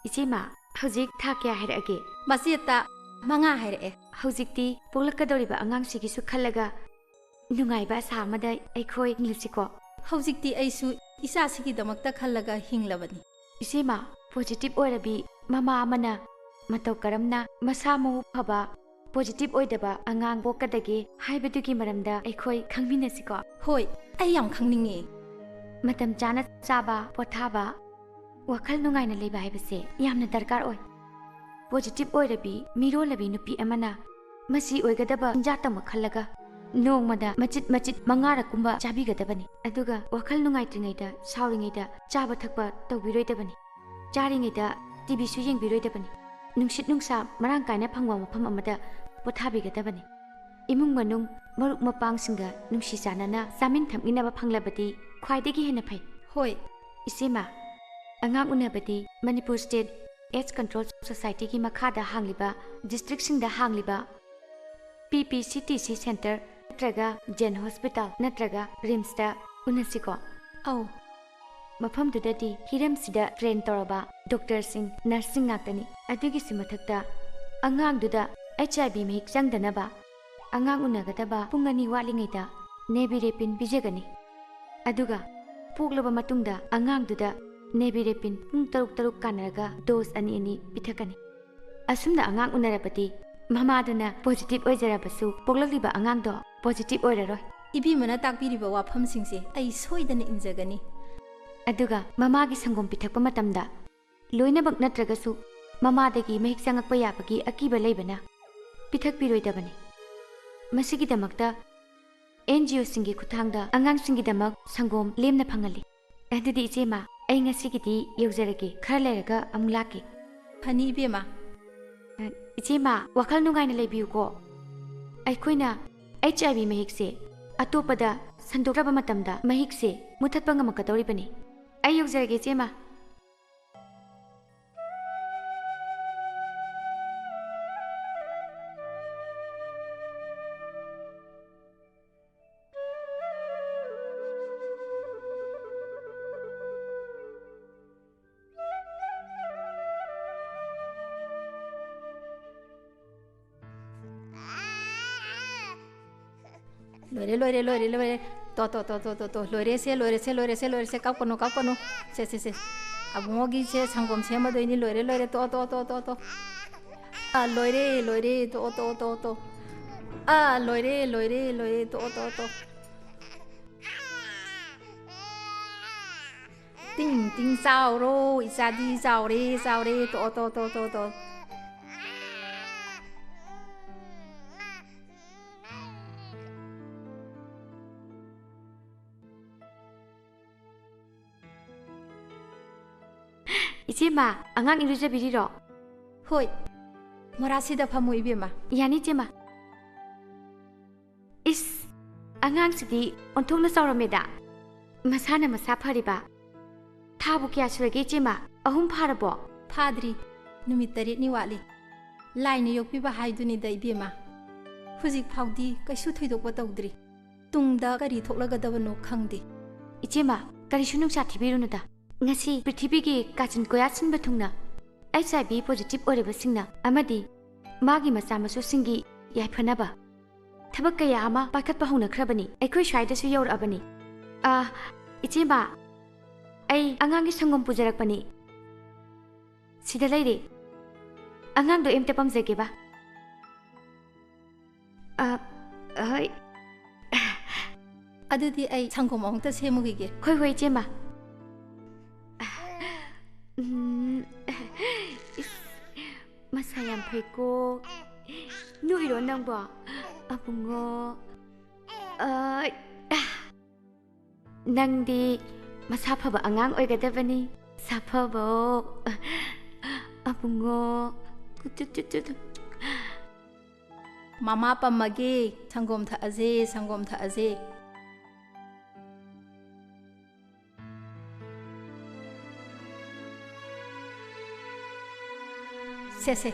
इचेमा हौजिक था क्या हैरगे मसियता मंगा हैरए हौजिकती पोलकदौरिबा अंगांसिगिसु खल्लगा ꯅꯨꯡꯉꯥꯏꯕ ꯑꯁꯥ ꯑꯃꯗ ꯑꯩꯈꯣꯏ ꯍꯤꯡꯂꯁꯤꯀꯣ ꯍꯧꯖꯤꯛꯇꯤ ꯑꯩꯁꯨ ꯏꯆꯥꯁꯤꯒꯤꯗꯃꯛꯇ ꯈꯜꯂꯒ ꯍꯤꯡꯂꯕꯅꯤ ꯏꯆꯦꯃ ꯄꯣꯖꯤꯇꯤꯚ ꯑꯣꯏꯔꯕꯤ ꯃꯃꯥ ꯑꯃꯅ ꯃꯇꯧ ꯀꯔꯝꯅ ꯃꯁꯥ ꯃꯎ ꯐꯕ ꯄꯣꯖꯤꯇꯤꯚ ꯑꯣꯏꯗꯕ ꯑꯉꯥꯡ ꯄꯣꯛꯀꯗꯒꯦ ꯍꯥꯏꯕꯗꯨꯒꯤ ꯃꯔꯝꯗ ꯑꯩꯈꯣꯏ ꯈꯪꯃꯤꯟꯅꯁꯤꯀꯣ ꯍꯣꯏ ꯑꯩ ꯌꯥꯝ ꯈꯪꯅꯤꯡꯉꯦ ꯃꯇꯝ ꯆꯥꯅ ꯆꯥꯕ ꯄꯣꯊꯥꯕ ꯋꯥꯈꯜ ꯅꯨꯡꯉꯥꯏꯅ ꯂꯩꯕ ꯍꯥꯏꯕꯁꯦ ꯌꯥꯝꯅ ꯗꯔꯀꯥꯔ ꯑꯣꯏ ꯄꯣꯖꯤꯇꯤꯚ ꯑꯣꯏꯔꯕꯤ ꯃꯤꯔꯣꯜꯂꯕꯤ ꯅꯨꯄꯤ ꯑꯃꯅ ꯃꯁꯤ ꯑꯣꯏꯒꯗꯕ ꯆꯤꯟꯖꯥꯛꯇ ꯈꯜꯂꯒ ꯅꯣꯡꯃꯗ ꯃꯆꯤꯠ ꯃꯆꯤꯠ 5ꯔꯛꯀꯨꯝꯕ ꯆꯥꯕꯤꯒꯗꯕꯅꯤ ꯑꯗꯨꯒ ꯋꯥꯈꯜ ꯅꯨꯡꯉꯥꯏꯇ꯭ꯔꯤꯉꯩꯗ ꯁꯥꯎꯔꯤꯉꯩꯗ ꯆꯥꯕ ꯊꯛꯄ ꯇꯧꯕꯤꯔꯣꯏꯗꯕꯅꯤ ꯆꯥꯔꯤꯉꯩꯗ ꯇꯤꯚꯤꯁꯨ ꯌꯦꯡꯕꯤꯔꯣꯏꯗꯕꯅꯤ ꯅꯨꯡꯁꯤꯠ ꯅꯨꯡꯁꯥ ꯃꯔꯥꯡ ꯀꯥꯏꯅ ꯐꯪꯕ ꯃꯐꯝ ꯑꯃꯗ ꯄꯣꯊꯥꯕꯤꯒꯗꯕꯅꯤ ꯏꯃꯨꯡ ꯃꯅꯨꯡ ꯃꯔꯨꯞ ꯃꯄꯥꯡꯁꯤꯡꯒ ꯅꯨꯡꯁꯤ ꯆꯥꯟꯅꯅ ꯆꯥꯃꯤꯟ ꯊꯛꯃꯤꯟꯅꯕ ꯐꯪꯂꯕꯗꯤ ꯈ꯭ꯋꯥꯏꯗꯒꯤ ꯍꯦꯟꯅ ꯐꯩ ꯍꯣꯏ ꯏꯆꯦꯃ ꯑꯉꯥꯡ ꯎꯅꯕꯗꯤ ꯃꯅꯤꯄꯨꯔ ꯁ꯭ꯇꯦꯠ ꯑꯦꯗꯁ ꯀꯟꯇ꯭ꯔꯣꯜ ꯁꯣꯁꯥꯏꯇꯤꯒꯤ ꯃꯈꯥꯗ ꯍꯥꯡꯂꯤꯕ ꯗꯤꯁꯇ꯭ꯔꯤꯛꯁꯤꯡꯗ ꯍꯥꯡꯂꯤꯕ PPCTC ꯁꯦꯟꯇꯔ ꯅꯠꯇ꯭ꯔꯒ ꯖꯦꯟ ꯍꯣꯁꯄꯤꯇꯥꯜ ꯅꯠꯇ꯭ꯔꯒ ꯔꯤꯝꯁꯇ ꯎꯅꯁꯤꯀꯣ ꯑꯧ ꯃꯐꯝꯗꯨꯗꯗꯤ ꯍꯤꯔꯝꯁꯤꯗ ꯇ꯭ꯔꯦꯟ ꯇꯧꯔꯕ ꯗꯣꯛꯇꯔꯁꯤꯡ ꯅꯔꯁꯁꯤꯡ ꯉꯥꯛꯇꯅꯤ ꯑꯗꯨꯒꯤꯁꯨ ꯃꯊꯛꯇ ꯑꯉꯥꯡꯗꯨꯗ HIV ꯃꯍꯤꯛ ꯆꯪꯗꯅꯕ ꯑꯉꯥꯡ ꯎꯅꯒꯗꯕ ꯄꯨꯡ 2 ꯋꯥꯠꯂꯤꯉꯩꯗ ꯅꯦꯕꯤꯔꯦꯄꯤꯟ ꯄꯤꯖꯒꯅꯤ ꯑꯗꯨꯒ ꯄꯣꯛꯂꯕ ꯃꯇꯨꯡꯗ ꯑꯉꯥꯡꯗꯨꯗ ꯅꯦꯕꯤꯔꯦꯄꯤꯟ ꯄꯨꯡ 6 ꯀꯥꯟꯅꯔꯒ ꯗꯣꯁ 2 ꯄꯤꯊꯛꯀꯅꯤ ꯑꯁꯨꯝꯅ ꯑꯉꯥꯡ ꯎꯅꯔꯕꯗꯤ ꯃꯃꯥꯗꯨꯅ ꯄꯣꯖꯤꯇꯤꯚ ꯑꯣꯏꯖꯔꯕꯁꯨ ꯄꯣꯛꯂꯛꯂꯤꯕ ꯑꯉꯥꯡꯗꯣ ꯄꯣꯖꯤꯇꯤꯚ ꯑꯣꯏꯔꯔꯣꯏ 이비ꯃꯅ ꯇꯥꯛꯄꯤꯔꯤꯕ ꯋꯥꯐꯝꯁꯤꯡꯁꯦ ꯑꯩ ꯁꯣꯏꯗꯅ ꯏꯟꯖꯒꯅꯤ ꯑꯗꯨꯒ ꯃꯃꯥꯒꯤ ꯁꯪꯒꯣꯝ ꯄꯤꯊꯛꯄ ꯃꯇꯝꯗ ꯂꯣꯏꯅꯃꯛ ꯅꯠꯇ꯭ꯔꯒꯁꯨ ꯃꯃꯥꯗꯒꯤ ꯃꯍꯤꯛ ꯆꯪꯉꯛꯄ ꯌꯥꯕꯒꯤ ꯑꯀꯤꯕ ꯂꯩꯕꯅ ꯄꯤꯊꯛꯄꯤꯔꯣꯏꯗꯕꯅꯤ ꯃꯁꯤꯒꯤꯗꯃꯛꯇ NGOꯁꯤꯡꯒꯤ ꯈꯨꯠꯊꯥꯡꯗ ꯑꯉꯥꯡꯁꯤꯡꯒꯤꯗꯃꯛ ꯁꯪꯒꯣꯝ ꯂꯦꯝꯅ ꯐꯪꯍꯜꯂꯤ ꯑꯗꯨꯗꯤ ꯏꯆꯦꯃ ꯑꯩ ꯉꯁꯤꯒꯤꯗꯤ ꯌꯧꯖꯔꯒꯦ ꯈꯔ ꯂꯩꯔꯒ ꯑꯃꯨꯛ ꯂꯥꯛꯀꯦ ꯐꯅꯤ 이비마 이제마 와칼 누가이나 레비우고 아이코이나 HIV mahikse atoppada sandokraba matamda mahikse muthatpa ngamakadoribani ai yogjarage jema लोरे तो लोरे से कापनो से अबुंगी से संगम से मदोइनी लोरे तो आ लोरे तो आ लोरे तो 띵띵 싸우로 이사디 싸우래 또 이제마 안강 이루자 비리로 호이 모라시다 파모 이베마 야니 제마 이스 안강시디 온통나 싸우랍니다 마사나 마사 파리바 타부 क्या सुरगे जेमा अहुम फारबो फाद्री नुमित 8 नि वाली लाइन योक्पिबा हाइदुनि दै बेमा हुजिक फाउदी कैसु थैदोकबा तौद्री तुंगदा करी थोकलगदबनो खंगदे इजेमा करिसु नुंसा थिबिरुनुदा ngasi prithibigi kachin koya sinba thungna HIV positive oreba singna amadi magi macha masu singi yaiphanaba thabak kaya ama pakatpa hona khrabani aikoi shaida su yor abani icheba ai angang gi sangom pujarakpani sida leire angang do emte pamjege ba hoi adudi ai sangom ongta semugige khoi hoi chema masayam phaiko nu iro nangbo abungo nangdi masa phaba angang oigadabani saphabo abungo mama pamage sangom tha aje से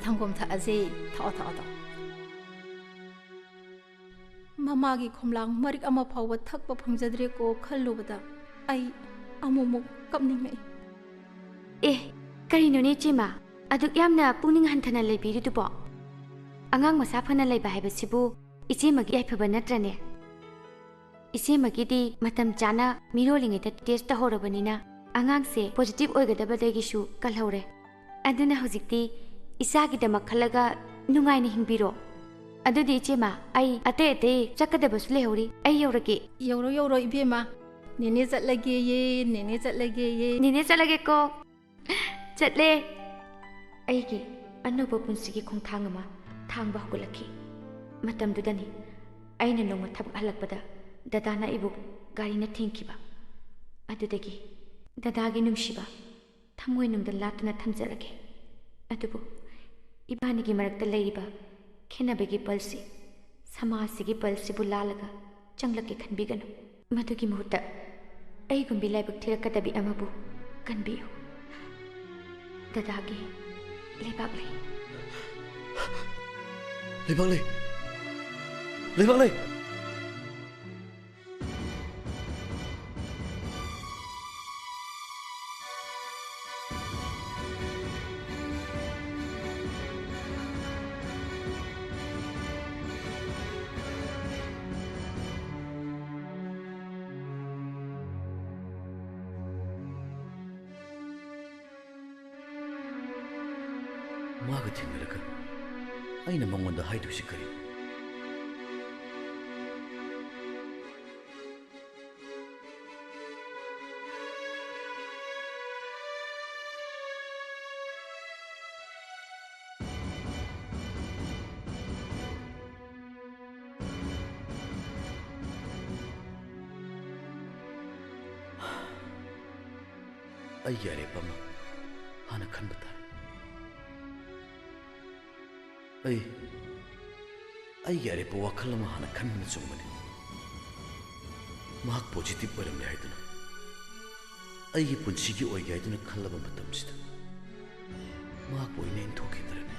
थंगोम था अजे था ममागी खोमलांग मरिक अमा फाव थकप फंगजद्रे को खल्लुबदा आई अमुमु कपनिंग ए करिनोने चिमा अदुक यामना पुनिंग हंथना लेबिरुदुबो अंगांग मसा फना लेबा हाइबसिबु इचेमगी याइफबा नत्रने इसेमकीदी मतम चाना मिरोलिंगेदा टेस्ट तहौरबनिना आंगांगसे पॉजिटिव ओइगदबदगिसु कलहौरे अदुना हुजिक्ति इसागिदमक खलगा नुंगाइना हिंबिरो अदुदी इचेमा आई अते अते चक्कदबसु लेहौरी आई यौरगे यौरो यौरो इबेमा नेने चटलगे ये नेने चटलगे ये नेने चटलगे को चटले अईगे अनोबो पुंसिगी खोंथांग अमा थांगबा हौगलखी मतमदुदनी अइना नोंमा थबक हलकपदा दादाना इबु गारीना थेंखिबा अदुदगी दादागी नुंसिबा थमोय नुंदा लातुना थमजरगे अदुबु इबानीगी मरक्ता लेरिबा खेनबगी पलसी समाजसिगी पलसिबु लालगा चंगलके खनबिगनु मदुगी मुहुत्ता अईगुंबी लाइबक थिरकदबी अमबु कनबियु दादागी लेबाक लेबाक मागा थेंगरगा अइना मंगोंदा हाइदुसि करी आई यारे पमा हाना खनबा तारे आई यारे पो वाखल अमा हाना खनबना चुंगमने महाक पॉजिटिव ओइरमले हाइदुना अईगी पुंसिगी ओइगे हाइदुना खल्लबा मतमसिदा महाक ओइना इनथोखिदरने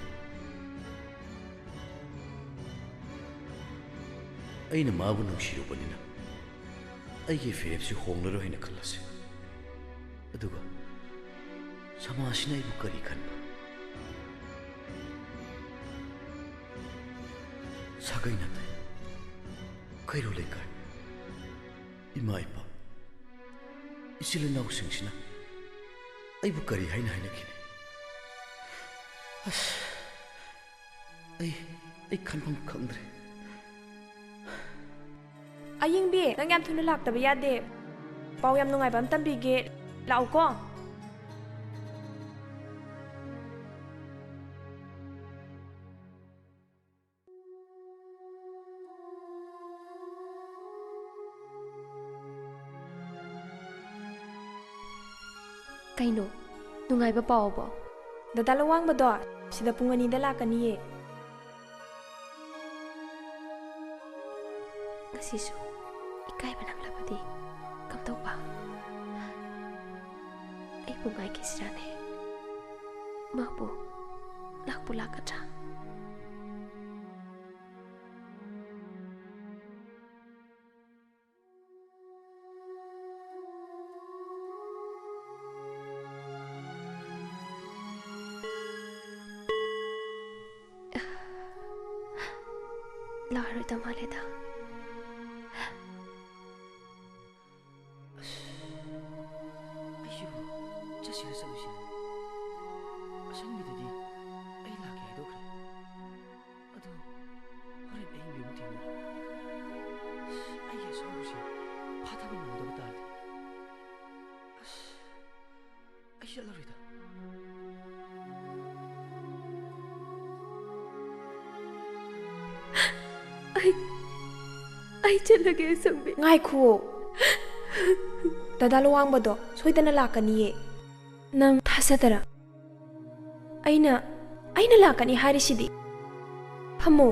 अइना माबु नुंसिरुबनिना अईगी फिरेपसि होंगलरो हाइना खल्लसे अदुगा समाजसिना आइबु करी खनबा सागै नाते खैरो लेखाय इमा इपा इचिल इनाउसिंसिना आइबु करी हाइना हाइनखिने अस आई खनफम खंद्रे अयिंबी नंग याम थुना लाक्तबा यादे पाव याम नुंगाइबा अम तंबीगे लाउको कहीं नुंगाइबा पाओबो दादा लवांगबदो सिदा पुंग अनीदा लाकनिये ngasisu ikai bananglabadi kamtauba ai bungai kisrane mabu lakpu lakatra Laru tamaleda ai chalage sangbe ngai khu dada lawang bado soidana lakaniye nang thasadara aina lakani harisidi phamo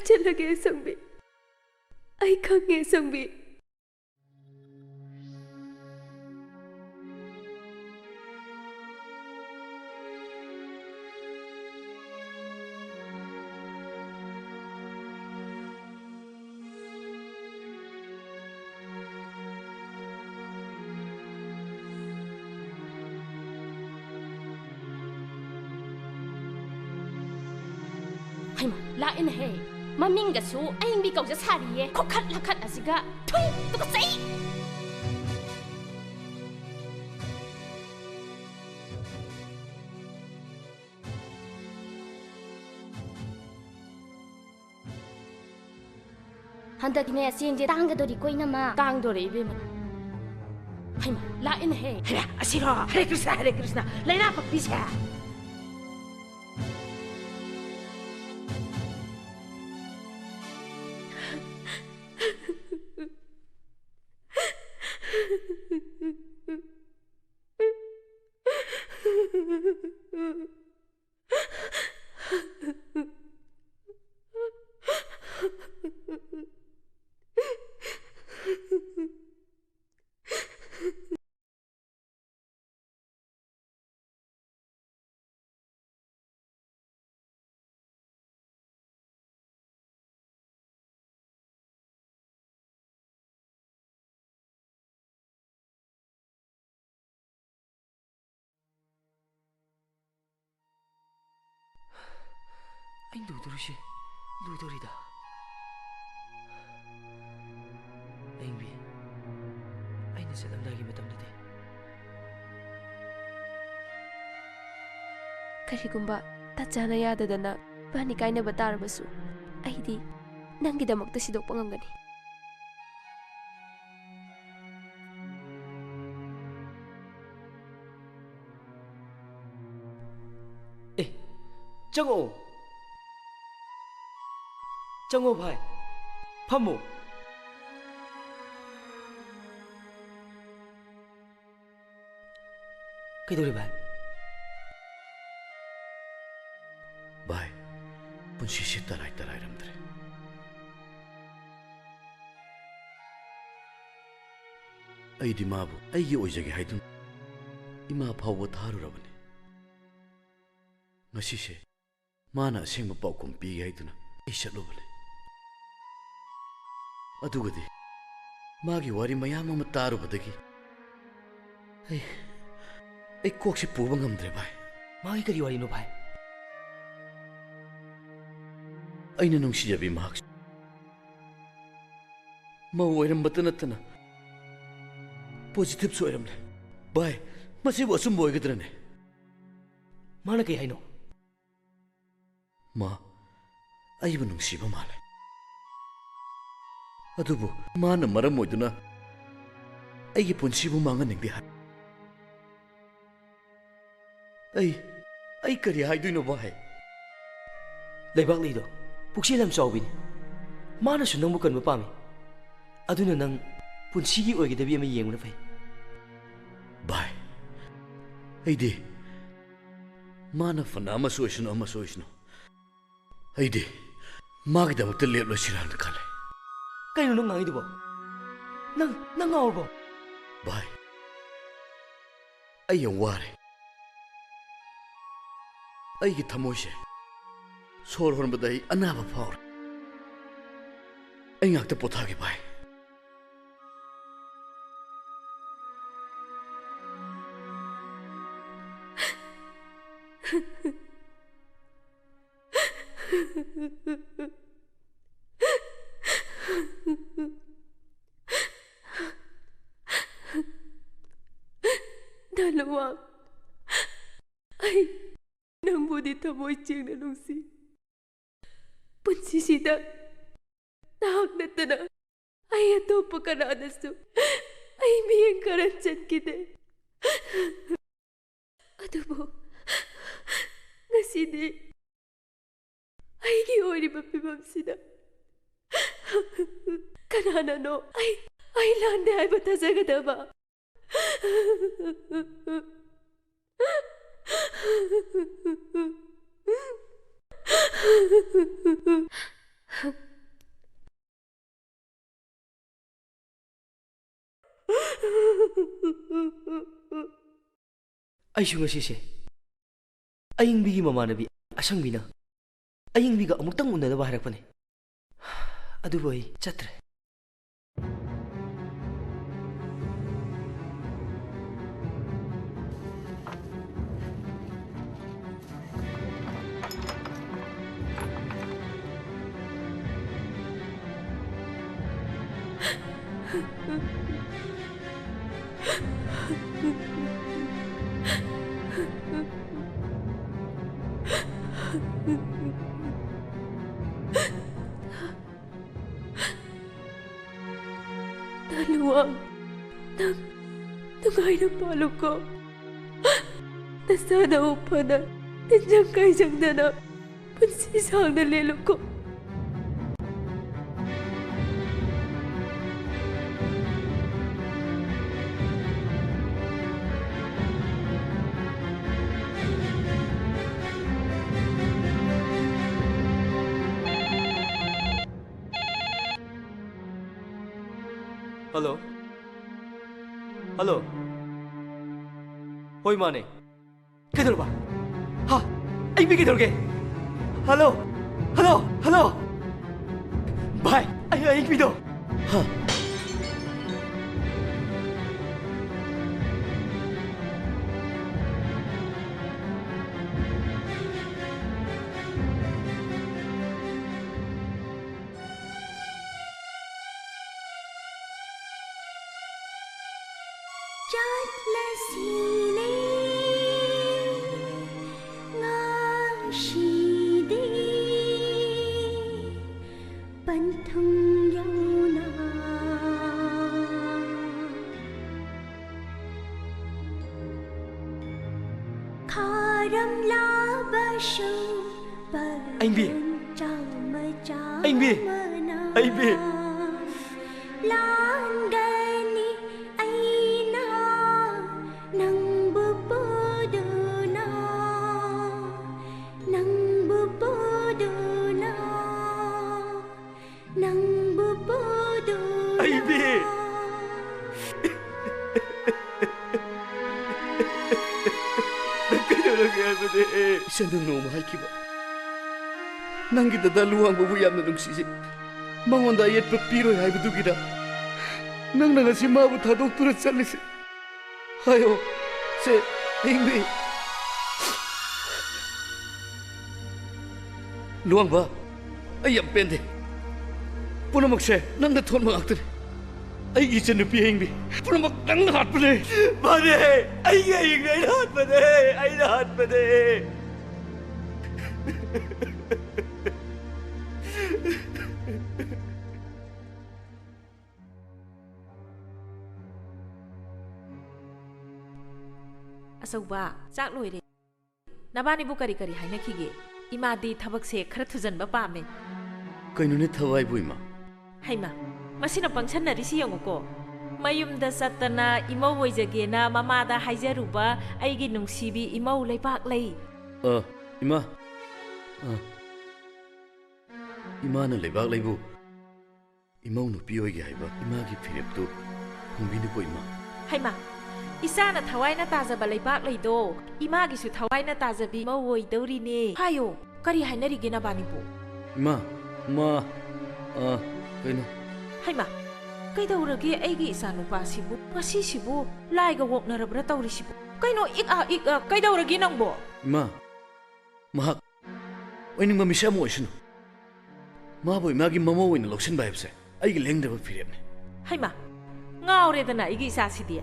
चलगे संबी आई खंगे संबी लाइन है ममिंग गसु अइंग बि कौजा सारिये खोखत लखत असिगा थुई तुक सई हंदक ने असिंग जे तांगदोरी कोइना मा तांगदोरे इबेमा Haima line है असिरो हरे कृष्णा लैना पक्पिसा anh đủ rồi chứ đủ rồi đó anh biết anh sẽ làm gì mà tâm đi करिगुम्बा तचाना याददना बानी कायना बतारबसु अहिदी नंगिदमक्ता सिदोक्पा ngamgani चंगो भाई फमो कईदोरे भाई भाई पुंसी से तराई रमद्रे अइदी माबु अइगी ओइजगे हाइदुन इमा फावो थारुरबने ngasi se mana asengba paukum pi haiduna isalubale adugadi magi wari mayam ama taru badagi ai kokse puba ngamdre bhai magi kari wari no bhai aina nungsi jabi mahak ma oiram batana positive soiram le bhai masi wasum boigadrane mana kai haino मा अइबु नुंसिबा माले अदुबु माना मरम ओइदुना अइगे पुंसिबु मांगनिंगदि हा अइ करि हाइदुइनो bye लेबाक लेदो पुक्सी lump चाउबिनी माना सु नंगबु कनबु पामी अदुना नंग पुंसिगी ओइगदबि अमा येंगुना फै बाय अइदि माना फना अमा सोइसनो अइदि मागिदमक्ता लेप्लसिराना खाले कइनो नंग ngangidubo नंग ngawbo भाई अइ यम वारे अइगी थमोइसे सोर होरबदा अइ अनाबा फावर अइ ngakta पोथागे भाई Dalawa ay nambudi tamoy ching na nungsi punsisida nahak na tana ay ato pakaranasu ay miyang karanchan kita adubo ngasidi ay giori papimamsida kanana no ay lande ay batasagadaba ꯑꯩꯁꯨ ꯉꯁꯤꯁꯦ ꯑꯌꯤꯡꯕꯤꯒꯤ ꯃꯃꯥꯟꯅꯕꯤ ꯑꯁꯪꯕꯤꯅ ꯑꯌꯤꯡꯕꯤꯒ ꯑꯃꯨꯛꯇꯪ ꯎꯅꯅꯕ ꯍꯥꯏꯔꯛꯄꯅꯦ ꯑꯗꯨꯕꯨ ꯑꯩ ꯆꯠꯇ꯭ꯔꯦ Naluang, nangayang palo ko. Nasana upa na, nandiyan kay siyang na pansisang na lelo ko. Hello? Hello? Hoy mane. Kidhar ba? Ha? Ay bhi kidhar ge? Hello? Hello? Hello? Bhai, ay bhi do. Ha. Anh Bi Isang nung mahal kiba. Nangi dadaluang babu yam na nungsisi. Mangonda yet papiro hay bidugira. Nang nangasi mabu thadok turat chalisi. Hayo se ingbi. Luang ba ayam pende. Punamak se nang da thon mangaktre. Ay gichen nupi ingbi. Punamak nang hat pade. Bade ay ingbi hat pade. Ay hat pade. Asauba, chak loire. Nabani bu kari haina khige. Imadi thabak se khara thujan ba pame. Kainu ne thawai buima. Haima, masina pangchan na risi yango ko. Mayum da satana imau woijage na mama da haijaruba aigi nungsibi imau leipak lei. Ima. Ima na lebak leibu. Imau nupi oige haiba. Ima gi phirep tu hungbini ko ima. Haima. Isana thawai na tajaba leibak leido. Ima gi su thawai na tajabi mau woi dauri ne. Hayo, kari hainari ge na bani bu. Ima, ma kaino. Haima. Kai daurage aigi isanu pa sibu. Ngasi sibu lai ga wok na rabra tauri sibu. Kaino ik kai daurage nang bo. Ima. Mahak oining mamisa mo isnu. Maboy magi mamo oina loksin baibse. Aigi lengdaba phirepne. Haima. Ngaure dana aigi isa sidia.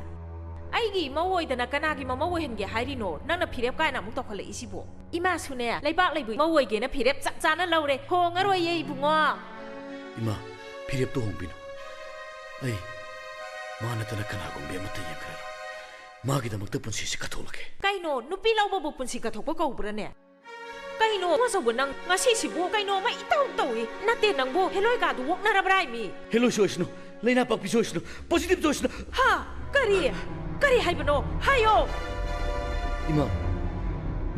Aigi mawoi dana kanagi mamawoi henge hairino nangna phirep kaina muk tokhole isibo. Ima sune leibak leibu mawoi ge na phirep chak chana laure. Hongaroi ye ibungo. Ima phirep to hongbino. Ai mana tana kana gombe amata yekraro. Magi damakta punsi si katholake. Kaino nupi lawba bu punsi kathokpa kaubrane. Kaino masabu nang ngasi sibu kaino ma itaw tawi. Nate nang bo heloi ka du wok na rabrai mi. Hello soisno. Leina pakpi soisno. Positive soisno. Ha, Kari haibano, hayo! Ima,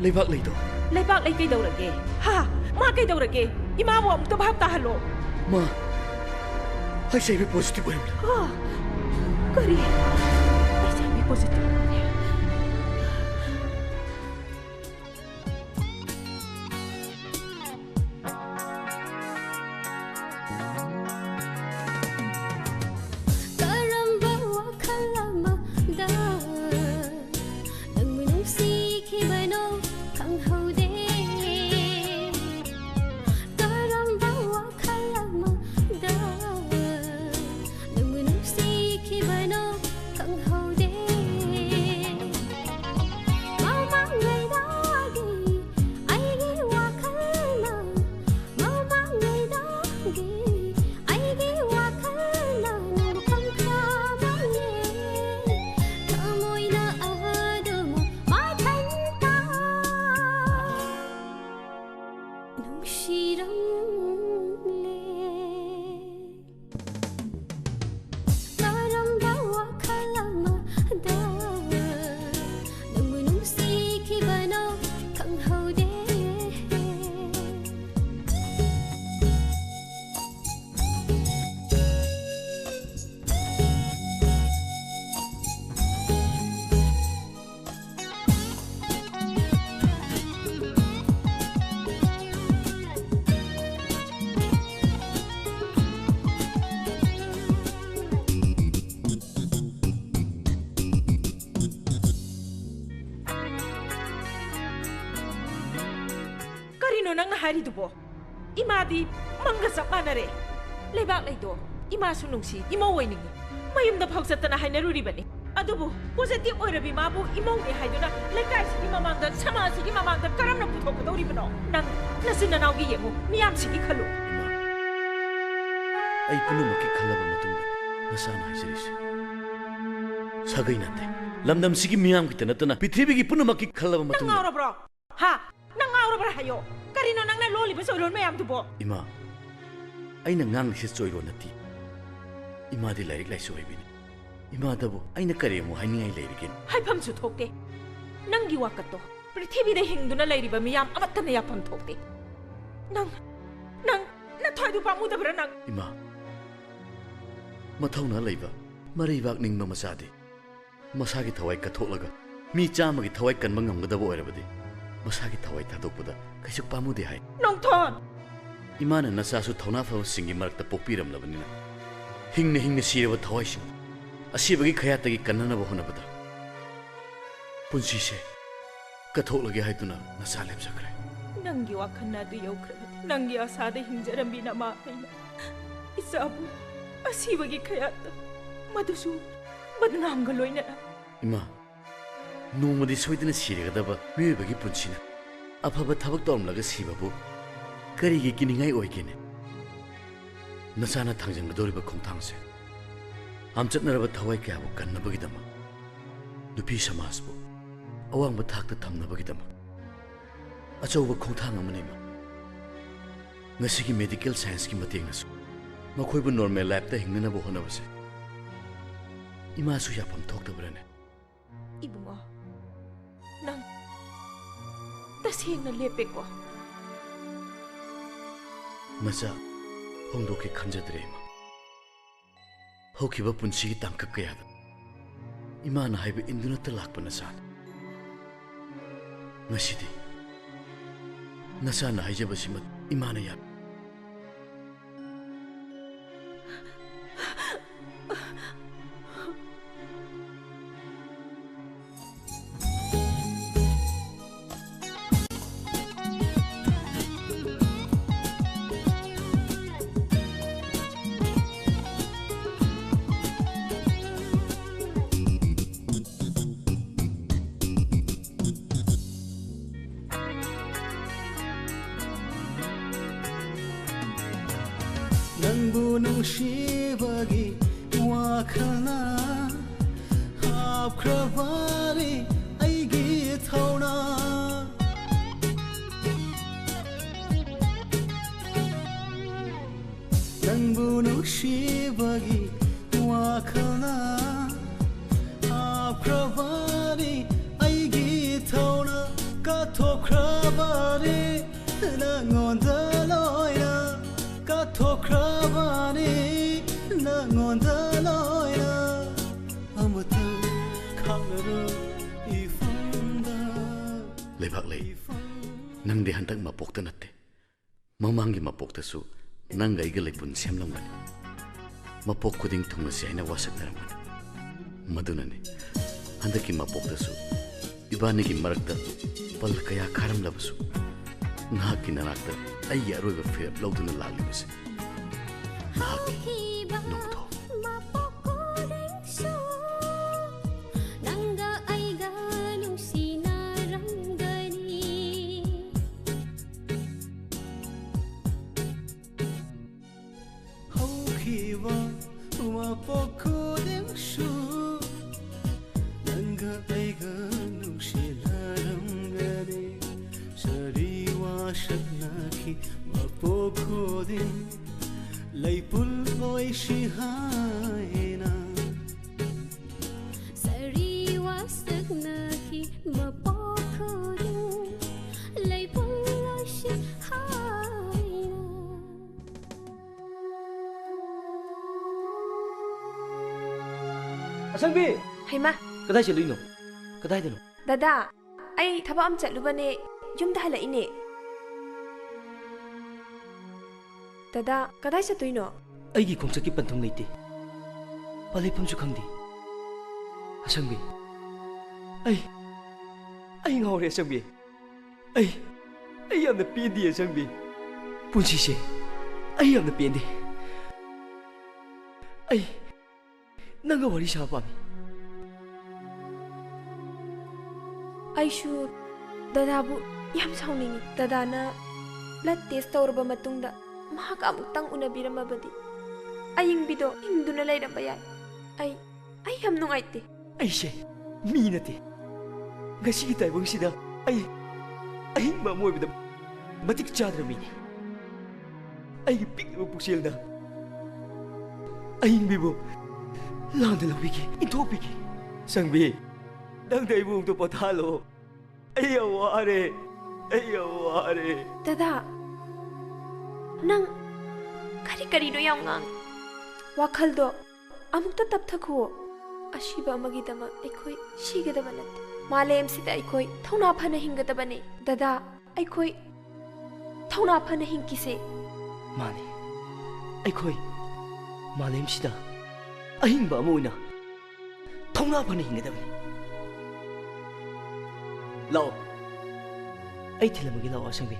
leibak leido. Leibak lei kay daurage. Ha, ma kay daurage. इमाबु अमुक्ता भाव ताहलो मा HIV positive है करी HIV positive हारिदुबो इमादी मंगा चप मानरे लेबाक लैदो इमासु नुंसी इमौ वैनिंगी मयुमदा फाउसतना हाइनरुरिबनी अदुबु positive ओइरबि माबु इमौनि हाइदुना लेकाइसिगी ममांगदा समाजसिगी ममांगदा करमना पुथोकदौरिबनो नंग नसिना नाउगी येमु मियामसिगी खलु आई पुनुमकी खल्लबा मतुंग नसाना हाइजरिसे सगै नते लमदमसिगी मियामकी तनतना पृथ्वीगी पुनुमकी खल्लबा मतुंग नंगाउरब्रो हा नंगाउरब्रा हायो करिनो नंगना लोलिबो सोइरोन मयाम दुबो इमा आइना nganglise चोइरो नति इमा दि लाइक लाइसो हैबिनी इमा दबो आइना करेमु हाइनिङाइ लैरिगेन हाइफमसु थोकते नंगी वाकतो पृथ्वीदे हिंदुना लैरिबा मियाम अमत्तना याफम थोकते नंग नंग न थोइदु पामुदब्रा नंग इमा मथौना लैबा मरैबाक निंगमा मसादे मसागी थवाइ कथोलगा मी चामगी थवाइ कनबा ngamgadaba ओइरबदि मसागी थवाइ थादोकपदा कैसु पामुदे हाय नोंथोन इमाना नसासु थौना फवसिंगी मरकता पोपिरमलबनिना हिंगने हिंगने सिरबा थवाइसिं असिबगी खयातगी कन्ननबा होनबदा पुंसीसे कथोलगे हायदुना नसा लेबजखरे नंगी वाखन्ना दु यौख्रबदि नंगी आसादे हिंजरमबिना मा हैना इसाबु असिबगी खयात मदुसु बदनामगा लोइनना इमा नोमदी सोइदना सिरगदबा मिबगी पुंसीना अफबा थबक तोमलगा सिबबु करिगी किनिङाइ ओइगेने नसाना थांजंगदोरिबा खोंथांसे हमचतनरबा थवाइ क्याबु कन्नबगिदमा नुपी समाजबु अवांबा थाकता थमनबगिदमा अचौबा खोंथांग अमनेमा ngasiगी मेडिकल साइंस की मतेंगनसु मखोइबु नॉर्मल लाइफ ता हिंगनबो होनबसे इमासु याफम थोक्तबरने इबुंगो नंग तसेंगना लेपेको मजा होंदोके खंजद्रे इमा होखिबा पुंसीगी तांकक कयादा इमाना हाइबे इंदुनत लाकपा नसान ngasiदी नसाना हाइजबसिमत इमाना या नंबु नुंशिबगी वाखना हाबख्रबारी आइगी थौना नंबु नुंशिबगी वाखना हाबख्रबारी आइगी थौना काथोख्रबारी नंगोंदा लोइना ngonda loina amata khangaro ifanda लेबाक ले नंग दे हंतक मपोक नत्ते ममांगी मपोक तसु नंग गई गले पुन सेमलंगन मपोक खुदिंग थुंगसे हैना वासक नरमन मदुनने हंदकी मपोक तसु इबानी की मरकत पल कया खारम लबसु नाकी नराकत आई अरोइब फिर लौदुन लालिबसे नाकी नोंदो असंबी हेमा कदाई चलुइनो कदाई दनो दादा आई थबा अम चलुबने युमदा हलइने दादा कदाई चतुइनो अईगी खोंचकी पंथुम लेते पलेफमसु खंदी असंबी आई ngawre असंबी आई यामना पेंदी असंबी पुंसीसे आई यामना पेंदी आई नंगा वरी सा पामी आइशु दादाबु याम साउनिंगी दादाना ब्लड टेस्ट तौरबा मतुंगदा महाक अमुक्तंग उनबिरमबदी अयिंगबिदो हिंदुना लैरबा याय आई हम नुंगाइते अइसे मी नते गसी की ताइबंगसिदा आई मोइबदा मतिक चाद्रमीनी आई पिकबो पुसेलदा अयिंगबिबो लांदा लबिकी इंथोपिकी संबी नंग दैबुंग तो पथालो अयवारे दादा नंग करी नो याम ngang वाखलदो अमुक्ता तपथखो अशिबा अमगिदमा एखोय सिगदबा नते मालेम सिदा एखोय थौना फना हिंगदबने दादा एखोय थौना फना हिंकिसे माने एखोय मालेम सिदा अहिंबा मोइना थौना फना हिंगदबने लाओ आई थिलमगी लाओ असंबी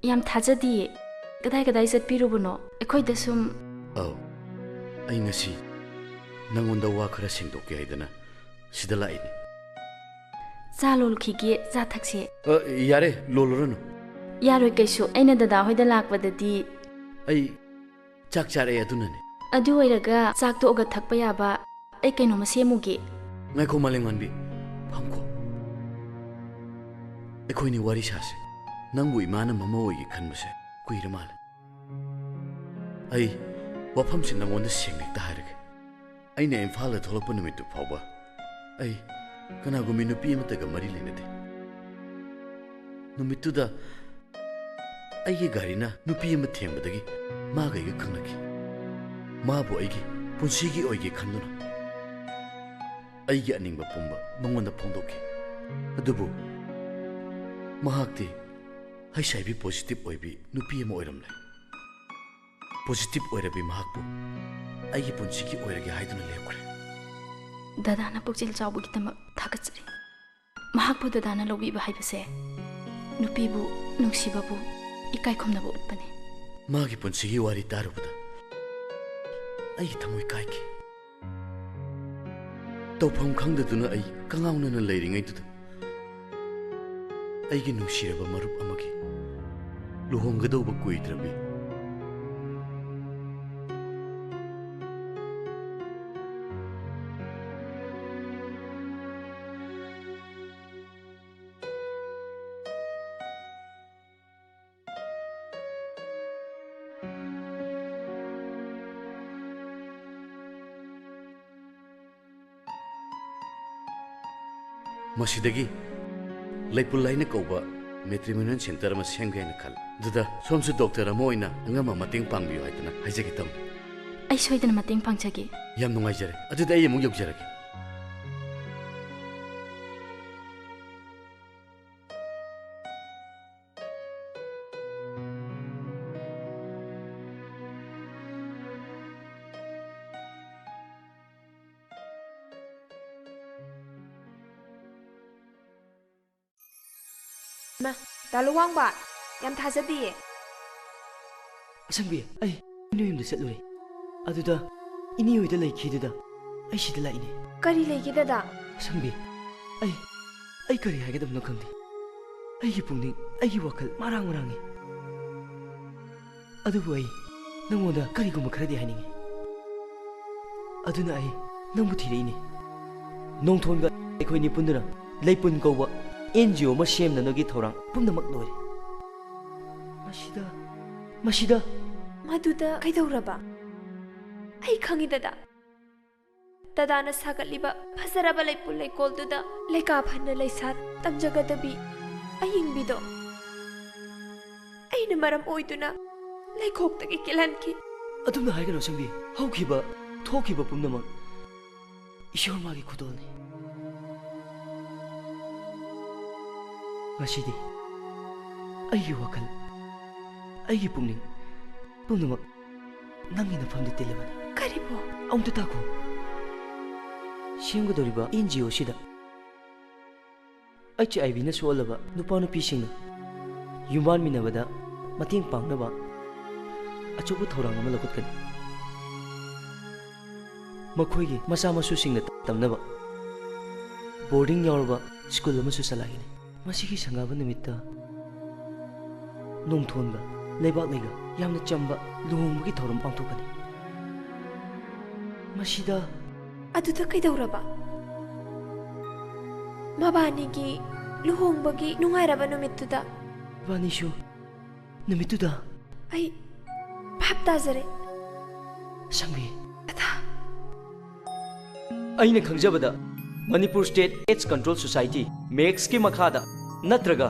याम थाजदी कदाई चटपिरुबनो अखोइदा सुम आई ngasi nangonda wa khara singdoke haidana sida laini चा लोल खिगे जा थक्से यारे लोलरनु यारोय कैसु अइना दादा होइदा लाकबददी आई चाक चारे अदुनने अदु ओइरगा चाक तो ओगा थकपा याबा ए कैनो मसेमुगे ngaikhो malengmanbi phamko एखोइनि वारी सासे नंगु इमाना ममा ओइगी खनबसे कुइरा माल आई वफम से नंगोंद सेंगनेक्ता हारगे अइना इम्फाल थोलप नुमितु फावबा आई कनागुमि नुपी अमतगा मरी लेनदे नुमितुदा अइगी गारीना नुपी अम थेंबदगी मागैगा खंगनकी माबु अइगी पुंसीगी ओइगी खंदुना अइगी अनिंगबा पुंबा मंगोंदा फोंदोकी अदुबु महाक्ति हाइसाइबी पॉजिटिव ओइबी नुपी अम ओइरमले पॉजिटिव ओइरबी महाकपु अइगी पुंसीगी ओइरगे हाइदुना लेखरे दादाना पुक्चिल चाउबगी तम थागचरी महाकपु दादाना लौबीबा हाइबसे नुपीबु नुंसीबाबु इकाई खमनाबु उत्पने मागी पुंसीगी वारी तारुबदा अइगी थमोय काइकी तौफम खंगदुना अइ कंगाउनना लेरिङैदुदा अइगी नुंसीरबा मरुप अमगी लुहोंगदौबा कुइद्रबी मसीदगी लेपुल लाइन कौबा मेट्रिमोनियल सेंटर में सेंगे खल दुदा सोमसु डॉक्टर अमा ओइना अंगम मतेंग पांगबियो हाइतना हाइजगे तम आई सोइदन मतेंग पांगजगे याम नुंगाइजरे अदुदा आई अमुक योगजरगे Dalu wang ba? Yam thazadi. Asangbi, ai inu yum de setlure. Aduda ini yoida leikhi duda. Ai sida laine. Kari leikhi da da. Asangbi, ai kari haiga dam no khangdi. Ai gi pungning, ai gi wakal marang marangi. Adubu ai nangoda kari guma kharadi haningi. Aduna ai nangbu thirei nongthonga ekhoi ni pundura leipun kouba NGO ma semnanogi thorang pumnamak loi. Masida maduda kaidauraba. Ai khangi dada. Dadana sagatliba phasaraba leipul leikol duda leika phanna leisat tamjagadabi ayingbido. Aina maram oiduna leikhoktagi kilanki. Adumna haigano sangbi haukiba thokiba pumnamak Ishwar magi khudolni. Ngasidi aigi wakal aigi pungning pumnamak nangi nafamde telebani. Karibo amta tako semgadoriba NGO sida HIV na solaba nupa nupi singna yuman minabada mating pangnaba achubu thorang ama lakutkani makhoi masa masu singna tamnaba boarding yaurba school amasu salagini masigi sangaba nimitta nongthonba leibak lega yamna chamba luhongbugi thoram pangthokani masida aduda kaidauraba mabanigi luhongbagi nungairaba numittuda banishu numittuda ai bhaptazare sangbi aina khangjabada Manipur State AIDS Control Society MEX ki makhada natraga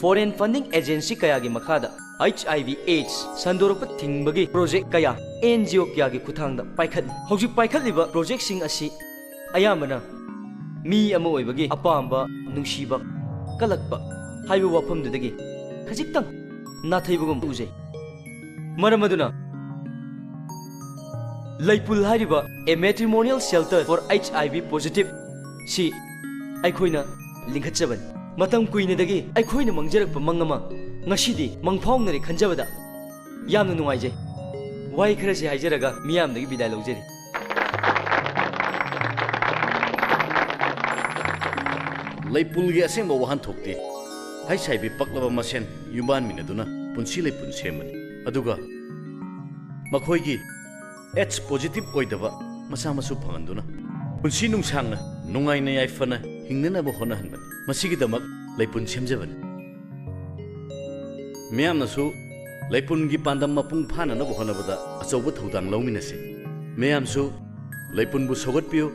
Foreign Funding Agency kaya gi makhada HIV AIDS sandoropa thingbagi project kaya NGO kya gi kuthangda paikhat hojik paikhat liba project sing asi ayamana mi ama oibagi apamba nungsiba kalakpa haibu wafam dudagi khajiktang nathaibugum uje maramaduna Laipul hariba a matrimonial shelter for HIV positive si aikhoina lingkhatchaban matam kuina dagi aikhoina mangjarak mangama ngasidi mangphongnari khanjabada yamna nungaijai wai kharasi haijaraga miyam dagi bidai laujeri Laipul gi asengba wahan thokti HIV paklaba masen yuman minaduna punsi laipun semani aduga makhoi gi AIDS positive oidaba masa masu phanganduna punsi nungsangna nungaina yaifana hingnana ba hona hanban masigidamak laipun semjaban miyamnasu laipun gi pandam mapung phana na ba hona bada achauba thodang lawminase miyamsu laipun bu sogot piu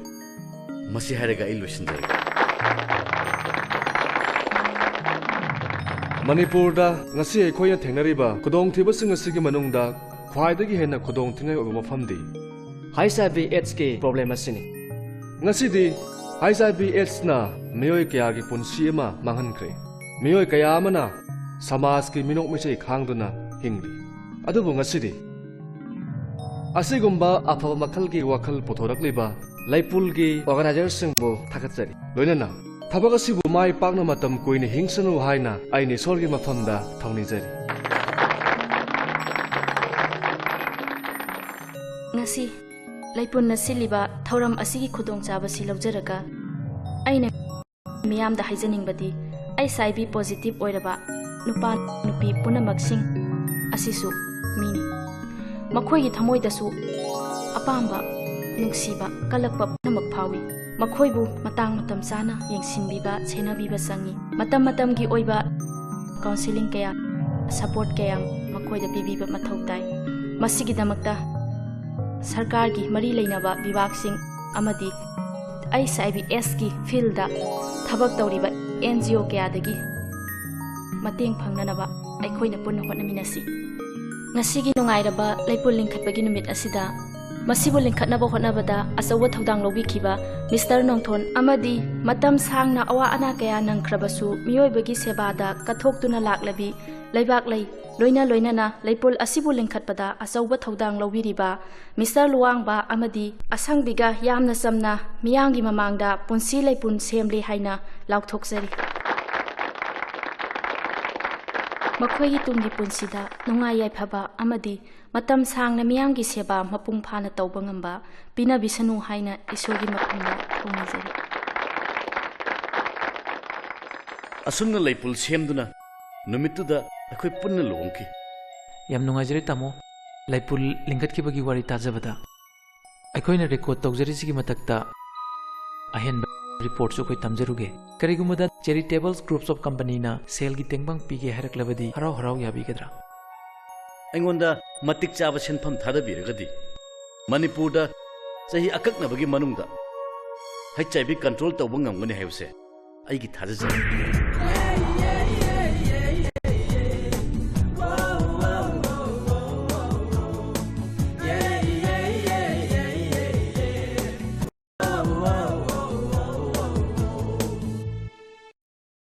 masi haraga ilusin jare Manipurda ngasi aikhoina thengnariba khudongthibasing asigi manungda khwaidagi hena khudong thingai oba mafamdi HIV AIDS ke problem asini ngasidi HIV AIDS na miyoi kaya gi punsi ama manghankhre miyoi kaya amana samaj ki minok misai khangduna hingli adubu ngasidi asigumba afaba makhal gi wakhal pothorakliba laipul gi organizer bu thakatsari loinana thabak asibu mai pakna matam koine hingsanu haina aini sorgi mafamda thaunijari ngasi laipun na siliba thoram asigi khudong chaba si laujaraga aina miyam da haijaningbadi HIV positive oiraba nupa nupi punamaksing asisu mini makhoi gi thamoi dasu apamba nungsiba kalakpa namak phawi makhoi bu matang matam sana yengsinbiba chenabiba sangi matam matam gi oiba counseling kaya support kaya makhoi da bibiba mathau tai masigi damakta सरकार की मरी लेनबा विभाग Singh अमदी HIV/AIDS की field ꯊꯕꯛ ꯇꯧꯔꯤꯕ NGO ꯀꯌꯥꯗꯒꯤ ꯃꯇꯦꯡ ꯐꯪꯅꯅꯕ ꯑꯩꯈꯣꯏꯅ ꯄꯨꯟꯅ ꯍꯣꯠꯅꯃꯤꯟꯅꯁꯤ ꯉꯁꯤꯒꯤ ꯅꯨꯡꯉꯥꯏꯔꯕ ꯂꯩꯄꯨꯜ ꯂꯤꯡꯈꯠꯄꯒꯤ ꯅꯨꯃꯤꯠ ꯑꯁꯤꯗ ꯃꯁꯤꯕꯨ ꯂꯤꯡꯈꯠꯅꯕ ꯍꯣꯠꯅꯕꯗ ꯑꯆꯧꯕ ꯊꯧꯗꯥꯡ ꯂꯧꯕꯤꯈꯤꯕ ꯃꯤꯁꯇꯔ ꯅꯣꯡꯊꯣꯟ ꯑꯃꯗꯤ ꯃꯇꯝ ꯁꯥꯡꯅ ꯑꯋꯥ ꯑꯅꯥ ꯀꯌꯥ ꯅꯪꯈ꯭ꯔꯕꯁꯨ ꯃꯤꯑꯣꯏꯕꯒꯤ ꯁꯦꯕꯥꯗ ꯀꯠꯊꯣꯛꯇꯨꯅ ꯂꯥꯛꯂꯕꯤ ꯂꯩꯕꯥꯛꯂꯩ ꯂꯣꯏꯅꯅ ꯂꯩꯄꯨꯜ ꯑꯁꯤꯕꯨ ꯂꯤꯡꯈꯠꯄꯗ ꯑꯆꯧꯕ ꯊꯧꯗꯥꯡ ꯂꯧꯕꯤꯔꯤꯕ ꯃꯤꯁꯇꯔ ꯂꯨꯋꯥꯡꯕ ꯑꯃꯗꯤ ꯑꯁꯪꯕꯤꯒ ꯌꯥꯝꯅ ꯆꯝꯅ ꯃꯤꯌꯥꯝꯒꯤ ꯃꯃꯥꯡꯗ ꯄꯨꯟꯁꯤ ꯂꯩꯄꯨꯟ ꯁꯦꯝꯂꯤ ꯍꯥꯏꯅ ꯂꯥꯎꯊꯣꯛꯆꯔꯤ ꯃꯈꯣꯏꯒꯤ ꯇꯨꯡꯒꯤ ꯄꯨꯟꯁꯤꯗ ꯅꯨꯡꯉꯥꯏ ꯌꯥꯏꯐꯕ ꯑꯃꯗꯤ ꯃꯇꯝ ꯁꯥꯡꯅ ꯃꯤꯌꯥꯝꯒꯤ ꯁꯦꯕꯥ ꯃꯄꯨꯡ ꯐꯥꯅ ꯇꯧꯕ ꯉꯝꯕ ꯄꯤꯅꯕꯤꯁꯅꯨ ꯍꯥꯏꯅ ꯏꯁꯣꯔꯒꯤ ꯃꯐꯝꯗ ꯊꯧꯅꯤꯖꯔꯤ ꯑꯁꯨꯝꯅ ꯂꯩꯄꯨꯜ ꯁꯦꯝꯗꯨꯅ ꯅꯨꯃꯤꯠꯇꯨꯗ ꯑꯩꯈꯣꯏ ꯄꯨꯟꯅ ꯂꯨꯍꯣꯡꯈꯤ ꯌꯥꯝ ꯅꯨꯡꯉꯥꯏꯖꯔꯦ ꯇꯥꯃꯣ ꯂꯩꯄꯨꯜ ꯂꯤꯡꯈꯠꯈꯤꯕꯒꯤ ꯋꯥꯔꯤ ꯇꯥꯖꯕꯗ ꯑꯩꯈꯣꯏꯅ ꯔꯦꯀꯣꯔꯗ ꯇꯧꯖꯔꯤꯁꯤꯒꯤ ꯃꯊꯛꯇ ꯑꯍꯦꯟꯕ ꯔꯤꯄꯣꯔꯠꯁꯨ ꯑꯩꯈꯣꯏ ꯊꯝꯖꯔꯨꯒꯦ ꯀꯔꯤꯒꯨꯝꯕꯗ ꯆꯦꯔꯤꯇꯦꯕꯜ ꯒ꯭ꯔꯨꯞꯁ ꯑꯣꯐ ꯀꯝꯄꯅꯤꯅ ꯁꯦꯜꯒꯤ ꯇꯦꯡꯕꯥꯡ ꯄꯤꯒꯦ ꯍꯥꯏꯔꯛꯂꯕꯗꯤ ꯍꯔꯥꯎ ꯍꯔꯥꯎ ꯌꯥꯕꯤꯒꯗ꯭ꯔꯥ ꯑꯩꯉꯣꯟꯗ ꯃꯇꯤꯛ ꯆꯥꯕ ꯁꯦꯟꯐꯝ ꯊꯥꯗꯕꯤꯔꯒꯗꯤ ꯃꯅꯤꯄꯨꯔꯗ ꯆꯍꯤ ꯑꯀꯛꯅꯕꯒꯤ ꯃꯅꯨꯡꯗ HIV ꯀꯟꯇ꯭ꯔꯣꯜ ꯇꯧꯕ ꯉꯝꯒꯅꯤ ꯍꯥꯏꯕꯁꯦ ꯑꯩꯒꯤ ꯊꯥꯖꯖꯩ